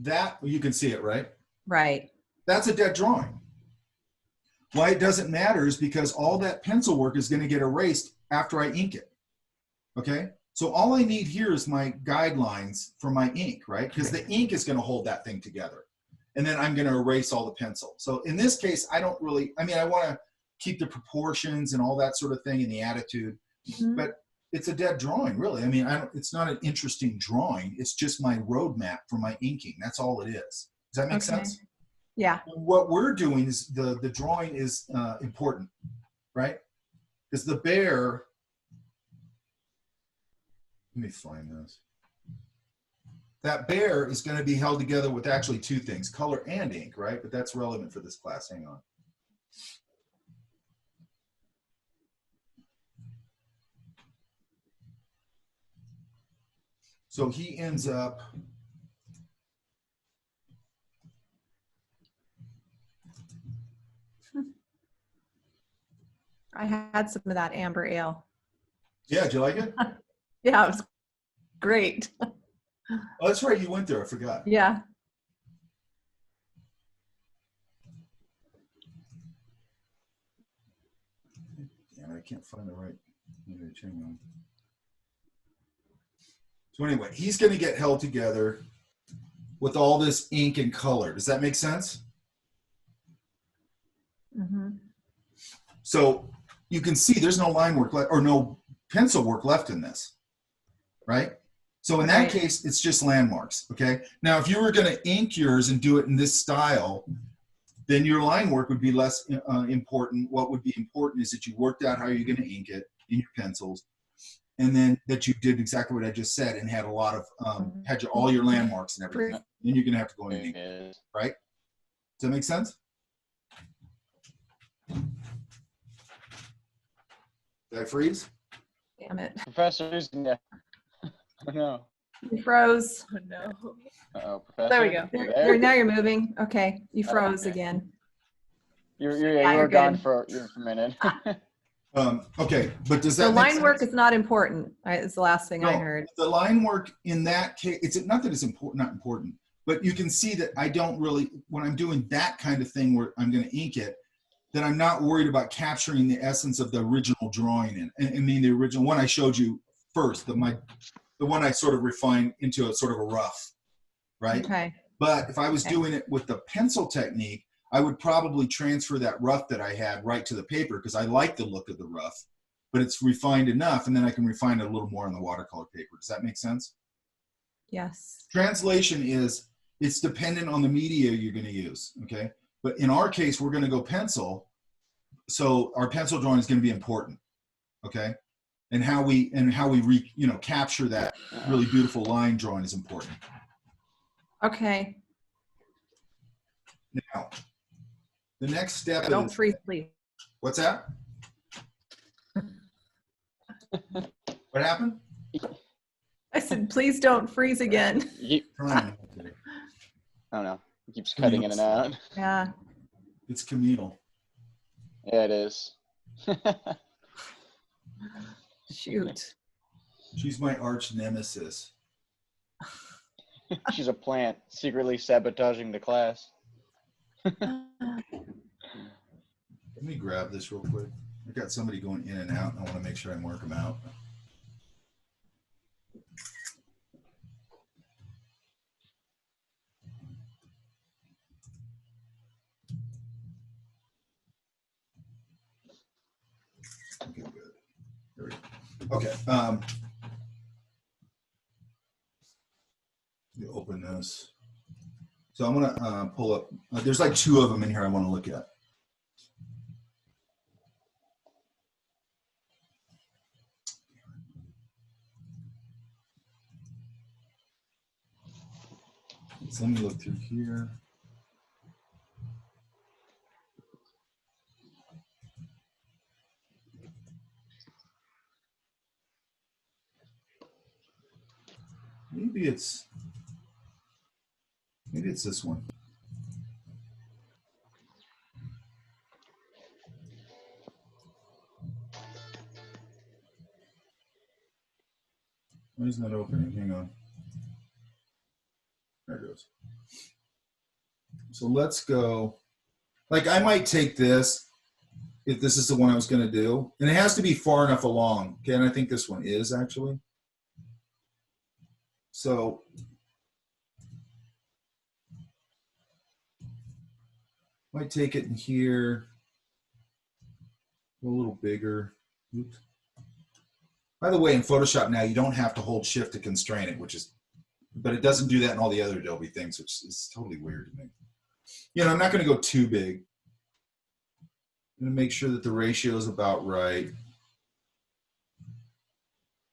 That, you can see it, right? Right. That's a dead drawing. Why it doesn't matter is because all that pencil work is going to get erased after I ink it. Okay? So all I need here is my guidelines for my ink, right? Because the ink is going to hold that thing together. And then I'm going to erase all the pencil. So in this case, I don't really, I mean, I want to keep the proportions and all that sort of thing and the attitude, but it's a dead drawing, really. I mean, it's not an interesting drawing. It's just my roadmap for my inking. That's all it is. Does that make sense? Yeah. What we're doing is the drawing is important, right? Because the bear, let me find this. That bear is going to be held together with actually two things, color and ink, right? But that's relevant for this class. Hang on. So he ends up, I had some of that amber ale. yeah, did you like it? Yeah, it was great. Oh, that's right. You went there. I forgot. Yeah. Damn, I can't find the right image. Hang on. So anyway, he's going to get held together with all this ink and color. Does that make sense? Mm-hmm. So you can see there's no line work left or no pencil work left in this, right? So in that Right. case, it's just landmarks, okay? Now, if you were going to ink yours and do it in this style, then your line work would be less important. What would be important is that you worked out how you're going to ink it in your pencils, and then that you did exactly what I just said and had a lot of, had all your landmarks and everything. Then you're going to have to go in and ink it, right? Does that make sense? Did I freeze? Damn it. Professors, yeah. Oh no. You froze. Oh no. Uh-oh, Professor. There we go. You there? Now you're moving. Okay. You Oh, froze okay. again. You Yeah, were you're gone good. for a minute. Okay, but does The that make line sense? work is not important. Is the last thing I No, heard. the line work in that case, it's not that it's important, not important, but you can see that I don't really, when I'm doing that kind of thing where I'm going to ink it, that I'm not worried about capturing the essence of the original drawing in. I mean, the original one I showed you first, the one I sort of refined into a sort of a rough, right? Okay. But if I was Okay. doing it with the pencil technique, I would probably transfer that rough that I had right to the paper because I like the look of the rough, but it's refined enough, and then I can refine it a little more on the watercolor paper. Does that make sense? Yes. Translation is, it's dependent on the media you're going to use, okay? But in our case, we're going to go pencil, so our pencil drawing is going to be important, okay? And how we capture that really beautiful line drawing is important. Okay. Now, the next step is, Don't freeze, please. what's that? What happened? I said, please don't freeze again. Trying. I don't know. It keeps cutting in and out. Yeah. It's Camille. Yeah, it is. Shoot. She's my arch nemesis. She's a plant secretly sabotaging the class. Let me grab this real quick. I got somebody going in and out, and I want to make sure I mark them out. Okay, good. There we go. Okay. You open this. So I'm gonna pull up. There's like 2 of them in here I want to look at. So let me look through here. Maybe it's this one. Why is it not opening? Hang on. There it goes. So let's go. Like I might take this if this is the one I was going to do, and it has to be far enough along. Okay, and I think this one is actually. So might take it in here, a little bigger. Oops. By the way, in Photoshop now, you don't have to hold shift to constrain it, but it doesn't do that in all the other Adobe things, which is totally weird to me. You know, I'm not going to go too big. I'm going to make sure that the ratio is about right.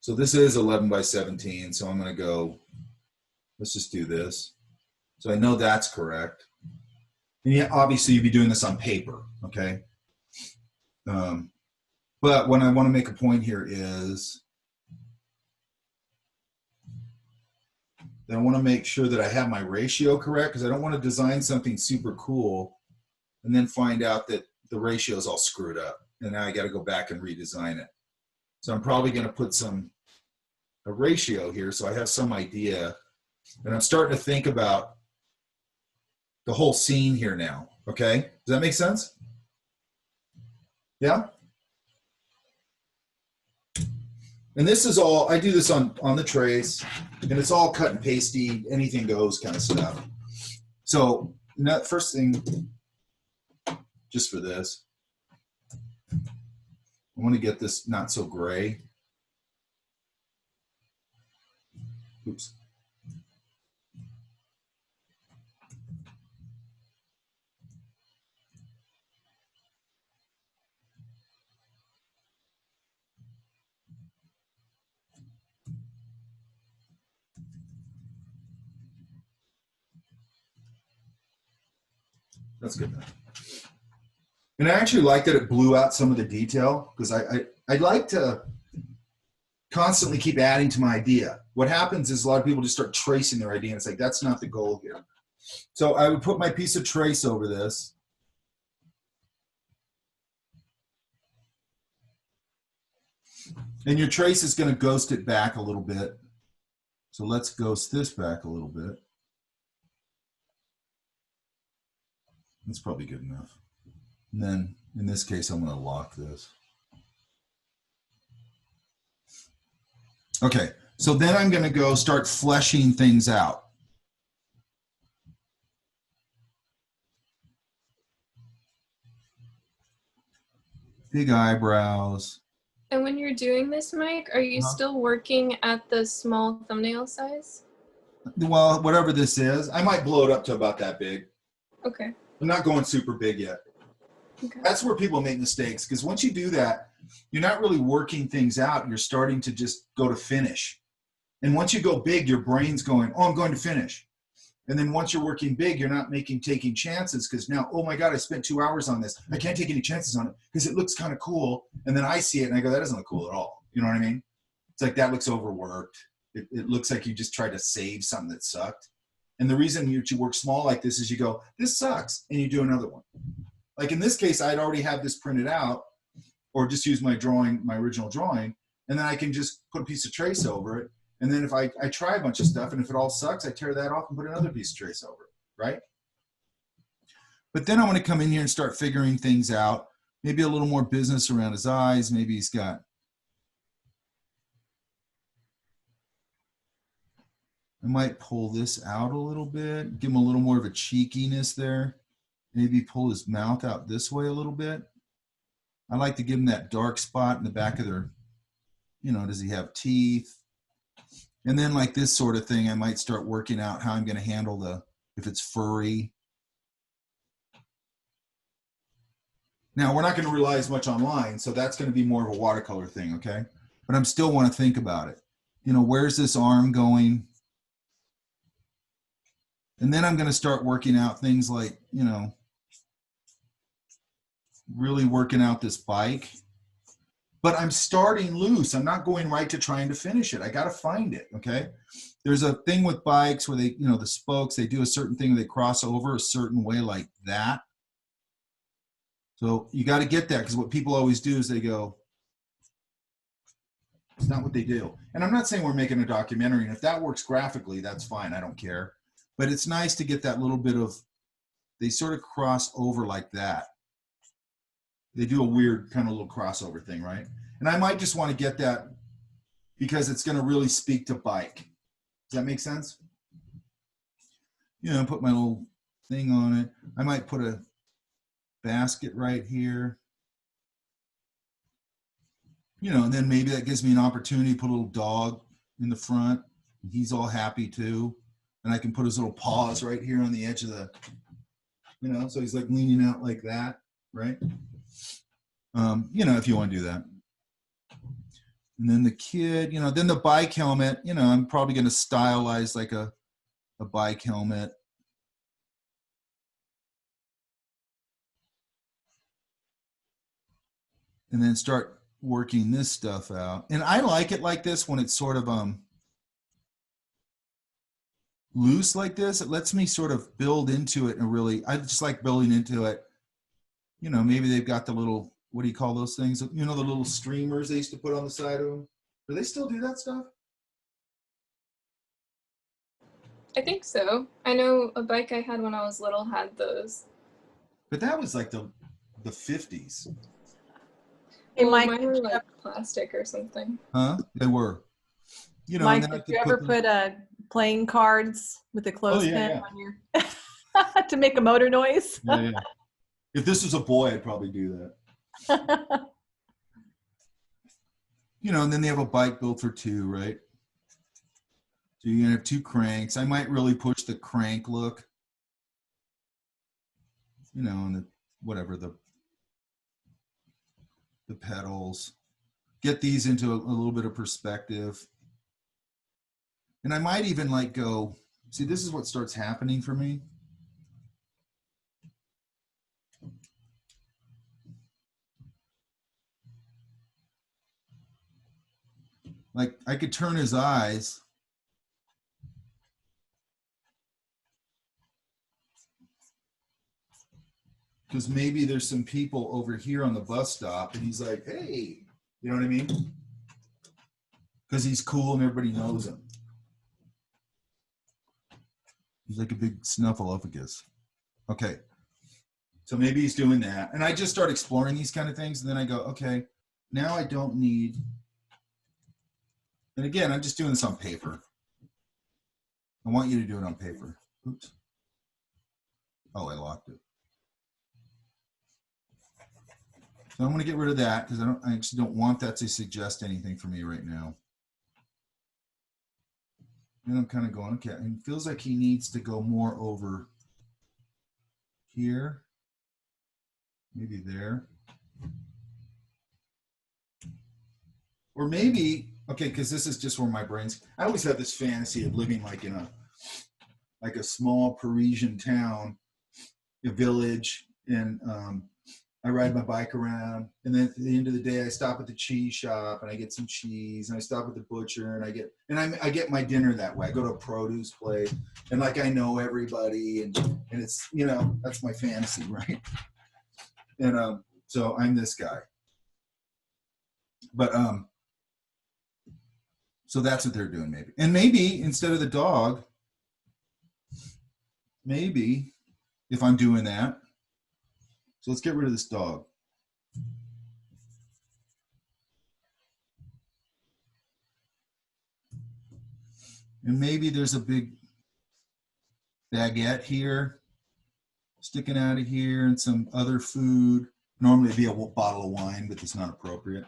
So this is 11 by 17, so I'm going to go, let's just do this. So I know that's correct. And yeah, obviously you'd be doing this on paper, okay? But what I want to make a point here is, then I want to make sure that I have my ratio correct, because I don't want to design something super cool and then find out that the ratio is all screwed up. And now I got to go back and redesign it. So I'm probably going to put a ratio here so I have some idea. And I'm starting to think about the whole scene here now. Okay? Does that make sense? Yeah? And this is all, I do this on the trace, and it's all cut and pasty, anything goes kind of stuff. So that first thing, just for this, I want to get this not so gray. Oops. That's good enough. And I actually like that it blew out some of the detail, because I'd like to constantly keep adding to my idea. What happens is a lot of people just start tracing their idea, and it's like, that's not the goal here. So I would put my piece of trace over this. And your trace is going to ghost it back a little bit. So let's ghost this back a little bit. That's probably good enough. And then in this case, I'm going to lock this. Okay, so then I'm going to go start fleshing things out. Big eyebrows. And when you're doing this, Mike, are you still working at the small thumbnail size? Well, whatever this is, I might blow it up to about that big. Okay. I'm not going super big yet. Okay. That's where people make mistakes, because once you do that, you're not really working things out. You're starting to just go to finish. And once you go big, your brain's going, oh, I'm going to finish. And then once you're working big, you're not taking chances, because now, oh my God, I spent 2 hours on this. I can't take any chances on it because it looks kind of cool. And then I see it and I go, that doesn't look cool at all. You know what I mean? It's like, that looks overworked. It looks like you just tried to save something that sucked. And the reason you work small like this is you go, this sucks, and you do another one. Like in this case, I'd already have this printed out, or just use my drawing, my original drawing, and then I can just put a piece of trace over it. And then if I try a bunch of stuff, and if it all sucks, I tear that off and put another piece of trace over it, right? But then I want to come in here and start figuring things out. Maybe a little more business around his eyes. Maybe he's got, I might pull this out a little bit, give him a little more of a cheekiness there. Maybe pull his mouth out this way a little bit. I like to give him that dark spot in the back of their, you know, does he have teeth? And then like this sort of thing, I might start working out how I'm going to handle if it's furry. Now, we're not going to rely as much on lines, so that's going to be more of a watercolor thing, okay? But I'm still want to think about it. You know, where's this arm going? And then I'm going to start working out things like, you know, really working out this bike. But I'm starting loose. I'm not going right to trying to finish it. I got to find it, okay? There's a thing with bikes where they, you know, the spokes, they do a certain thing, they cross over a certain way like that. So you got to get that, because what people always do is they go, it's not what they do. And I'm not saying we're making a documentary, and if that works graphically, that's fine. I don't care. But it's nice to get that little bit of, they sort of cross over like that. They do a weird kind of little crossover thing, right? And I might just want to get that because it's going to really speak to bike. Does that make sense? You know, put my little thing on it. I might put a basket right here. You know, and then maybe that gives me an opportunity to put a little dog in the front. He's all happy too. And I can put his little paws right here on the edge of the, you know, so he's like leaning out like that, right? You know, if you want to do that. And then the kid, you know, then the bike helmet, you know, I'm probably going to stylize like a bike helmet. And then start working this stuff out. And I like it like this when it's sort of, loose like this, it lets me sort of build into it. And really, I just like building into it. You know, maybe they've got the little, what do you call those things? You know, the little streamers they used to put on the side of them. Do they still do that stuff? I think so. I know a bike I had when I was little had those. But that was like the 50s. Well, Mike, mine were like plastic or something. Huh? They were. You know, Mike, and then I did could you ever them- put playing cards with a clothespin yeah. on your to make a motor noise? Yeah. If this was a boy, I'd probably do that. You know, and then they have a bike built for two, right? So you're gonna have two cranks. I might really push the crank look. You know, and the whatever the pedals. Get these into a little bit of perspective. And I might even like go, see, this is what starts happening for me. Like I could turn his eyes. Because maybe there's some people over here on the bus stop and he's like, hey, you know what I mean? Because he's cool and everybody knows him. He's like a big snuffleupagus. Okay. So maybe he's doing that. And I just start exploring these kind of things. And then I go, okay, now I don't need. And again, I'm just doing this on paper. I want you to do it on paper. Oops. Oh, I locked it. So I'm going to get rid of that because I actually don't want that to suggest anything for me right now. And I'm kind of going, okay, it feels like he needs to go more over here, maybe there. Or maybe, okay, because this is just where my brain's, I always have this fantasy of living like in a small Parisian town, a village, and I ride my bike around, and then at the end of the day, I stop at the cheese shop and I get some cheese, and I stop at the butcher and I get my dinner that way. I go to a produce place, and like I know everybody, and it's, you know, that's my fantasy, right? And so I'm this guy, but so that's what they're doing maybe, and maybe instead of the dog, maybe if I'm doing that. So let's get rid of this dog. And maybe there's a big baguette here, sticking out of here, and some other food. Normally it'd be a bottle of wine, but it's not appropriate.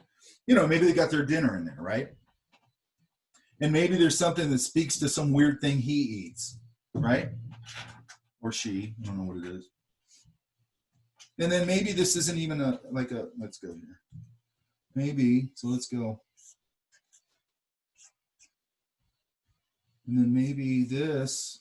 You know, maybe they got their dinner in there, right? And maybe there's something that speaks to some weird thing he eats, right? Or she, I don't know what it is. And then maybe this isn't even let's go here. Maybe, so let's go. And then maybe this,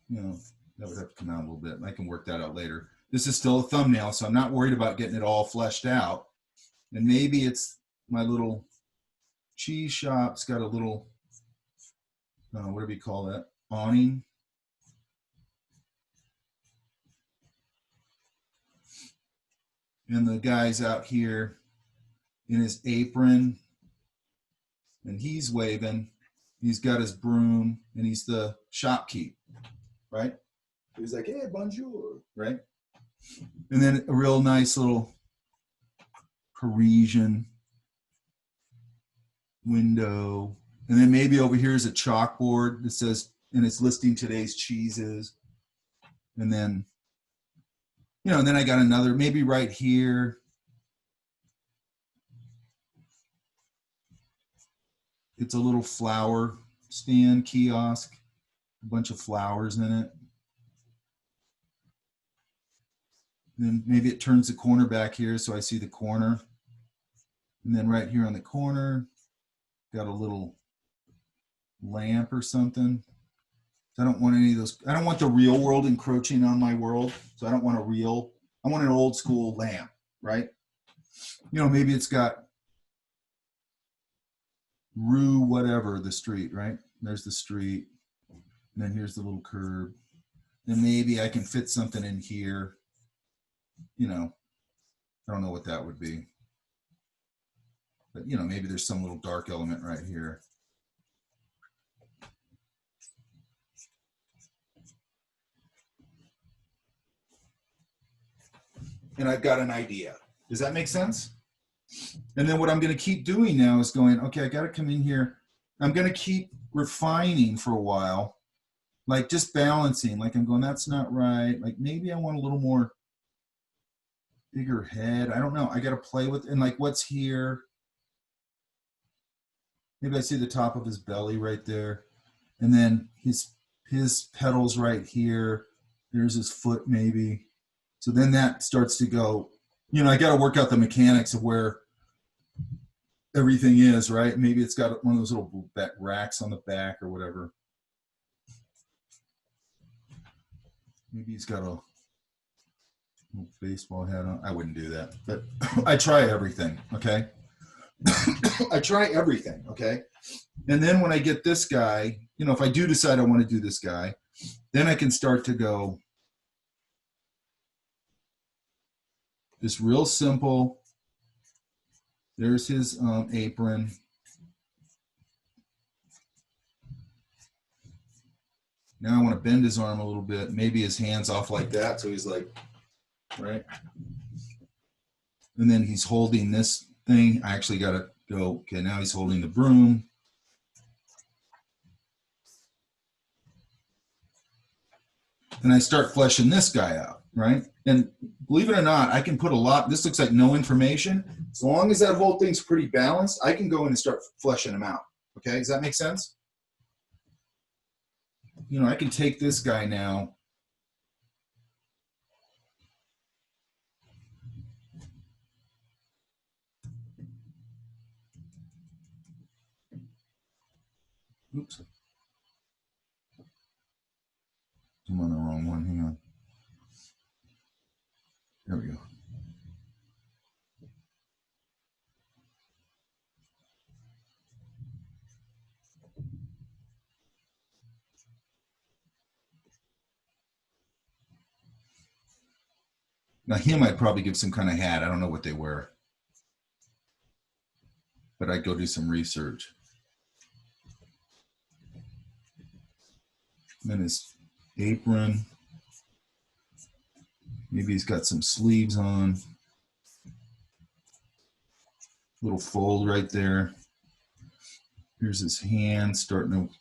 you know, that would have to come out a little bit. I can work that out later. This is still a thumbnail, so I'm not worried about getting it all fleshed out. And maybe it's my little cheese shop's got a little, what do we call that? Awning. And the guy's out here in his apron, and he's waving. He's got his broom, and he's the shopkeep, right? He's like, hey, bonjour, right? And then a real nice little Parisian window. And then maybe over here is a chalkboard that says, and it's listing today's cheeses. And then, you know, and then I got another, maybe right here. It's a little flower stand kiosk, a bunch of flowers in it. And then maybe it turns the corner back here so I see the corner. And then right here on the corner, got a little lamp or something. So I don't want any of those. I don't want the real world encroaching on my world. So I don't want I want an old school lamp, right? You know, maybe it's got Rue whatever, the street, right? There's the street. And then here's the little curb. Then maybe I can fit something in here. You know, I don't know what that would be. But, you know, maybe there's some little dark element right here. And I've got an idea. Does that make sense? And then what I'm going to keep doing now is going, okay, I got to come in here. I'm going to keep refining for a while, like just balancing. Like I'm going, that's not right. Like maybe I want a little more bigger head. I don't know. I got to play with, and like what's here. Maybe I see the top of his belly right there. And then his pedals right here. There's his foot maybe. So then that starts to go, you know, I got to work out the mechanics of where everything is, right? Maybe it's got one of those little racks on the back or whatever. Maybe he's got a little baseball hat on. I wouldn't do that, but I try everything, okay? I try everything, okay? And then when I get this guy, you know, if I do decide I want to do this guy, then I can start to go, just real simple. There's his apron. Now I want to bend his arm a little bit. Maybe his hand's off like that, so he's like, right? And then he's holding this thing. I actually got to go, okay, now he's holding the broom. And I start fleshing this guy out, right? And believe it or not, I can put a lot, this looks like no information. As long as that whole thing's pretty balanced, I can go in and start fleshing them out. Okay, does that make sense? You know, I can take this guy now. Oops. I'm on the wrong one, hang on. There we go. Now him, I'd probably give some kind of hat. I don't know what they wear, but I'd go do some research. And then his apron. Maybe he's got some sleeves on. Little fold right there. Here's his hand starting to.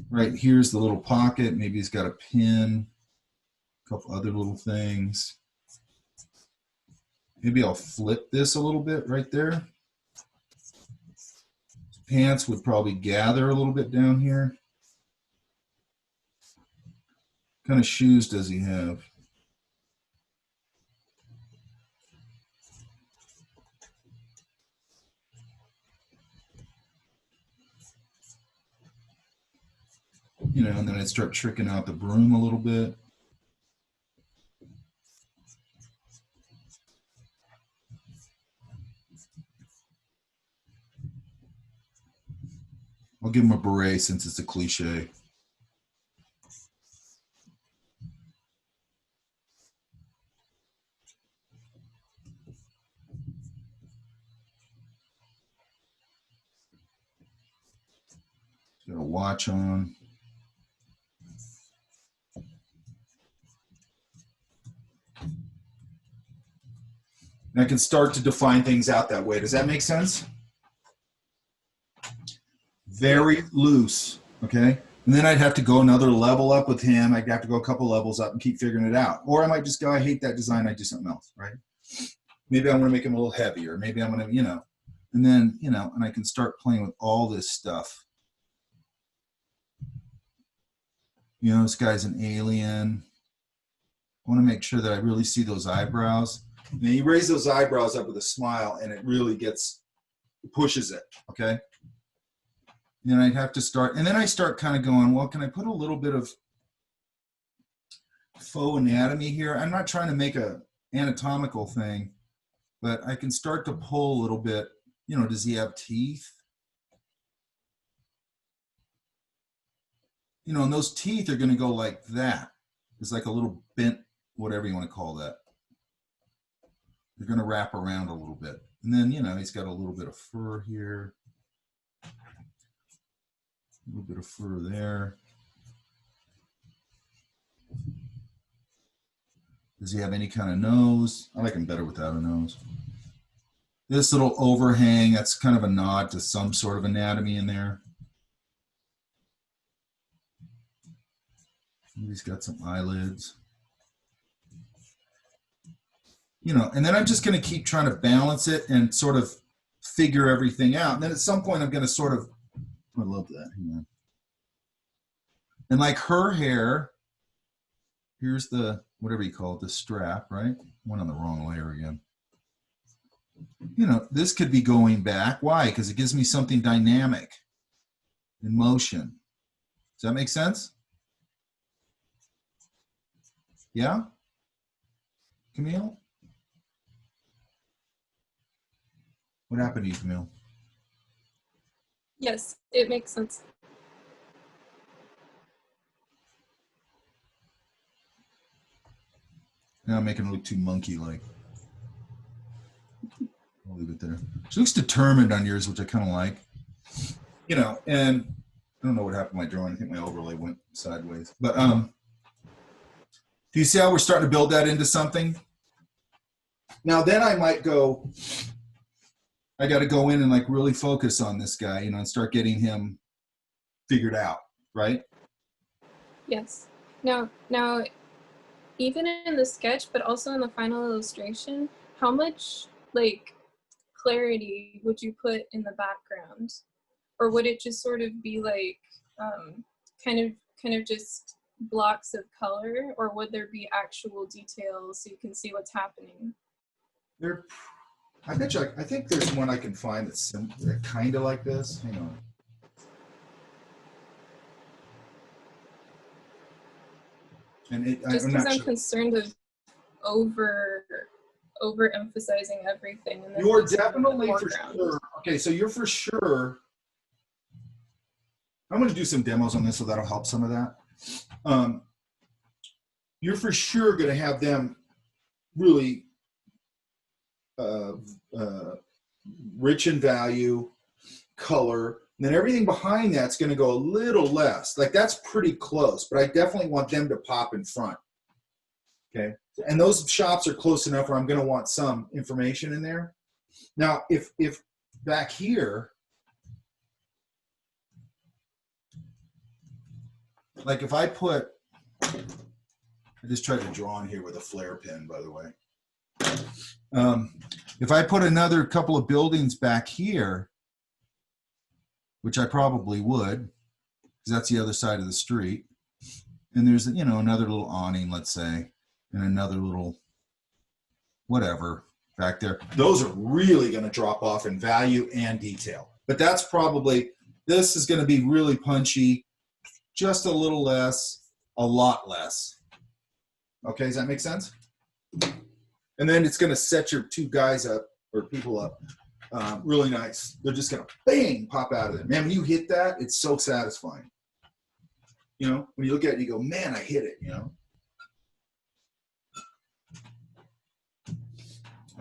Right here's the little pocket. Maybe he's got a pin, a couple other little things. Maybe I'll flip this a little bit right there. His pants would probably gather a little bit down here. What kind of shoes does he have? You know, and then I'd start tricking out the broom a little bit. I'll give him a beret since it's a cliche. He's got a watch on. And I can start to define things out that way. Does that make sense? Very loose, okay? And then I'd have to go another level up with him. I'd have to go a couple levels up and keep figuring it out. Or I might just go, I hate that design, I do something else, right? Maybe I want to make him a little heavier. Maybe I'm going to, you know, and then, you know, and I can start playing with all this stuff. You know, this guy's an alien. I want to make sure that I really see those eyebrows. And you raise those eyebrows up with a smile and it really pushes it, okay? Then I'd have to start, and then I start kind of going, well, can I put a little bit of faux anatomy here. I'm not trying to make a anatomical thing, but I can start to pull a little bit. You know, does he have teeth? You know, and those teeth are going to go like that. It's like a little bent, whatever you want to call that. They're going to wrap around a little bit. And then, you know, he's got a little bit of fur here. A little bit of fur there. Does he have any kind of nose? I like him better without a nose. This little overhang, that's kind of a nod to some sort of anatomy in there. He's got some eyelids. You know, and then I'm just going to keep trying to balance it and sort of figure everything out. And then at some point I'm going to sort of, I love that. Hang on. And like her hair, here's the, whatever you call it, the strap, right? Went on the wrong layer again. You know, this could be going back. Why? Because it gives me something dynamic in motion. Does that make sense? Yeah? Camille? What happened to you, Camille? Yes, it makes sense. Now I'm making it look too monkey-like. I'll leave it there. She looks determined on yours, which I kind of like. You know, and I don't know what happened to my drawing. I think my overlay went sideways. But do you see how we're starting to build that into something? Now then I might go, I got to go in and like really focus on this guy, you know, and start getting him figured out, right? Yes. Now, even in the sketch, but also in the final illustration, how much like clarity would you put in the background, or would it just sort of be like kind of just blocks of color, or would there be actual details so you can see what's happening? There, I bet you. I think there's one I can find that's kind of like this. Hang on. And Just I'm because not I'm sure. concerned of overemphasizing everything. And then You're losing the definitely for foreground. sure. Okay, so you're for sure. I'm going to do some demos on this, so that'll help some of that. You're for sure going to have them really rich in value, color, and then everything behind that's going to go a little less. Like that's pretty close, but I definitely want them to pop in front. Okay, and those shops are close enough where I'm going to want some information in there. Now, if back here, like if I put, I just tried to draw on here with a flare pen, by the way. If I put another couple of buildings back here, which I probably would, because that's the other side of the street, and there's, you know, another little awning, let's say, and another little whatever back there. Those are really going to drop off in value and detail. But that's probably, this is going to be really punchy, just a little less, a lot less. Okay, does that make sense? And then it's going to set your two guys up, or people up, really nice. They're just going to, bang, pop out of there. Man, when you hit that, it's so satisfying. You know, when you look at it, you go, man, I hit it, you know?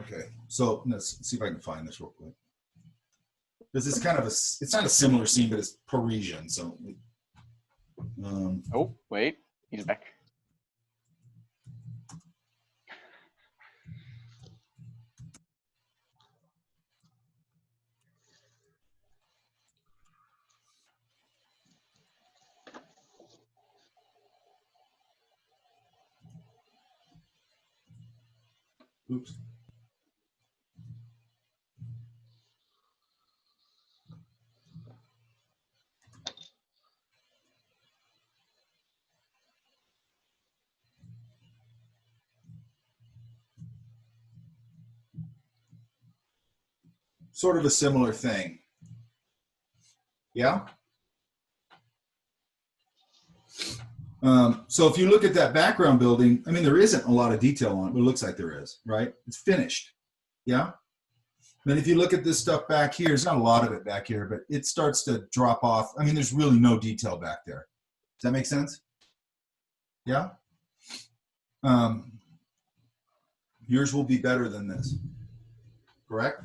Okay, so let's see if I can find this real quick. This is kind of a, it's not a similar scene, but it's Parisian, so. Oh, wait, he's back. Oops. Sort of a similar thing. Yeah? So if you look at that background building, I mean, there isn't a lot of detail on it, but it looks like there is, right? It's finished. Yeah. Then if you look at this stuff back here, there's not a lot of it back here, but it starts to drop off. I mean, there's really no detail back there. Does that make sense? Yeah. Yours will be better than this. Correct?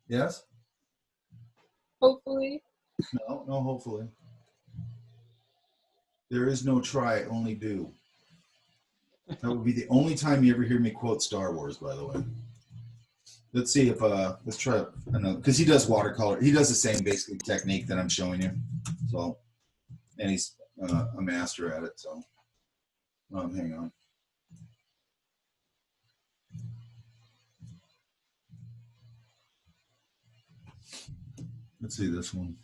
Yes? Hopefully. No, no, hopefully. There is no try, only do. That would be the only time you ever hear me quote Star Wars, by the way. Let's see if, let's try another, because he does watercolor. He does the same basically technique that I'm showing you. So, and he's a master at it, so hang on. Let's see this one.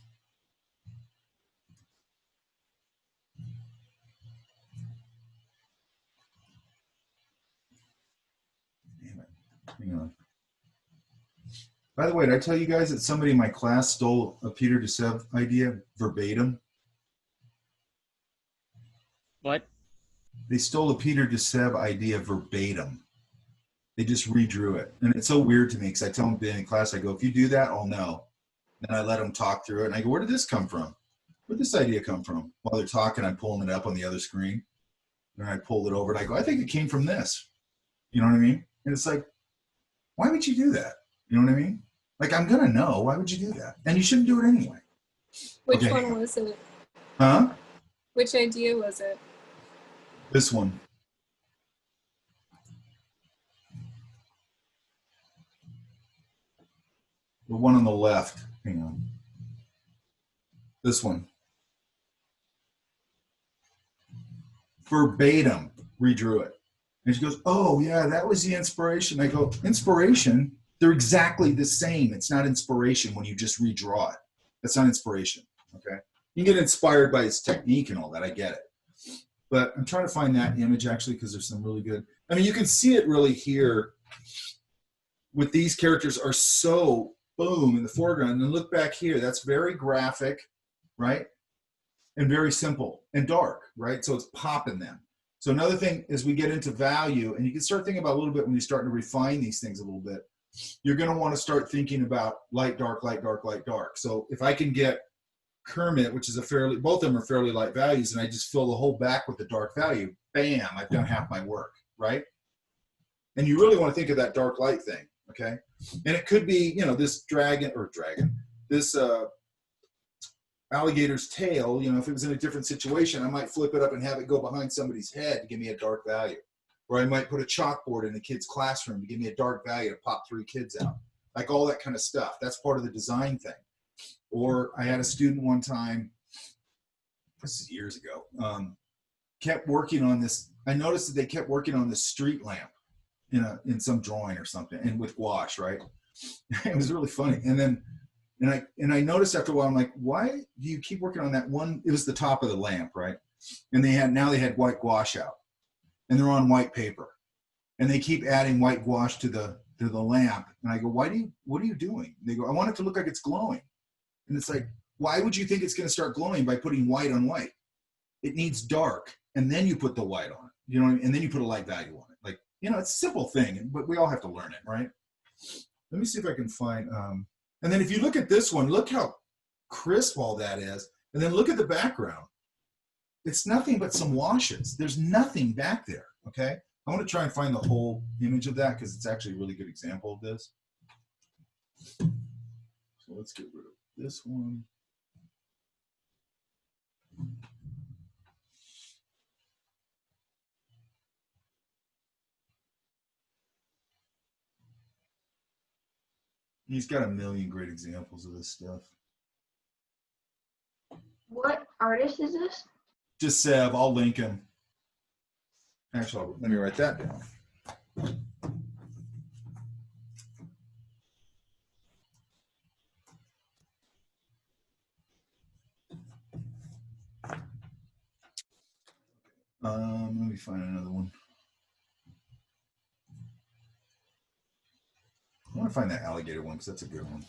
Damn it. Hang on. By the way, did I tell you guys that somebody in my class stole a Peter DeSev idea verbatim? What? They stole a Peter DeSev idea verbatim. They just redrew it. And it's so weird to me because I tell them in class, I go, if you do that, I'll know. And I let them talk through it. And I go, where did this come from? Where did this idea come from? While they're talking, I'm pulling it up on the other screen. And I pulled it over and I go, I think it came from this. You know what I mean? And it's like, why would you do that? You know what I mean? Like, I'm going to know. Why would you do that? And you shouldn't do it anyway. Which Okay. one was it? Huh? Which idea was it? This one. The one on the left. Hang on. This one. Verbatim redrew it. And she goes, oh, yeah, that was the inspiration. I go, inspiration? They're exactly the same. It's not inspiration when you just redraw it. That's not inspiration, okay? You can get inspired by his technique and all that. I get it. But I'm trying to find that image, actually, because there's some really good. I mean, you can see it really here with these characters are so, boom, in the foreground. And then look back here. That's very graphic, right? And very simple and dark, right? So it's popping them. So another thing is we get into value, and you can start thinking about a little bit when you're starting to refine these things a little bit. You're going to want to start thinking about light, dark, light, dark, light, dark. So if I can get Kermit, which is a fairly, both of them are fairly light values, and I just fill the whole back with the dark value, bam, I've done half my work, right? And you really want to think of that dark light thing, okay? And it could be, you know, this this alligator's tail, you know, if it was in a different situation, I might flip it up and have it go behind somebody's head to give me a dark value. Or I might put a chalkboard in a kid's classroom to give me a dark value to pop 3 kids out. Like all that kind of stuff. That's part of the design thing. Or I had a student one time, this is years ago, kept working on this. I noticed that they kept working on this street lamp in some drawing or something, and with gouache, right? It was really funny. And then, and I noticed after a while, I'm like, why do you keep working on that one? It was the top of the lamp, right? And now they had white gouache out, and they're on white paper, and they keep adding white gouache to the lamp. And I go, what are you doing? And they go, I want it to look like it's glowing. And it's like, why would you think it's going to start glowing by putting white on white? It needs dark, and then you put the white on it, you know, and then you put a light value on it. Like, you know, it's a simple thing, but we all have to learn it, right? Let me see if I can find, and then if you look at this one, look how crisp all that is. And then look at the background. It's nothing but some washes. There's nothing back there, okay? I want to try and find the whole image of that because it's actually a really good example of this. So let's get rid of this one. He's got a million great examples of this stuff. What artist is this? Just Sev, I'll link him. Actually, let me write that down. Let me find another one. I want to find that alligator one because that's a good one.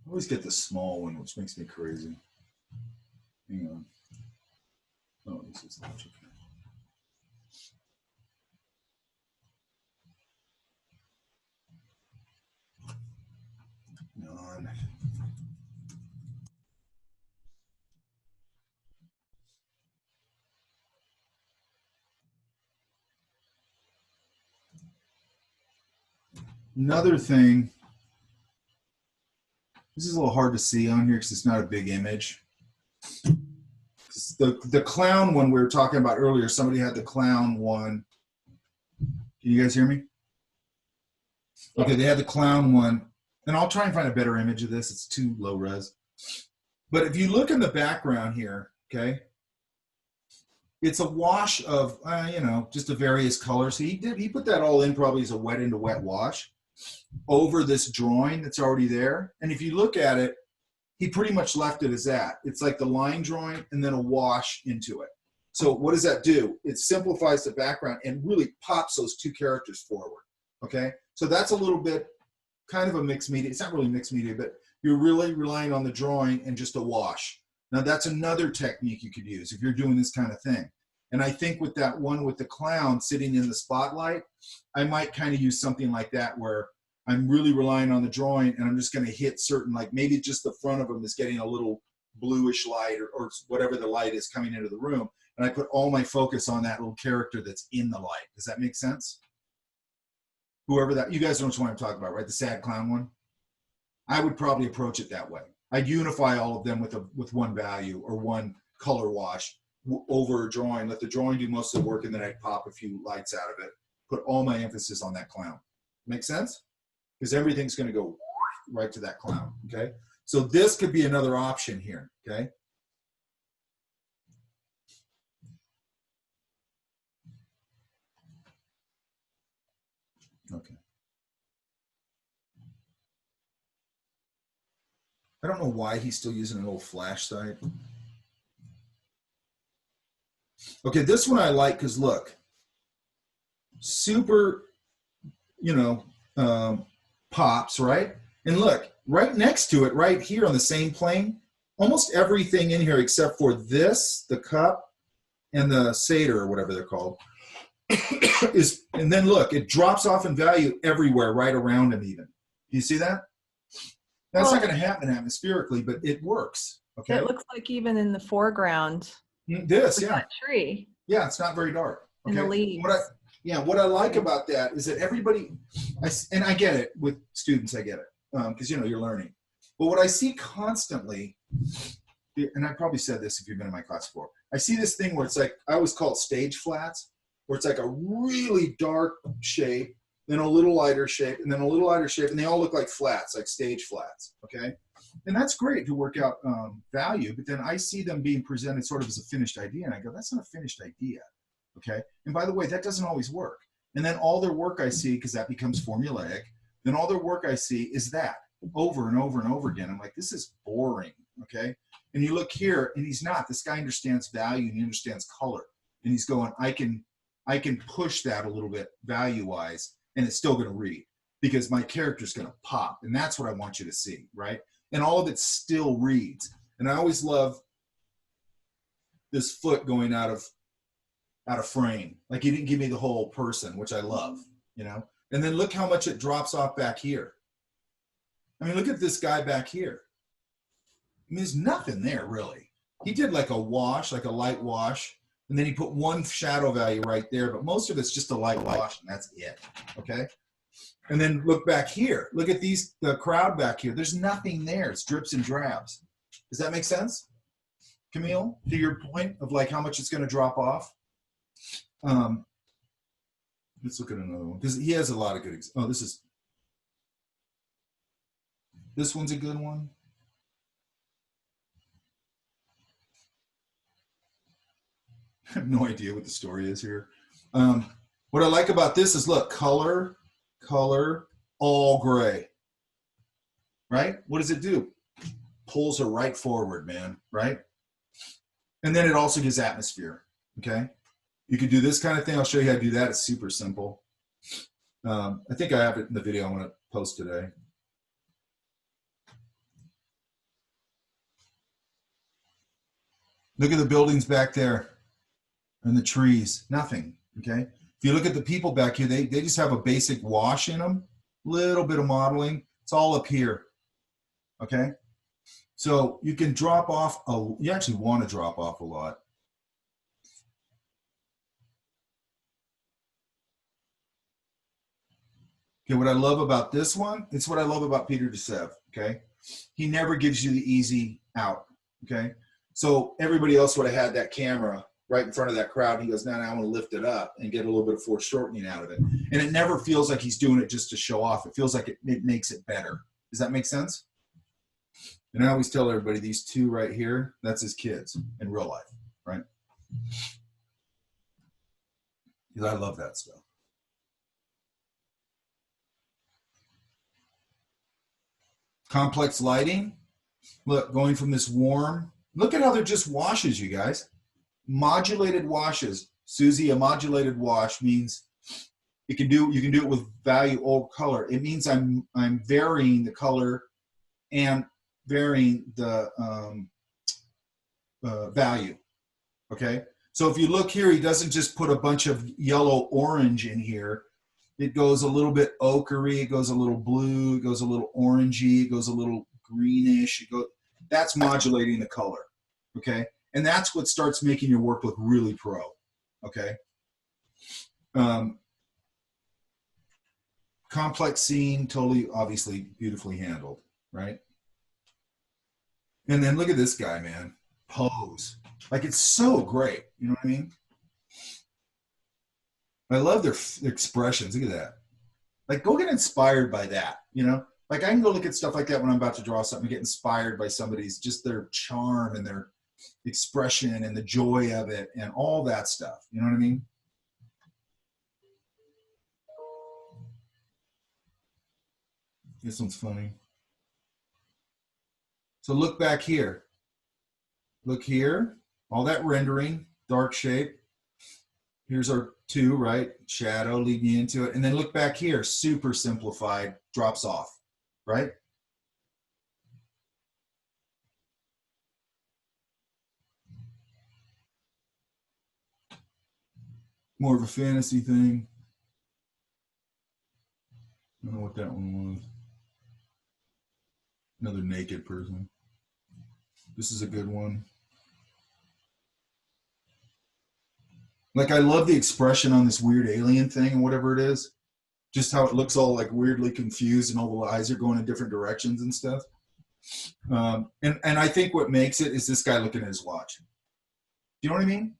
always get the small one, which makes me crazy. Hang on. Oh, this is large. Okay. On. Another thing, this is a little hard to see on here because it's not a big image. The clown one we were talking about earlier, somebody had the clown one. Can you guys hear me? Okay, they had the clown one. And I'll try and find a better image of this. It's too low res. But if you look in the background here, okay, it's a wash of, you know, just the various colors. He put that all in probably as a wet into wet wash over this drawing that's already there. And if you look at it, he pretty much left it as that. It's like the line drawing and then a wash into it. So what does that do? It simplifies the background and really pops those two characters forward, okay? So that's a little bit kind of a mixed media. It's not really mixed media, but you're really relying on the drawing and just a wash. Now that's another technique you could use if you're doing this kind of thing. And I think with that one with the clown sitting in the spotlight, I might kind of use something like that where I'm really relying on the drawing and I'm just going to hit certain, like maybe just the front of them is getting a little bluish light or whatever the light is coming into the room. And I put all my focus on that little character that's in the light. Does that make sense? Whoever that, you guys know which one I'm talking about, right? The sad clown one. I would probably approach it that way. I'd unify all of them with one value or one color wash over a drawing. Let the drawing do most of the work and then I'd pop a few lights out of it. Put all my emphasis on that clown. Make sense? Because everything's going to go right to that clown, okay? So this could be another option here, okay? Okay. I don't know why he's still using an old flash site. Okay, this one I like because look, super, you know, pops, right? And look, right next to it, right here on the same plane, almost everything in here except for this, the cup, and the Seder, or whatever they're called, is, and then look, it drops off in value everywhere, right around him even. Do you see that? That's not going to happen atmospherically, but it works, okay? It looks like even in the foreground. This, yeah. That tree. Yeah, it's not very dark. Okay? And the leaves. What I like about that is that everybody, and I get it with students, I get it, because you know you're learning. But what I see constantly, and I probably said this if you've been in my class before, I see this thing where it's like, I always call it stage flats, where it's like a really dark shape, then a little lighter shape, and then a little lighter shape, and they all look like flats, like stage flats, okay? And that's great to work out value, but then I see them being presented sort of as a finished idea, and I go, that's not a finished idea. Okay, and by the way, that doesn't always work. And then all their work I see, because that becomes formulaic, then all their work I see is that over and over and over again. I'm like, this is boring, okay? And you look here, and he's not. This guy understands value, and he understands color. And he's going, I can push that a little bit value-wise, and it's still going to read, because my character's going to pop. And that's what I want you to see, right? And all of it still reads. And I always love this foot going out of frame. Like he didn't give me the whole person, which I love, you know? And then look how much it drops off back here. I mean, look at this guy back here. I mean, there's nothing there really. He did like a wash, like a light wash, and then he put one shadow value right there, but most of it's just a light wash and that's it, okay? And then look back here. Look at these, the crowd back here. There's nothing there. It's drips and drabs. Does that make sense, Camille? To your point of like how much it's going to drop off? Let's look at another one because he has a lot of good. Oh, this one's a good one. I have no idea what the story is here. What I like about this is look, color, all gray. Right? What does it do? Pulls her right forward, man. Right? And then it also gives atmosphere. Okay. You could do this kind of thing. I'll show you how to do that. It's super simple. I think I have it in the video I'm going to post today. Look at the buildings back there and the trees, nothing, okay? If you look at the people back here, they just have a basic wash in them, little bit of modeling. It's all up here, okay? So you can drop off, you actually want to drop off a lot. Okay, what I love about this one, it's what I love about Peter de Sept, okay? He never gives you the easy out, okay? So everybody else would have had that camera right in front of that crowd. And he goes, now I want to lift it up and get a little bit of foreshortening out of it. And it never feels like he's doing it just to show off. It feels like it makes it better. Does that make sense? And I always tell everybody these two right here, that's his kids in real life, right? Because I love that stuff. Complex lighting. Look, going from this warm, look at how they're just washes, you guys. Modulated washes. Susie, a modulated wash means you can do it with value or color. It means I'm varying the color and varying the value. Okay, so if you look here, he doesn't just put a bunch of yellow orange in here. It goes a little bit ochery, it goes a little blue, it goes a little orangey, it goes a little greenish. That's modulating the color. Okay, and that's what starts making your work look really pro. Okay. Complex scene, totally, obviously, beautifully handled, right? And then look at this guy, man. Pose. Like, it's so great. You know what I mean? I love their expressions. Look at that. Like, go get inspired by that, you know? Like, I can go look at stuff like that when I'm about to draw something and get inspired by somebody's, just their charm and their expression and the joy of it and all that stuff. You know what I mean? This one's funny. So look back here. Look here. All that rendering, dark shape. Here's our two, right? Shadow leading into it. And then look back here. Super simplified. Drops off, right? More of a fantasy thing. I don't know what that one was. Another naked person. This is a good one. Like, I love the expression on this weird alien thing and whatever it is. Just how it looks all like weirdly confused and all the eyes are going in different directions and stuff. And I think what makes it is this guy looking at his watch. Do you know what I mean?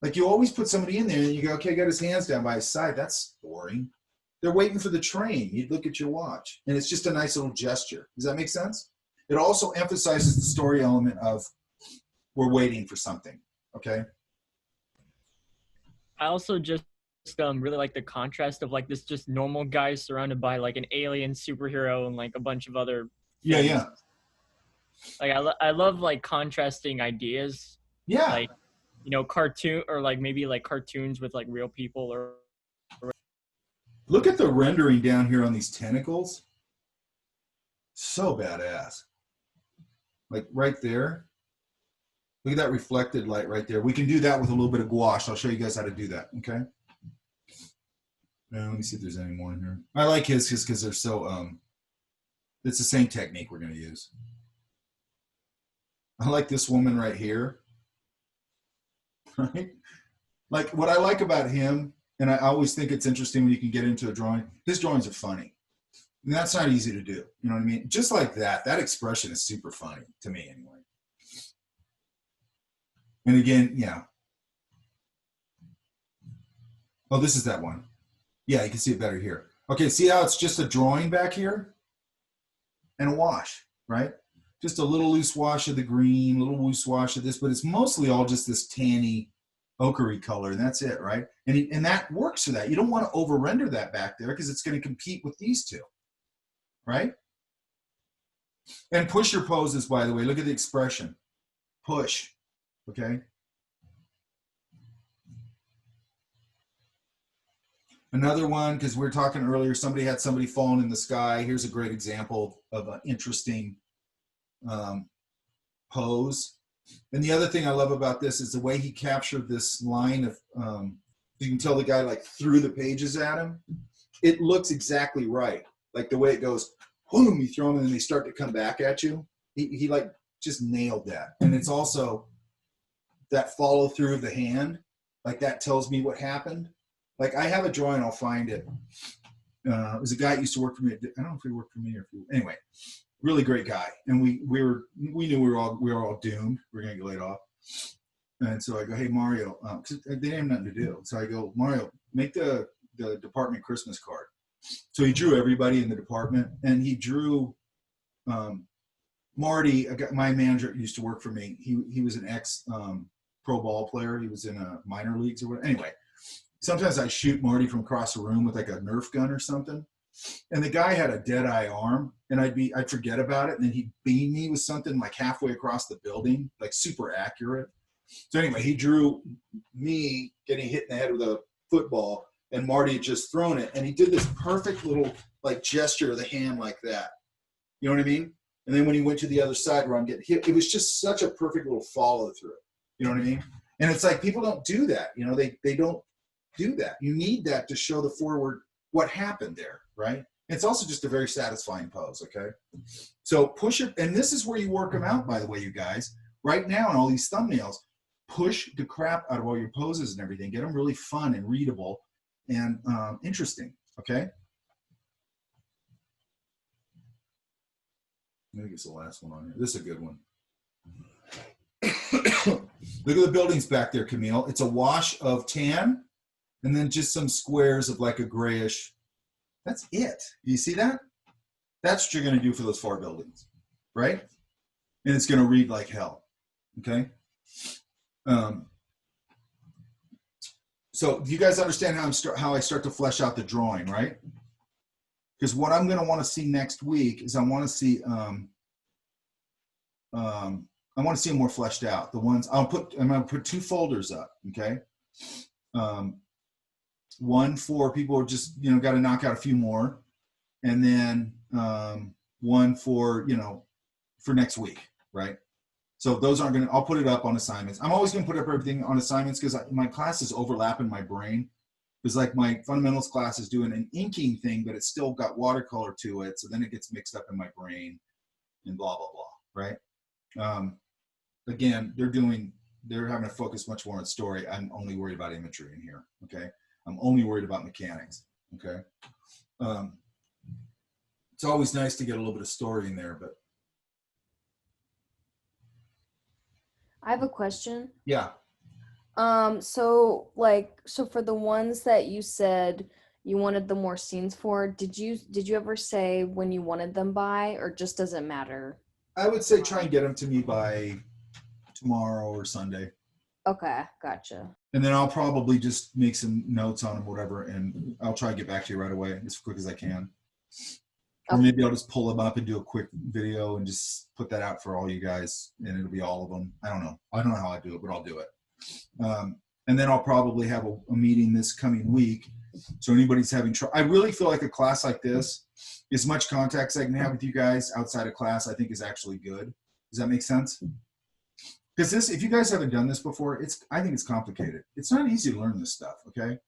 Like, you always put somebody in there and you go, okay, got his hands down by his side. That's boring. They're waiting for the train. You look at your watch. And it's just a nice little gesture. Does that make sense? It also emphasizes the story element of we're waiting for something, okay? I also just really like the contrast of like this just normal guy surrounded by like an alien superhero and like a bunch of other things. Yeah. Like I love like contrasting ideas. Yeah. Like, you know, cartoon or like maybe like cartoons with like real people or look at the rendering down here on these tentacles. So badass. Like right there. Look at that reflected light right there. We can do that with a little bit of gouache. I'll show you guys how to do that, okay? Now, let me see if there's any more in here. I like his just because they're so, it's the same technique we're going to use. I like this woman right here. Right? Like, what I like about him, and I always think it's interesting when you can get into a drawing, his drawings are funny. And that's not easy to do. You know what I mean? Just like that expression is super funny to me anyway. And again, yeah. Oh, this is that one. Yeah, you can see it better here. Okay, see how it's just a drawing back here? And a wash, right? Just a little loose wash of the green, a little loose wash of this, but it's mostly all just this tanny, ochery color, and that's it, right? And that works for that. You don't want to over-render that back there because it's going to compete with these two, right? And push your poses, by the way. Look at the expression. Push. Okay. Another one, because we were talking earlier, somebody had somebody falling in the sky. Here's a great example of an interesting pose. And the other thing I love about this is the way he captured this line of, you can tell the guy like threw the pages at him. It looks exactly right. Like the way it goes, boom, you throw them and then they start to come back at you. He like just nailed that. And it's also that follow through of the hand. Like that tells me what happened. Like I have a drawing, I'll find it. It was a guy that used to work for me. I don't know if he worked for me or if he, anyway, really great guy. And we knew we were all doomed. We were gonna get laid off. And so I go, hey Mario, cause they didn't have nothing to do. So I go, Mario, make the department Christmas card. So he drew everybody in the department, and he drew Marty, my manager used to work for me. He was an ex pro ball player. He was in minor leagues or whatever. Anyway, sometimes I shoot Marty from across the room with like a Nerf gun or something. And the guy had a dead eye arm, and I'd forget about it. And then he'd beam me with something like halfway across the building, like super accurate. So anyway, he drew me getting hit in the head with a football, and Marty had just thrown it. And he did this perfect little like gesture of the hand like that. You know what I mean? And then when he went to the other side where I'm getting hit, it was just such a perfect little follow through. You know what I mean? And it's like people don't do that. You know, they don't do that. You need that to show the forward what happened there, right? It's also just a very satisfying pose, okay? So push it, and this is where you work them out, by the way, you guys. Right now in all these thumbnails, push the crap out of all your poses and everything. Get them really fun and readable and interesting, okay? I think it's the last one on here. This is a good one. Look at the buildings back there, Camille. It's a wash of tan and then just some squares of like a grayish. That's it. You see that? That's what you're going to do for those 4 buildings, right? And it's going to read like hell, okay? So do you guys understand how I start to flesh out the drawing, right? Because what I'm going to want to see next week is I want to see them more fleshed out. The ones I'm going to put 2 folders up, okay? One for people who just, you know, got to knock out a few more, and then one for, you know, for next week, right? So those aren't going to, I'll put it up on assignments. I'm always going to put up everything on assignments because my classes overlap in my brain. Because like my fundamentals class is doing an inking thing, but it's still got watercolor to it. So then it gets mixed up in my brain and blah, blah, blah, right? Again, they're having to focus much more on story. I'm only worried about imagery in here, okay? I'm only worried about mechanics, okay? It's always nice to get a little bit of story in there, but. I have a question. Yeah. So for the ones that you said you wanted the more scenes for, did you ever say when you wanted them by, or just doesn't matter? I would say try and get them to me by tomorrow or Sunday. Okay, gotcha. And then I'll probably just make some notes on them, whatever, and I'll try and get back to you right away as quick as I can. Or maybe I'll just pull them up and do a quick video and just put that out for all you guys, and it'll be all of them. I don't know. I don't know how I do it, but I'll do it. And then I'll probably have a meeting this coming week. So anybody's having trouble, I really feel like a class like this, as much context I can have with you guys outside of class, I think is actually good. Does that make sense? Because this, if you guys haven't done this before, I think it's complicated. It's not easy to learn this stuff, okay?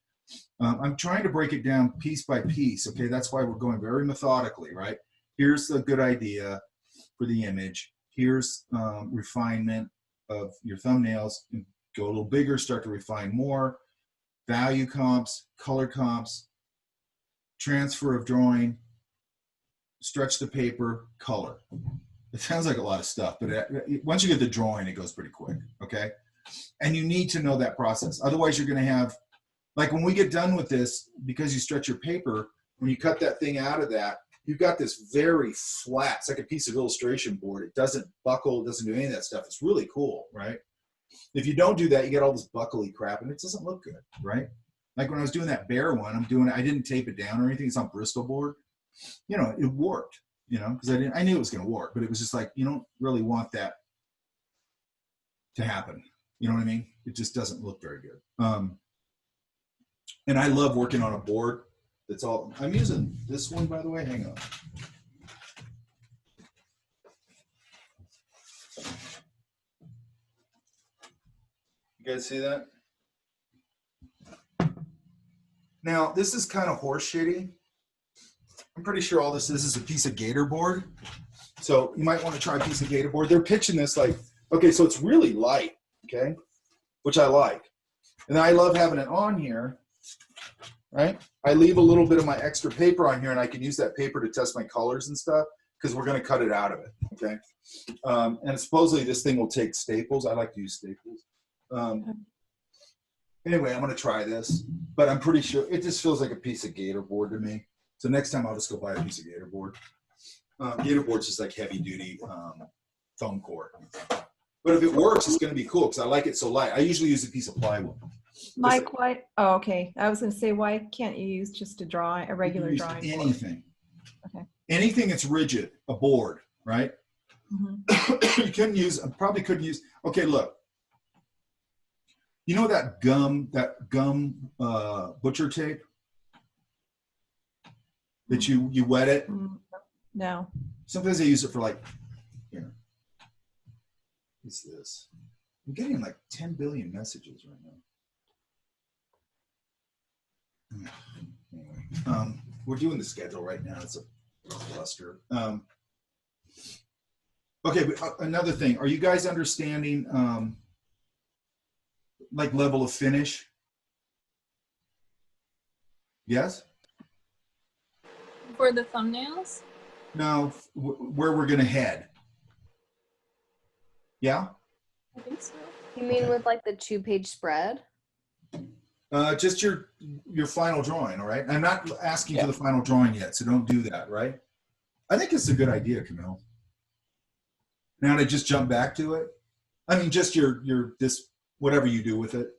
I'm trying to break it down piece by piece, okay? That's why we're going very methodically, right? Here's the good idea for the image. Here's refinement of your thumbnails. Go a little bigger, start to refine more. Value comps, color comps, transfer of drawing, stretch the paper, color. It sounds like a lot of stuff, but once you get the drawing, it goes pretty quick, okay? And you need to know that process. Otherwise, you're going to have, like when we get done with this, because you stretch your paper, when you cut that thing out of that, you've got this very flat, it's like a piece of illustration board. It doesn't buckle, it doesn't do any of that stuff. It's really cool, right? If you don't do that, you get all this buckly crap, and it doesn't look good, right? Like when I was doing that bear one, I didn't tape it down or anything. It's on Bristol board. You know, it warped, you know, because I knew it was going to warp, but it was just like, you don't really want that to happen. You know what I mean? It just doesn't look very good. And I love working on a board that's all, I'm using this one, by the way, hang on. You guys see that? Now, this is kind of horse shitty. I'm pretty sure all this is a piece of gator board. So you might want to try a piece of gator board. They're pitching this like, okay, so it's really light, okay, which I like. And I love having it on here, right? I leave a little bit of my extra paper on here, and I can use that paper to test my colors and stuff because we're going to cut it out of it, okay? And supposedly this thing will take staples. I like to use staples. Anyway, I'm going to try this, but I'm pretty sure it just feels like a piece of gator board to me. So next time I'll just go buy a piece of gator board. Gator board's just like heavy duty foam core. But if it works, it's going to be cool because I like it so light. I usually use a piece of plywood. Mike, why? Oh, okay. I was going to say, why can't you use just a regular Use drawing board? anything. Okay. Anything that's rigid, a board, right? Mm-hmm. You couldn't use, probably couldn't use, okay, look. You know that gum butcher tape? That you wet it? No. Sometimes they use it for like, here. What's this? I'm getting like 10 billion messages right now. Anyway, we're doing the schedule right now. It's a cluster. Okay, but another thing. Are you guys understanding like level of finish? Yes? For the thumbnails? No, where we're gonna head. Yeah? I think so. You mean with like the 2-page spread? Just your final drawing, all right? I'm not asking for the final drawing yet, so don't do that, right? I think it's a good idea, Camille. Now to just jump back to it. I mean, just this, whatever you do with it.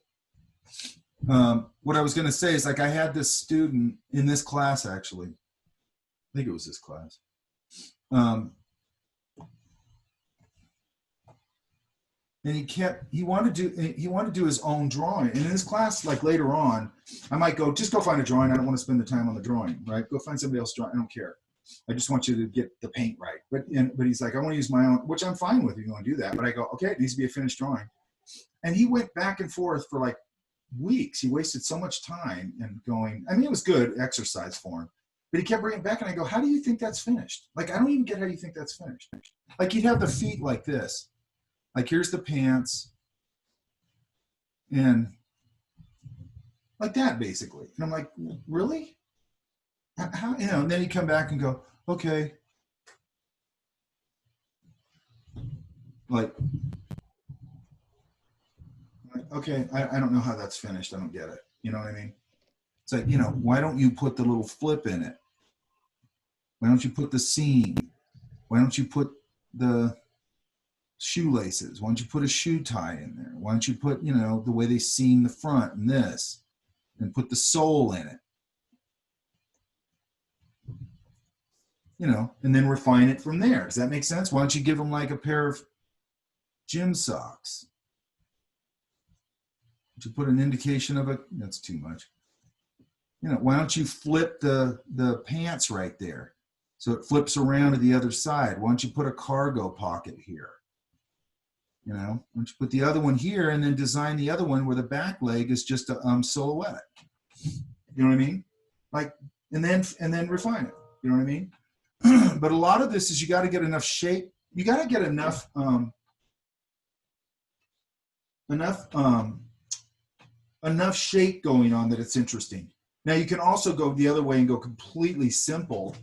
What I was gonna say is like I had this student in this class actually. I think it was this class. And he wanted to do his own drawing. And in his class, like later on, I might go, just go find a drawing. I don't want to spend the time on the drawing, right? Go find somebody else drawing. I don't care. I just want you to get the paint right. But he's like, I want to use my own, which I'm fine with if you want to do that. But I go, okay, it needs to be a finished drawing. And he went back and forth for like weeks. He wasted so much time and going, I mean, it was good exercise for him. But he kept bringing it back, and I go, how do you think that's finished? Like, I don't even get how you think that's finished. Like, he'd have the feet like this. Like, here's the pants. And like that, basically. And I'm like, really? How, you know, and then he'd come back and go, okay. Like, okay, I don't know how that's finished. I don't get it. You know what I mean? It's like, you know, why don't you put the little flip in it? Why don't you put the seam? Why don't you put the shoelaces? Why don't you put a shoe tie in there? Why don't you put, you know, the way they seam the front and this, and put the sole in it? You know, and then refine it from there. Does that make sense? Why don't you give them like a pair of gym socks? Why don't you put an indication of it? That's too much. You know, why don't you flip the pants right there? So it flips around to the other side. Why don't you put a cargo pocket here? You know, why don't you put the other one here and then design the other one where the back leg is just a silhouette? You know what I mean? Like, and then refine it. You know what I mean? But a lot of this is you got to get enough shape. You got to get enough shape going on that it's interesting. Now you can also go the other way and go completely simple.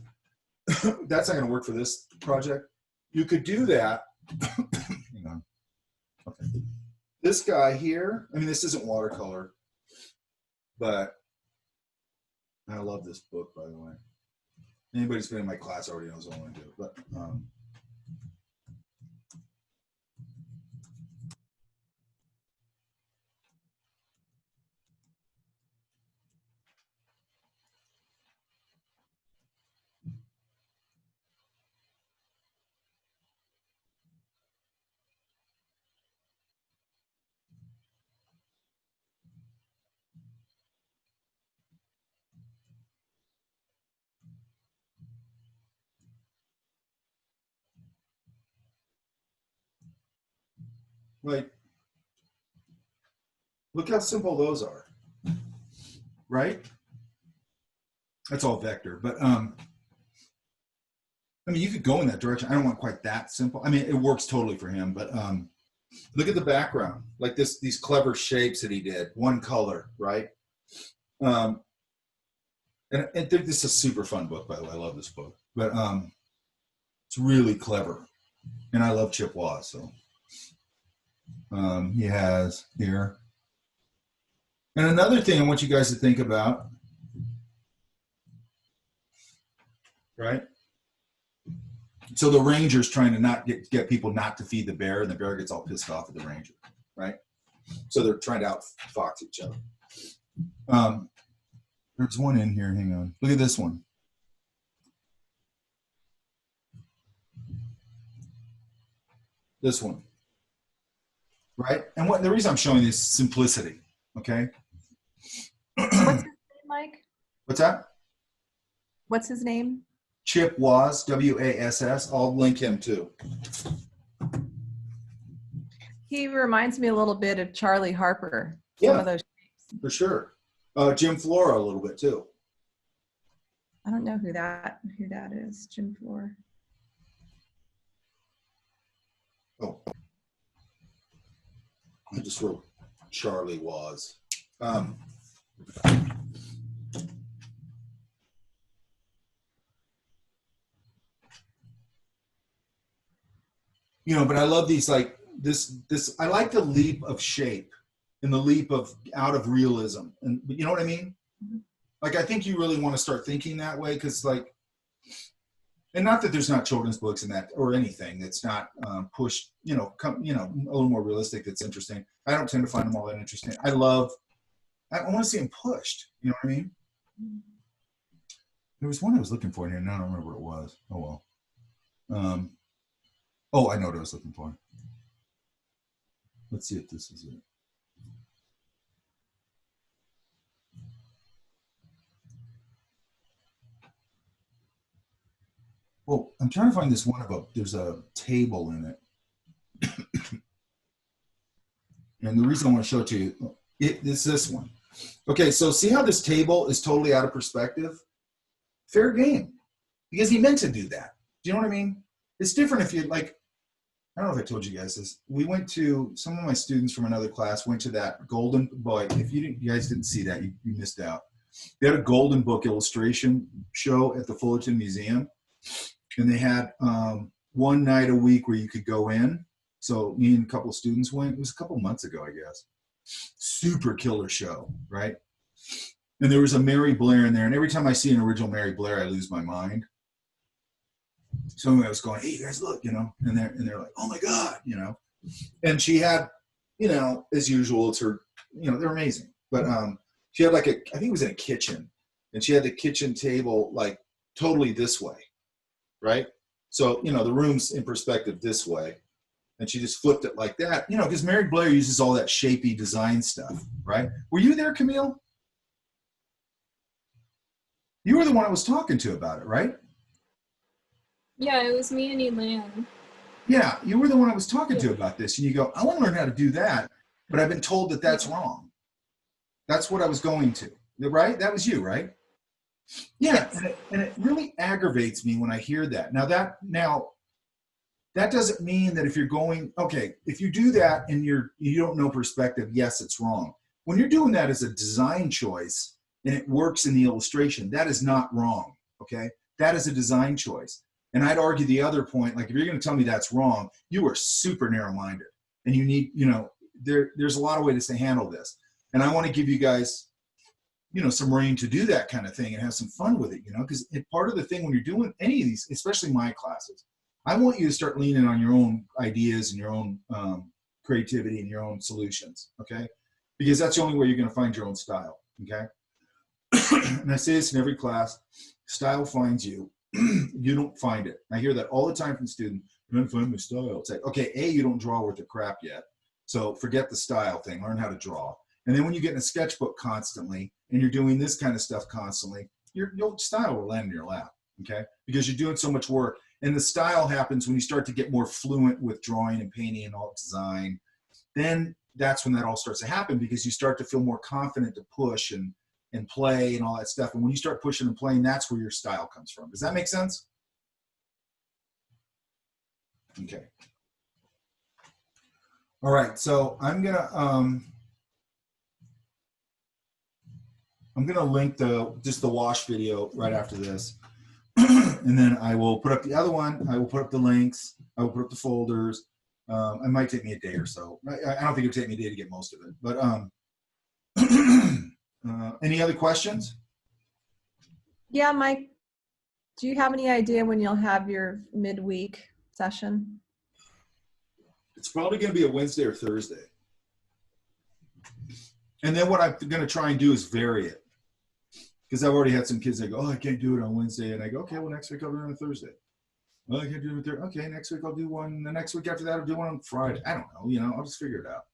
That's not going to work for this project. You could do that. Hang on. Okay. This guy here, I mean, this isn't watercolor, but I love this book, by the way. Anybody who's been in my class already knows what I want to do, but like Look how simple those are, right? That's all vector, but I mean, you could go in that direction. I don't want quite that simple. I mean, it works totally for him, but look at the background, like these clever shapes that he did, one color, right? And this is a super fun book, by the way. I love this book, but it's really clever, and I love Chip Waugh, so he has here. And another thing I want you guys to think about, right? So the ranger's trying to not get people not to feed the bear, and the bear gets all pissed off at the ranger, right? So they're trying to outfox each other. There's one in here. Hang on. Look at this one. This one, right? And the reason I'm showing this is simplicity. Okay. What's his name, Mike? What's that? What's his name? Chip Wass, W-A-S-S. I'll link him too. He reminds me a little bit of Charlie Harper. Some Yeah, of those shapes. for sure. Jim Flora a little bit too. I don't know who that is. Jim Floor. Oh, I just wrote Charlie Wass. You know, but I love these, like this, I like the leap of shape and the leap of out of realism. And you know what I mean? Like, I think you really want to start thinking that way, because like, and not that there's not children's books in that or anything that's not pushed, a little more realistic. That's interesting. I don't tend to find them all that interesting. I want to see them pushed. You know what I mean? There was one I was looking for in here. Now I don't remember what it was. Oh well. Oh, I know what I was looking for. Let's see if this is it. Well, I'm trying to find this one there's a table in it. And the reason I want to show it to you, it's this one. Okay, so see how this table is totally out of perspective? Fair game. Because he meant to do that. Do you know what I mean? It's different if you, like, I don't know if I told you guys this. We went to, some of my students from another class went to that Golden Book. If you guys didn't see that, you missed out. They had a Golden Book illustration show at the Fullerton Museum. And they had one night a week where you could go in. So me and a couple of students went. It was a couple months ago, I guess. Super killer show, right? And there was a Mary Blair in there. And every time I see an original Mary Blair, I lose my mind. So I was going, hey, you guys, look, and they're like, oh my God, And she had, as usual, it's her, they're amazing. But she had I think it was in a kitchen. And she had the kitchen table like totally this way, right? So, the room's in perspective this way. And she just flipped it like that, because Mary Blair uses all that shapy design stuff, right? Were you there, Camille? You were the one I was talking to about it, right? Yeah, it was me and Elan. Yeah, you were the one I was talking to about this. And you go, I want to learn how to do that, but I've been told that that's wrong. That's what I was going to, right? That was you, right? Yeah, and it really aggravates me when I hear that. Now that doesn't mean that if you're going, okay, if you do that and you don't know perspective, yes, it's wrong. When you're doing that as a design choice and it works in the illustration, that is not wrong, okay? That is a design choice. And I'd argue the other point, like if you're going to tell me that's wrong, you are super narrow-minded. And you need, there's a lot of ways to handle this. And I want to give you guys, some rein to do that kind of thing and have some fun with it, because part of the thing when you're doing any of these, especially my classes, I want you to start leaning on your own ideas and your own creativity and your own solutions, okay? Because that's the only way you're going to find your own style, okay? And I say this in every class, style finds you. You don't find it. I hear that all the time from students, I don't find my style. It's like, okay, A, you don't draw worth a crap yet. So forget the style thing, learn how to draw. And then when you get in a sketchbook constantly and you're doing this kind of stuff constantly, your style will land in your lap, okay? Because you're doing so much work. And the style happens when you start to get more fluent with drawing and painting and all design. Then that's when that all starts to happen, because you start to feel more confident to push and play and all that stuff. And when you start pushing and playing, that's where your style comes from. Does that make sense? Okay. All right, so I'm gonna link just the wash video right after this. And then I will put up the other one. I will put up the links. I will put up the folders. It might take me a day or so. I don't think it'll take me a day to get most of it. But any other questions? Yeah, Mike, do you have any idea when you'll have your midweek session? It's probably going to be a Wednesday or Thursday. And then what I'm going to try and do is vary it. Because I've already had some kids that go, oh, I can't do it on Wednesday. And I go, okay, well, next week I'll do it on Thursday. Well, I can't do it on Thursday. Okay, next week I'll do one. The next week after that, I'll do one on Friday. I don't know. You know, I'll just figure it out.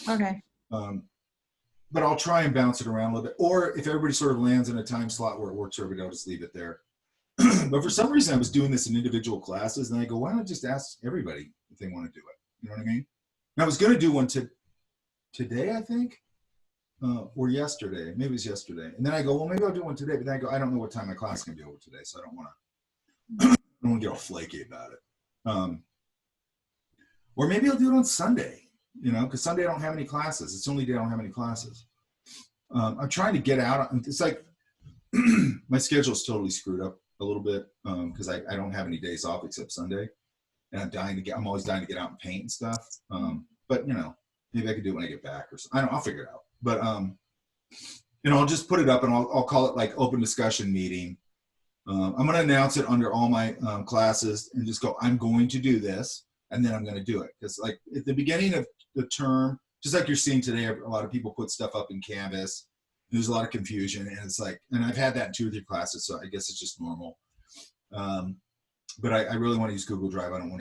Okay. But I'll try and bounce it around a little bit. Or if everybody sort of lands in a time slot where it works for everybody, I'll just leave it there. But for some reason, I was doing this in individual classes. And I go, why not just ask everybody if they want to do it? You know what I mean? And I was going to do one today, I think. Or yesterday, maybe it was yesterday. And then I go, well, maybe I'll do one today. But then I go, I don't know what time my class is going to be over today, so I don't want to get all flaky about it. Or maybe I'll do it on Sunday, you know, because Sunday I don't have any classes. It's the only day I don't have any classes. I'm trying to get out. It's like my schedule's totally screwed up a little bit because I don't have any days off except Sunday. And I'm always dying to get out and paint and stuff. But, you know, maybe I could do it when I get back or something. I'll figure it out. But, you know, I'll just put it up and I'll call it like open discussion meeting. I'm going to announce it under all my classes and just go, I'm going to do this. And then I'm going to do it. Because like at the beginning of the term, just like you're seeing today, a lot of people put stuff up in Canvas. There's a lot of confusion. And it's like, and I've had that in 2 or 3 classes. So I guess it's just normal. But I really want to use Google Drive. I don't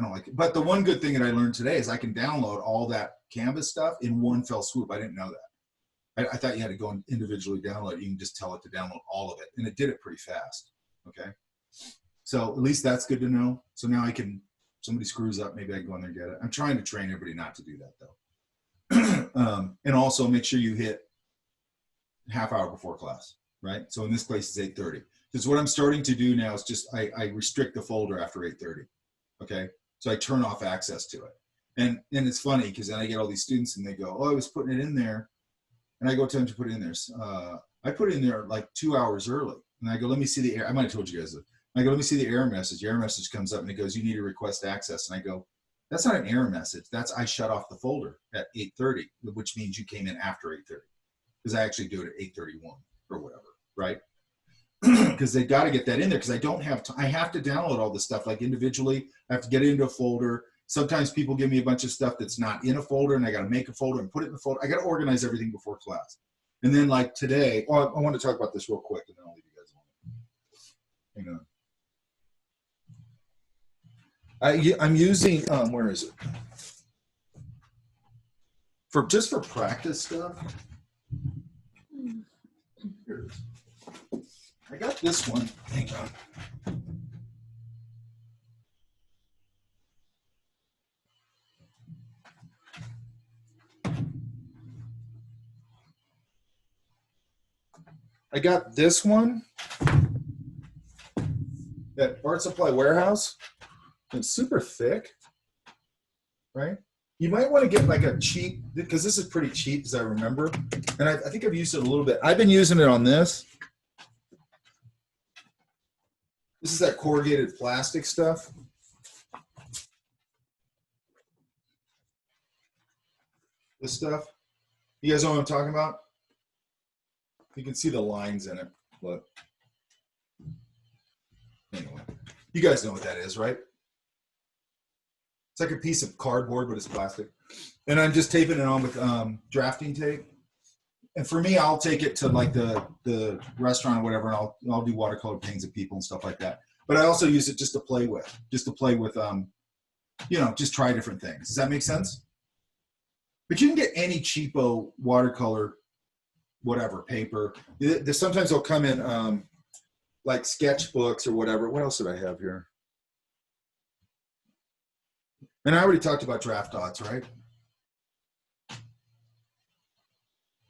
like it. But the one good thing that I learned today is I can download all that Canvas stuff in one fell swoop. I didn't know that. I thought you had to go and individually download it. You can just tell it to download all of it. And it did it pretty fast. Okay. So at least that's good to know. So now I can, if somebody screws up, maybe I can go in there and get it. I'm trying to train everybody not to do that though. And also make sure you hit half hour before class, right? So in this case, it's 8:30. Because what I'm starting to do now is just, I restrict the folder after 8:30. Okay. So I turn off access to it. And it's funny because then I get all these students and they go, oh, I was putting it in there. And I go tell them to put it in there. I put it in there like 2 hours early. And I go, let me see the error. I might have told you guys that. I go, let me see the error message. The error message comes up and it goes, you need to request access. And I go, that's not an error message. That's I shut off the folder at 8:30, which means you came in after 8:30. Because I actually do it at 8:31 or whatever, right? Because they got to get that in there because I don't have I have to download all this stuff like individually. I have to get it into a folder. Sometimes people give me a bunch of stuff that's not in a folder and I got to make a folder and put it in the folder. I got to organize everything before class. And then like today, well, I want to talk about this real quick and then I'll leave you guys alone. Hang on. I'm using, where is it? Just for practice stuff. Here it is. I got this one. Hang on. I got this one at Art Supply Warehouse. It's super thick, right? You might want to get like a cheap, because this is pretty cheap as I remember. And I think I've used it a little bit. I've been using it on this. This is that corrugated plastic stuff. This stuff. You guys know what I'm talking about? You can see the lines in it. Look. Anyway, you guys know what that is, right? It's like a piece of cardboard, but it's plastic. And I'm just taping it on with drafting tape. And for me, I'll take it to like the restaurant or whatever, and I'll do watercolor paintings of people and stuff like that. But I also use it just to play with, you know, just try different things. Does that make sense? But you can get any cheapo watercolor, whatever, paper. Sometimes they'll come in like sketchbooks or whatever. What else did I have here? And I already talked about draft dots, right?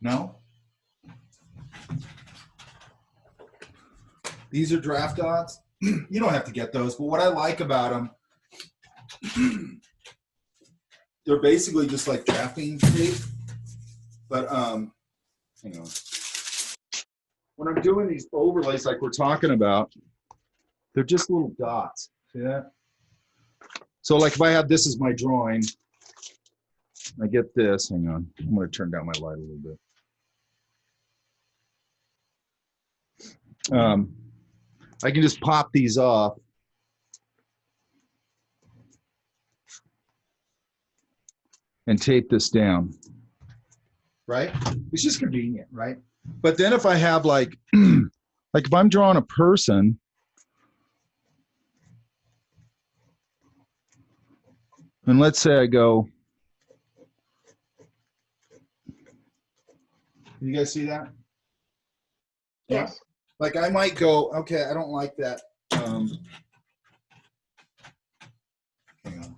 No? These are draft dots. You don't have to get those, but what I like about them, they're basically just like drafting tape. But hang on. When I'm doing these overlays like we're talking about, they're just little dots. See that? So like if I have this as my drawing, I get this. Hang on. I'm going to turn down my light a little bit. I can just pop these off. And tape this down. Right? It's just convenient, right? But then if I have like, like if I'm drawing a person, and let's say I go, you guys see that? Yes. Yeah. Like I might go, okay, I don't like that. Hang on.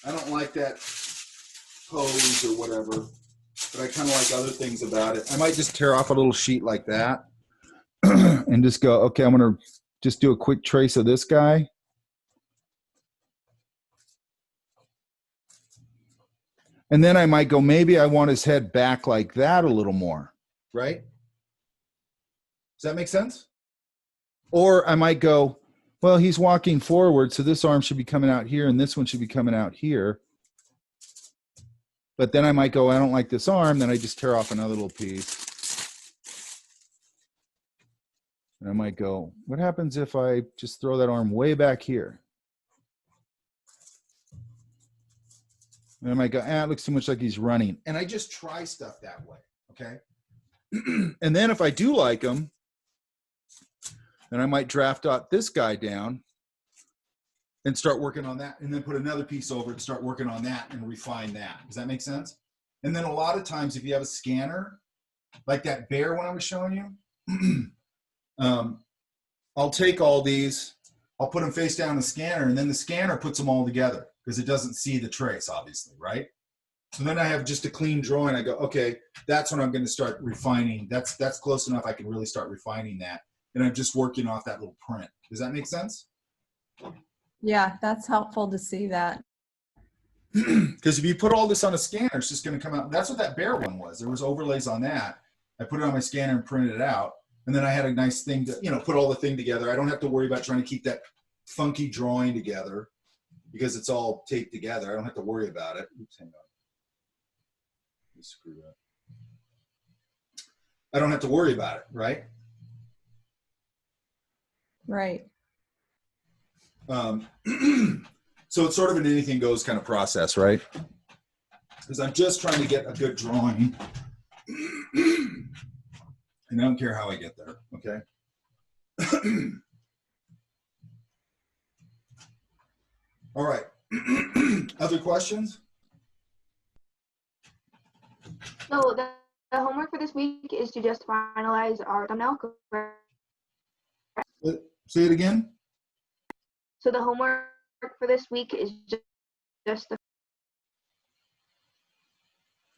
I don't like that pose or whatever, but I kind of like other things about it. I might just tear off a little sheet like that and just go, okay, I'm going to just do a quick trace of this guy. And then I might go, maybe I want his head back like that a little more, right? Does that make sense? Or I might go, well, he's walking forward, so this arm should be coming out here and this one should be coming out here. But then I might go, I don't like this arm, then I just tear off another little piece. And I might go, what happens if I just throw that arm way back here? And I might go, it looks too much like he's running. And I just try stuff that way, okay? And then if I do like him, then I might draft out this guy down and start working on that, and then put another piece over and start working on that and refine that. Does that make sense? And then a lot of times if you have a scanner, like that bear one I was showing you, I'll take all these, I'll put them face down in the scanner, and then the scanner puts them all together because it doesn't see the trace, obviously, right? So then I have just a clean drawing. I go, okay, that's when I'm going to start refining. That's close enough. I can really start refining that. And I'm just working off that little print. Does that make sense? Yeah, that's helpful to see that. Because if you put all this on a scanner, it's just going to come out. That's what that bear one was. There was overlays on that. I put it on my scanner and printed it out. And then I had a nice thing to, put all the thing together. I don't have to worry about trying to keep that funky drawing together because it's all taped together. I don't have to worry about it. Oops, hang on. Let me screw that. I don't have to worry about it, right? Right. So it's sort of an anything goes kind of process, right? Because I'm just trying to get a good drawing. And I don't care how I get there, okay? All right. Other questions? So the homework for this week is to just finalize our thumbnail, correct? Say it again. So the homework for this week is just the.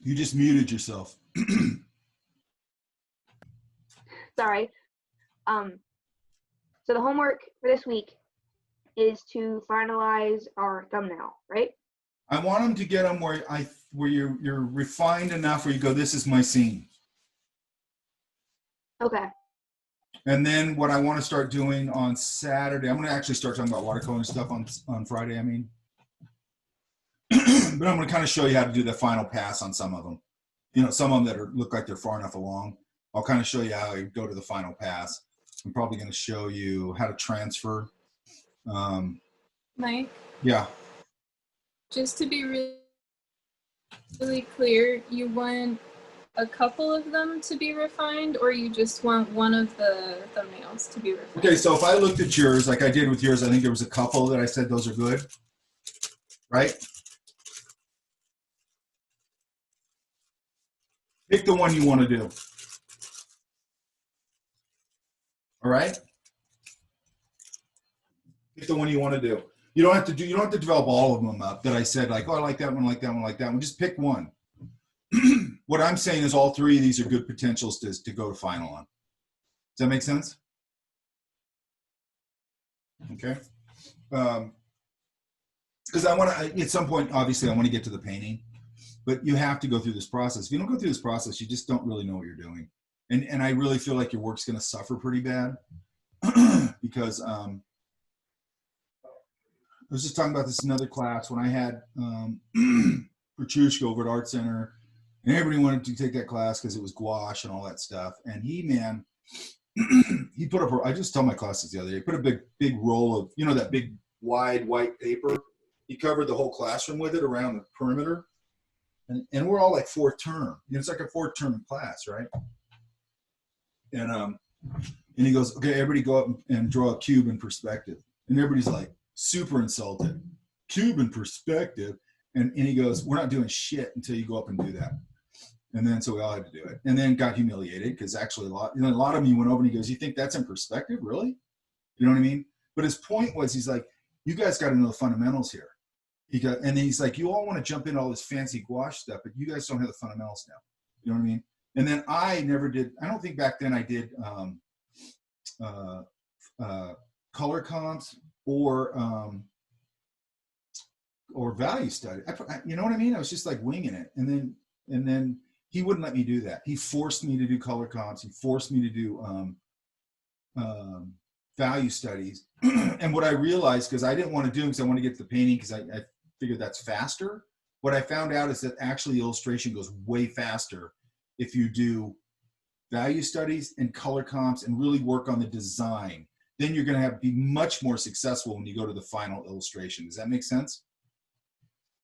You just muted yourself. Sorry. So the homework for this week is to finalize our thumbnail, right? I want them to get them where you're refined enough where you go, this is my scene. Okay. And then what I want to start doing on Saturday, I'm going to actually start talking about watercolor and stuff on Friday, I mean. But I'm going to kind of show you how to do the final pass on some of them. Some of them that look like they're far enough along. I'll kind of show you how you go to the final pass. I'm probably going to show you how to transfer. Mike? Yeah. Just to be really clear, you want a couple of them to be refined, or you just want one of the thumbnails to be refined? Okay, so if I looked at yours, like I did with yours, I think there was a couple that I said those are good, right? Pick the one you want to do. All right? Pick the one you want to do. You don't have to develop all of them up that I said, like, oh, I like that one, like that one, like that one. Just pick one. What I'm saying is all three of these are good potentials to go to final on. Does that make sense? Okay. Because I want to, at some point, obviously, I want to get to the painting, but you have to go through this process. If you don't go through this process, you just don't really know what you're doing. And I really feel like your work's going to suffer pretty bad because I was just talking about this in another class when I had Petrushka over at Art Center, and everybody wanted to take that class because it was gouache and all that stuff. And he put up, I just told my classes the other day, he put a big roll of, you know, that big wide white paper. He covered the whole classroom with it around the perimeter. And we're all like fourth term. You know, it's like a fourth term class, right? And he goes, okay, everybody go up and draw a cube in perspective. And everybody's like super insulted. Cube in perspective. And he goes, we're not doing shit until you go up and do that. And then so we all had to do it. And then got humiliated because actually a lot of them, he went over and he goes, you think that's in perspective, really? You know what I mean? But his point was, he's like, you guys got to know the fundamentals here. And then he's like, you all want to jump into all this fancy gouache stuff, but you guys don't have the fundamentals now. You know what I mean? And then I never did, I don't think back then I did color comps or value study. You know what I mean? I was just like winging it. And then he wouldn't let me do that. He forced me to do color comps. He forced me to do value studies. And what I realized, because I didn't want to do them because I want to get to the painting because I figured that's faster. What I found out is that actually illustration goes way faster if you do value studies and color comps and really work on the design. Then you're going to be much more successful when you go to the final illustration. Does that make sense?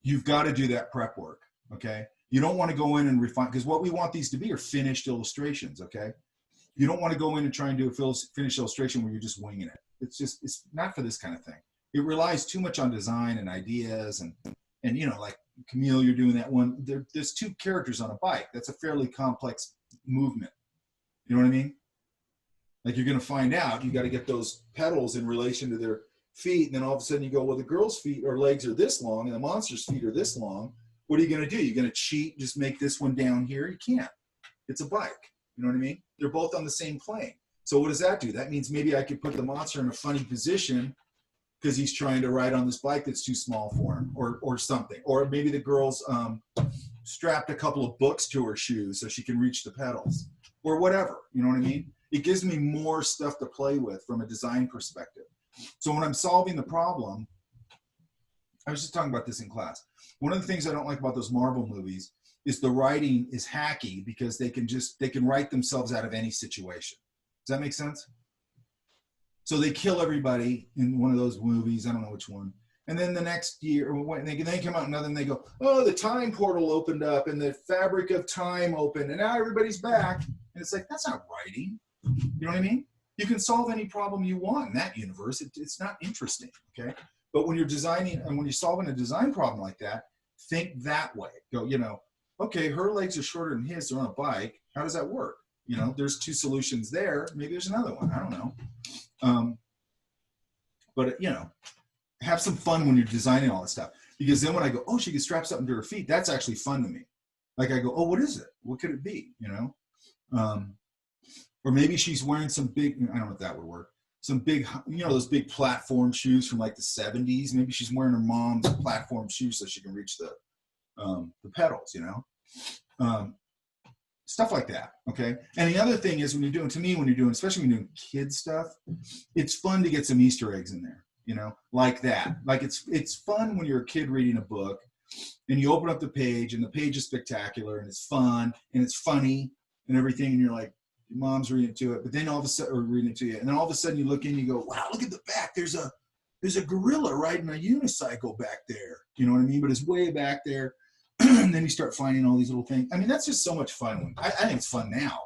You've got to do that prep work, okay? You don't want to go in and refine, because what we want these to be are finished illustrations, okay? You don't want to go in and try and do a finished illustration where you're just winging it. It's not for this kind of thing. It relies too much on design and ideas and you know, like Camille, you're doing that one. There's two characters on a bike. That's a fairly complex movement. You know what I mean? Like you're going to find out, you got to get those pedals in relation to their feet. And then all of a sudden you go, well, the girl's feet or legs are this long and the monster's feet are this long. What are you going to do? You're going to cheat, just make this one down here? You can't. It's a bike. You know what I mean? They're both on the same plane. So what does that do? That means maybe I could put the monster in a funny position because he's trying to ride on this bike that's too small for him or something. Or maybe the girl's strapped a couple of books to her shoes so she can reach the pedals or whatever. You know what I mean? It gives me more stuff to play with from a design perspective. So when I'm solving the problem, I was just talking about this in class. One of the things I don't like about those Marvel movies is the writing is hacky because they can write themselves out of any situation. Does that make sense? So they kill everybody in one of those movies. I don't know which one. And then the next year, when they come out another, and they go, oh, the time portal opened up and the fabric of time opened and now everybody's back. And it's like, that's not writing. You know what I mean? You can solve any problem you want in that universe. It's not interesting, okay? But when you're designing and when you're solving a design problem like that, think that way. Go, you know, okay, her legs are shorter than his, they're on a bike. How does that work? You know, there's two solutions there. Maybe there's another one. I don't know. But, you know, have some fun when you're designing all that stuff. Because then when I go, oh, she can strap something to her feet, that's actually fun to me. Like I go, oh, what is it? What could it be? You know? Or maybe she's wearing some big, I don't know if that would work. Some big, you know, those big platform shoes from like the 70s. Maybe she's wearing her mom's platform shoes so she can reach the pedals, you know? Stuff like that, okay? And the other thing is when you're doing, to me, when you're doing, especially when you're doing kid stuff, it's fun to get some Easter eggs in there, you know, like that. Like it's fun when you're a kid reading a book and you open up the page and the page is spectacular and it's fun and it's funny and everything and you're like, your mom's reading it to it, but then all of a sudden, or reading it to you, and then all of a sudden you look in and you go, wow, look at the back. There's a gorilla riding a unicycle back there. You know what I mean? But it's way back there. And then you start finding all these little things. I mean, that's just so much fun. I think it's fun now,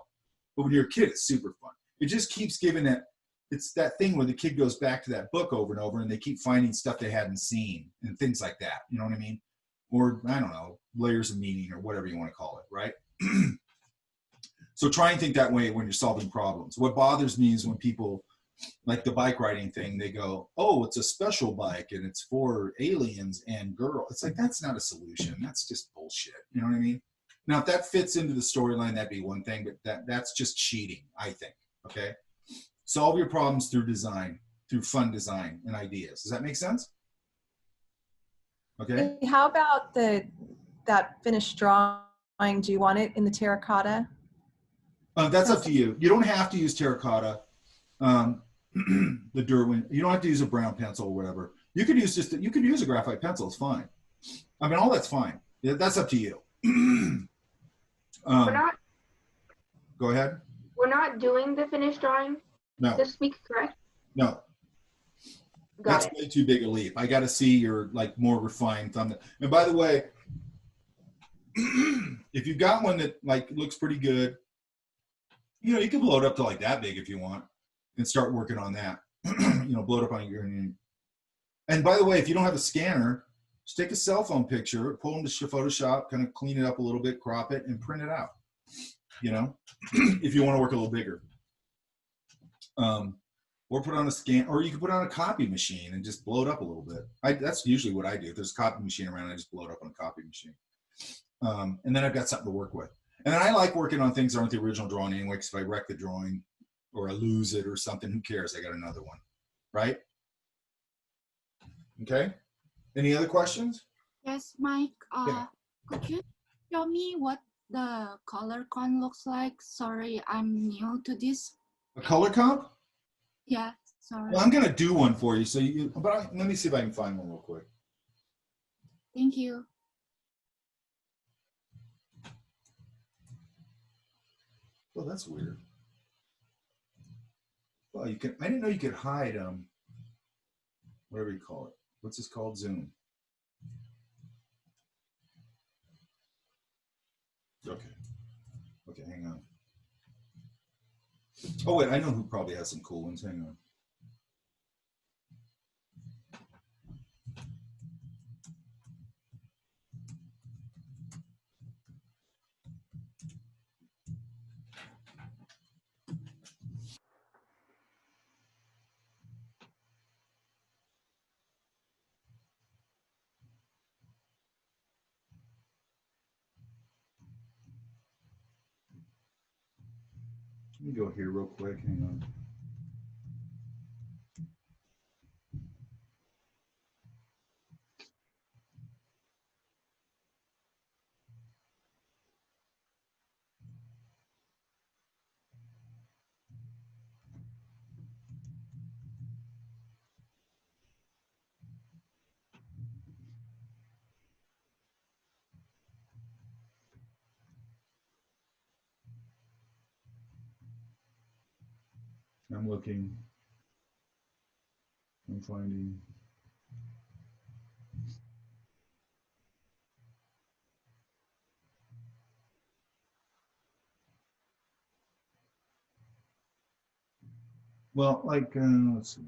but when you're a kid, it's super fun. It just keeps giving that, it's that thing where the kid goes back to that book over and over and they keep finding stuff they hadn't seen and things like that. You know what I mean? Or, I don't know, layers of meaning or whatever you want to call it, right? So try and think that way when you're solving problems. What bothers me is when people Like the bike riding thing, they go, oh, it's a special bike and it's for aliens and girls. It's like, that's not a solution. That's just bullshit. You know what I mean? Now, if that fits into the storyline, that'd be one thing, but that's just cheating, I think. Okay? Solve your problems through design, through fun design and ideas. Does that make sense? Okay. Hey, how about that finished drawing? Do you want it in the terracotta? That's up to you. You don't have to use terracotta. The Derwent. You don't have to use a brown pencil or whatever. You could use you could use a graphite pencil. It's fine. I mean, all that's fine. That's up to you. We're not. Go ahead. We're not doing the finished drawing No. this week, correct? No. That's way too big a leap. I got to see your like more refined thumbnail. And by the way, if you've got one that like looks pretty good, you know, you can blow it up to like that big if you want and start working on that. You know, blow it up on your. And by the way, if you don't have a scanner, just take a cell phone picture, pull into Photoshop, kind of clean it up a little bit, crop it, and print it out. You know, if you want to work a little bigger. Or put on a scan, or you can put on a copy machine and just blow it up a little bit. That's usually what I do. If there's a copy machine around, I just blow it up on a copy machine. And then I've got something to work with. And then I like working on things that aren't the original drawing anyway, because if I wreck the drawing or I lose it or something, who cares? I got another one, right? Okay. Any other questions? Yes, Mike. Yeah. Could you show me what the color con looks like? Sorry, I'm new to this. A color comp? Yeah, sorry. Well, I'm going to do one for you. So let me see if I can find one real quick. Thank you. Well, that's weird. Well, you can. I didn't know you could hide whatever you call it. What's this called? Zoom. Okay. Okay, hang on. Oh wait, I know who probably has some cool ones. Hang on. Let me go here real quick. Hang on. I'm looking. I'm finding. Well, like, let's see.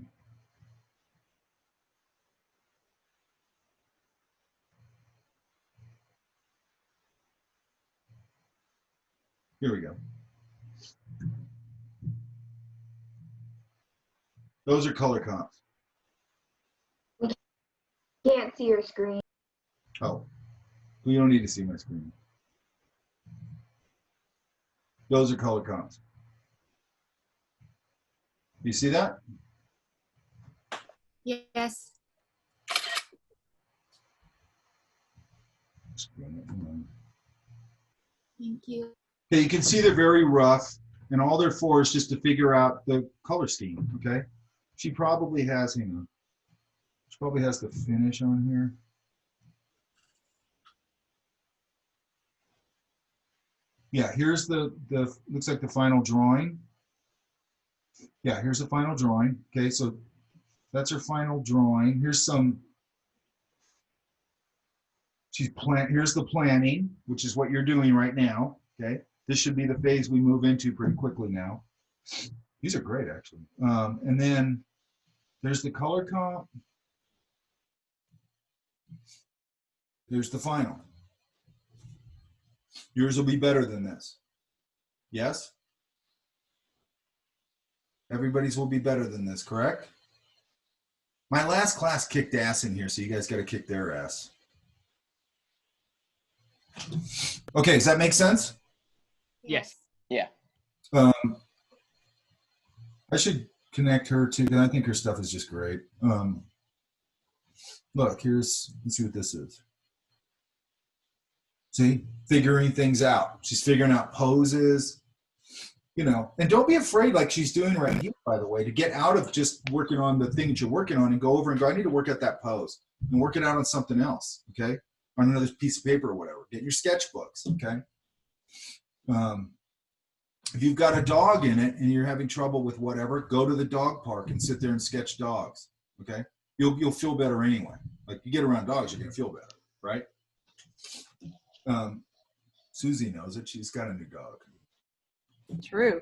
Here we go. Those are color comps. Can't see your screen. Oh, well, you don't need to see my screen. Those are color comps. You see that? Yes. Thank you. Okay, you can see they're very rough, and all they're for is just to figure out the color scheme, okay? She probably has, hang on. She probably has the finish on here. Yeah, here's the looks like the final drawing. Yeah, here's the final drawing. Okay, so that's her final drawing. Here's some, here's the planning, which is what you're doing right now, okay? This should be the phase we move into pretty quickly now. These are great, actually. And then there's the color comp. Here's the final. Yours will be better than this. Yes? Everybody's will be better than this, correct? My last class kicked ass in here, so you guys got to kick their ass. Okay, does that make sense? Yes. Yeah. I should connect her to, because I think her stuff is just great. Look, let's see what this is. See, figuring things out. She's figuring out poses, you know, and don't be afraid, like she's doing right here, by the way, to get out of just working on the thing that you're working on and go over and go, I need to work at that pose and work it out on something else, okay? On another piece of paper or whatever. Get your sketchbooks, okay? If you've got a dog in it and you're having trouble with whatever, go to the dog park and sit there and sketch dogs, okay? You'll feel better anyway. Like you get around dogs, you're gonna feel better, right? Susie knows it. She's got a new dog. True.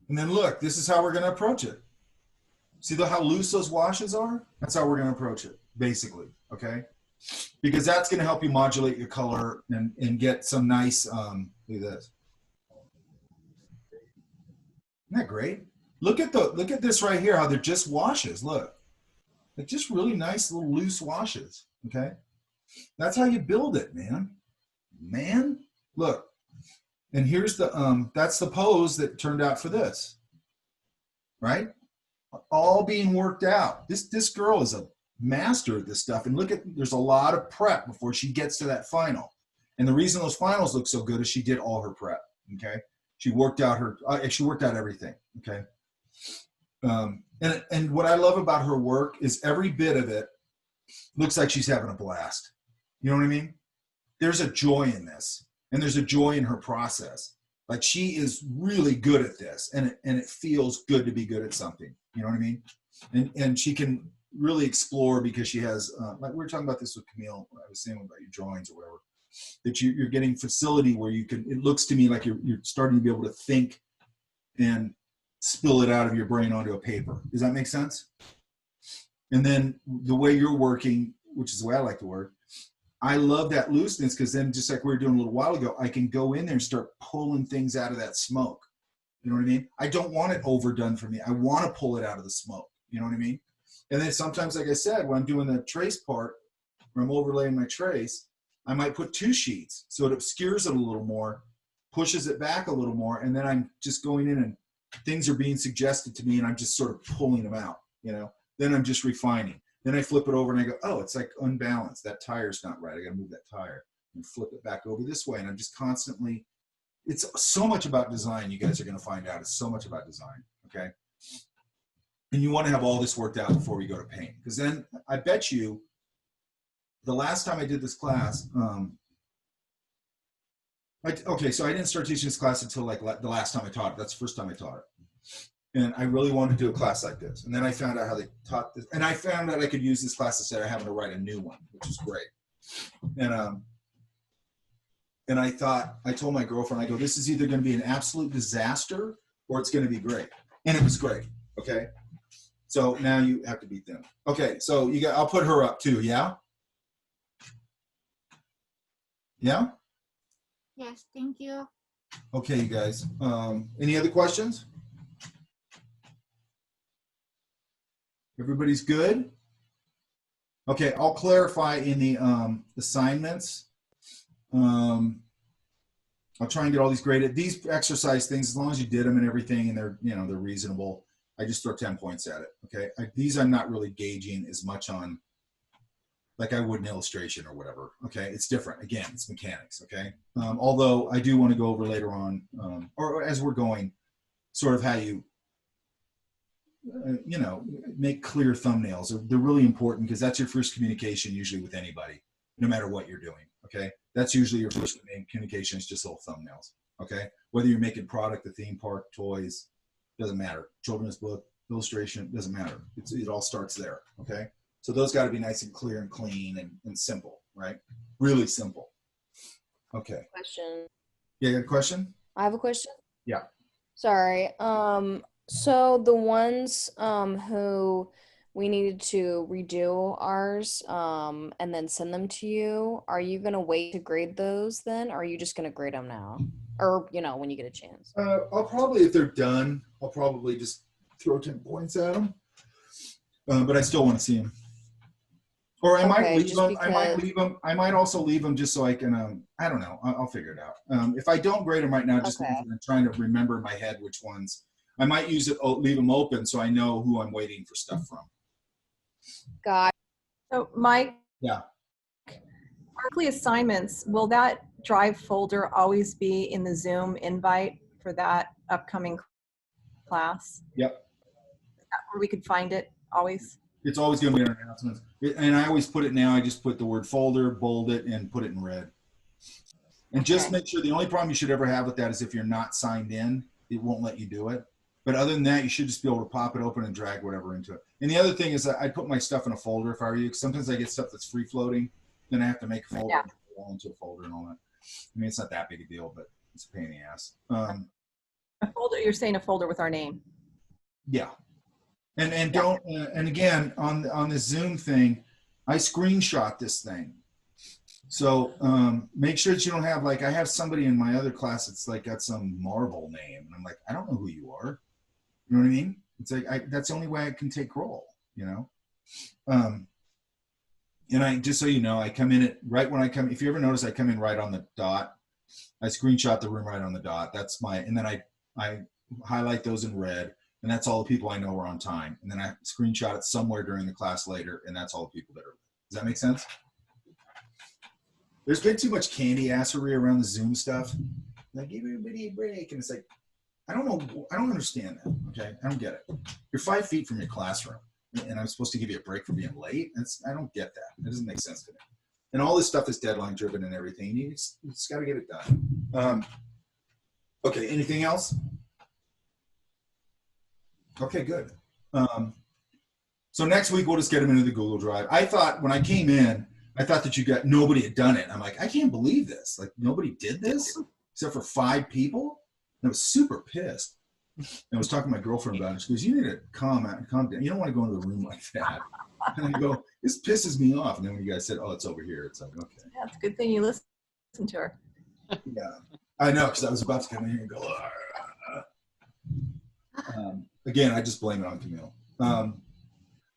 And then look, this is how we're going to approach it. See how loose those washes are? That's how we're going to approach it, basically, okay? Because that's going to help you modulate your color and get some nice, look at this. Isn't that great? Look at this right here, how they're just washes, look. They're just really nice little loose washes, okay? That's how you build it, man. Man, look. And here's the, that's the pose that turned out for this, right? All being worked out. This girl is a master at this stuff. And look there's a lot of prep before she gets to that final. And the reason those finals look so good is she did all her prep, okay? She worked out everything, okay? And what I love about her work is every bit of it looks like she's having a blast. You know what I mean? There's a joy in this. And there's a joy in her process. Like she is really good at this, and it feels good to be good at something. You know what I mean? And she can really explore because she has, like we were talking about this with Camille. I was saying about your drawings or whatever, that you're getting facility where you can. It looks to me like you're starting to be able to think and spill it out of your brain onto a paper. Does that make sense? And then the way you're working, which is the way I like to work. I love that looseness because then just like we were doing a little while ago, I can go in there and start pulling things out of that smoke. You know what I mean? I don't want it overdone for me. I want to pull it out of the smoke. You know what I mean? And then sometimes, like I said, when I'm doing the trace part, where I'm overlaying my trace, I might put 2 sheets so it obscures it a little more, pushes it back a little more, and then I'm just going in and things are being suggested to me and I'm just sort of pulling them out, you know? Then I'm just refining. Then I flip it over and I go, oh, it's like unbalanced. That tire's not right. I got to move that tire and flip it back over this way. And I'm just constantly, it's so much about design. You guys are going to find out it's so much about design. Okay. And you want to have all this worked out before we go to paint. Because then I bet you the last time I did this class, okay, so I didn't start teaching this class until like the last time I taught it. That's the first time I taught it. And I really wanted to do a class like this. And then I found out how they taught this. And I found out I could use this class instead of having to write a new one, which is great. And I thought, I told my girlfriend, I go, this is either going to be an absolute disaster or it's going to be great. And it was great. Okay. So now you have to beat them. Okay. So I'll put her up too. Yeah. Yeah. Yes, thank you. Okay, you guys. Any other questions? Everybody's good? Okay, I'll clarify in the assignments. I'll try and get all these graded. These exercise things, as long as you did them and everything, and they're they're reasonable, I just throw 10 points at it. Okay, these I'm not really gauging as much on, like I would in illustration or whatever. Okay, it's different. Again, it's mechanics. Okay, although I do want to go over later on, or as we're going, sort of how you. Make clear thumbnails. They're really important because that's your first communication usually with anybody, no matter what you're doing, okay? That's usually your first communication is just little thumbnails, okay? Whether you're making product, the theme park, toys, doesn't matter. Children's book, illustration, doesn't matter. It all starts there, okay? So those got to be nice and clear and clean and simple, right? Really simple. Okay. Question. Yeah, you got a question? I have a question. Yeah. Sorry. So the ones who we needed to redo ours and then send them to you, are you gonna wait to grade those then, or are you just gonna grade them now, or when you get a chance? I'll probably, if they're done, I'll probably just throw 10 points at them. But I still want to see them. Or I might leave them. I might leave them. I might also leave them just so I can. I don't know. I'll figure it out. If I don't grade them right now, just because I'm trying to remember in my head which ones. I might use it. Leave them open so I know who I'm waiting for stuff from. Got. So Mike. Yeah. Weekly assignments. Will that drive folder always be in the Zoom invite for that upcoming class? Yep. Is that where we could find it always? It's always going to be in our announcements. And I always put it now. I just put the word folder, bold it, and put it in red. And just make sure the only problem you should ever have with that is if you're not signed in, it won't let you do it. But other than that, you should just be able to pop it open and drag whatever into it. And the other thing is that I put my stuff in a folder if I were you, because sometimes I get stuff that's free floating. Then I have to make a folder and put it all into a folder and all that. I mean, it's not that big a deal, but it's a pain in the ass. A folder, you're saying a folder with our name? Yeah. And don't and again on the Zoom thing, I screenshot this thing. So make sure that you don't have, like, I have somebody in my other class that's like got some Marvel name, and I'm like, I don't know who you are. You know what I mean? It's like that's the only way I can take roll. You know. And I just so you know, I come in right when I come. If you ever notice, I come in right on the dot. I screenshot the room right on the dot. That's my, and then I highlight those in red. And that's all the people I know are on time. And then I screenshot it somewhere during the class later, and that's all the people that are. Does that make sense? There's been too much candy assery around the Zoom stuff. Like, give everybody a break. And it's like, I don't know. I don't understand that. Okay. I don't get it. You're 5 feet from your classroom, and I'm supposed to give you a break for being late. I don't get that. It doesn't make sense to me. And all this stuff is deadline driven and everything. You just got to get it done. Okay. Anything else? Okay, good. So next week we'll just get them into the Google Drive. I thought when I came in, I thought that nobody had done it. I'm like, I can't believe this. Like, nobody did this except for 5 people. And I was super pissed. And I was talking to my girlfriend about it. She goes, you need to calm down. You don't want to go into the room like that. And I go, this pisses me off. And then when you guys said, oh, it's over here, it's like, okay. Yeah, it's a good thing you listened to her. Yeah, I know, because I was about to come in here and go, again, I just blame it on Camille.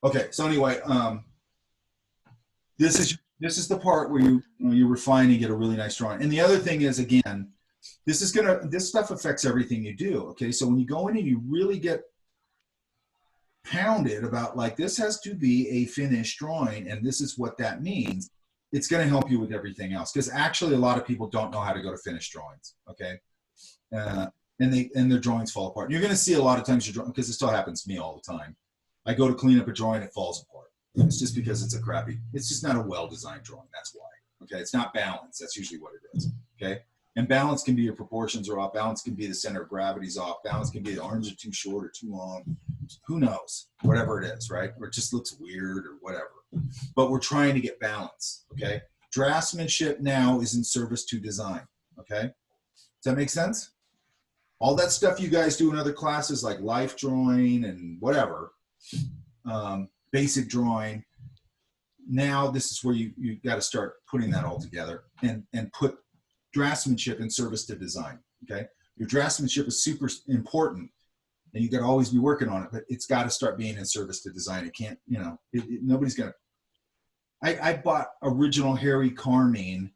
Okay, so anyway, this is the part where you refine and get a really nice drawing. And the other thing is, again, this stuff affects everything you do. Okay, so when you go in and you really get pounded about, like, this has to be a finished drawing, and this is what that means, it's going to help you with everything else. Because actually, a lot of people don't know how to go to finished drawings. Okay. And their drawings fall apart. You're going to see a lot of times your drawing, because it still happens to me all the time. I go to clean up a drawing, it falls apart. It's just because it's just not a well-designed drawing. That's why. Okay, it's not balanced. That's usually what it is. Okay, and balance can be your proportions are off. Balance can be the center of gravity's off. Balance can be the arms are too short or too long. Who knows? Whatever it is, right? Or it just looks weird or whatever. But we're trying to get balance. Okay, draftsmanship now is in service to design. Okay, does that make sense? All that stuff you guys do in other classes like life drawing and whatever, basic drawing, now this is where you got to start putting that all together and put draftsmanship in service to design, okay? Your draftsmanship is super important and you got to always be working on it, but it's got to start being in service to design. It can't, nobody's going to. I bought original Harry Carmine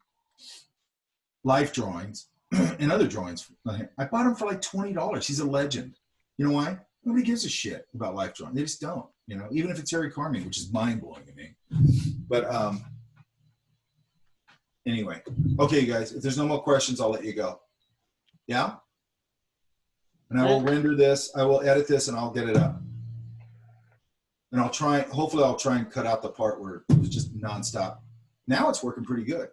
life drawings and other drawings. I bought him for like $20. He's a legend. You know why? Nobody gives a shit about life drawing. They just don't, even if it's Harry Carmine, which is mind-blowing to me. But anyway, okay, you guys, if there's no more questions, I'll let you go. Yeah? And I will render this, I will edit this, and I'll get it up. And hopefully I'll try and cut out the part where it was just nonstop. Now it's working pretty good.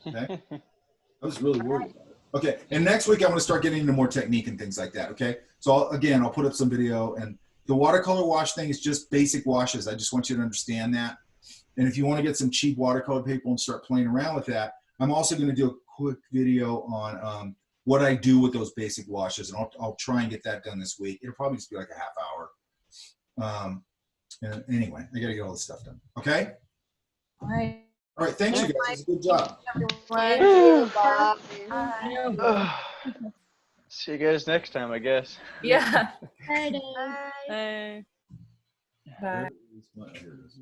Okay? I was really worried about it. Okay, and next week I'm going to start getting into more technique and things like that, okay? So I'll put up some video, and the watercolor wash thing is just basic washes. I just want you to understand that. And if you want to get some cheap watercolor paper and start playing around with that, I'm also going to do a quick video on what I do with those basic washes, and I'll try and get that done this week. It'll probably just be like a half hour. And anyway, I got to get all this stuff done, okay? All right. All right, thanks, you guys. It was a good job. Thank you, Bob. Bye. See you guys next time, I guess. Yeah. Bye. Bye. Bye. Here it is.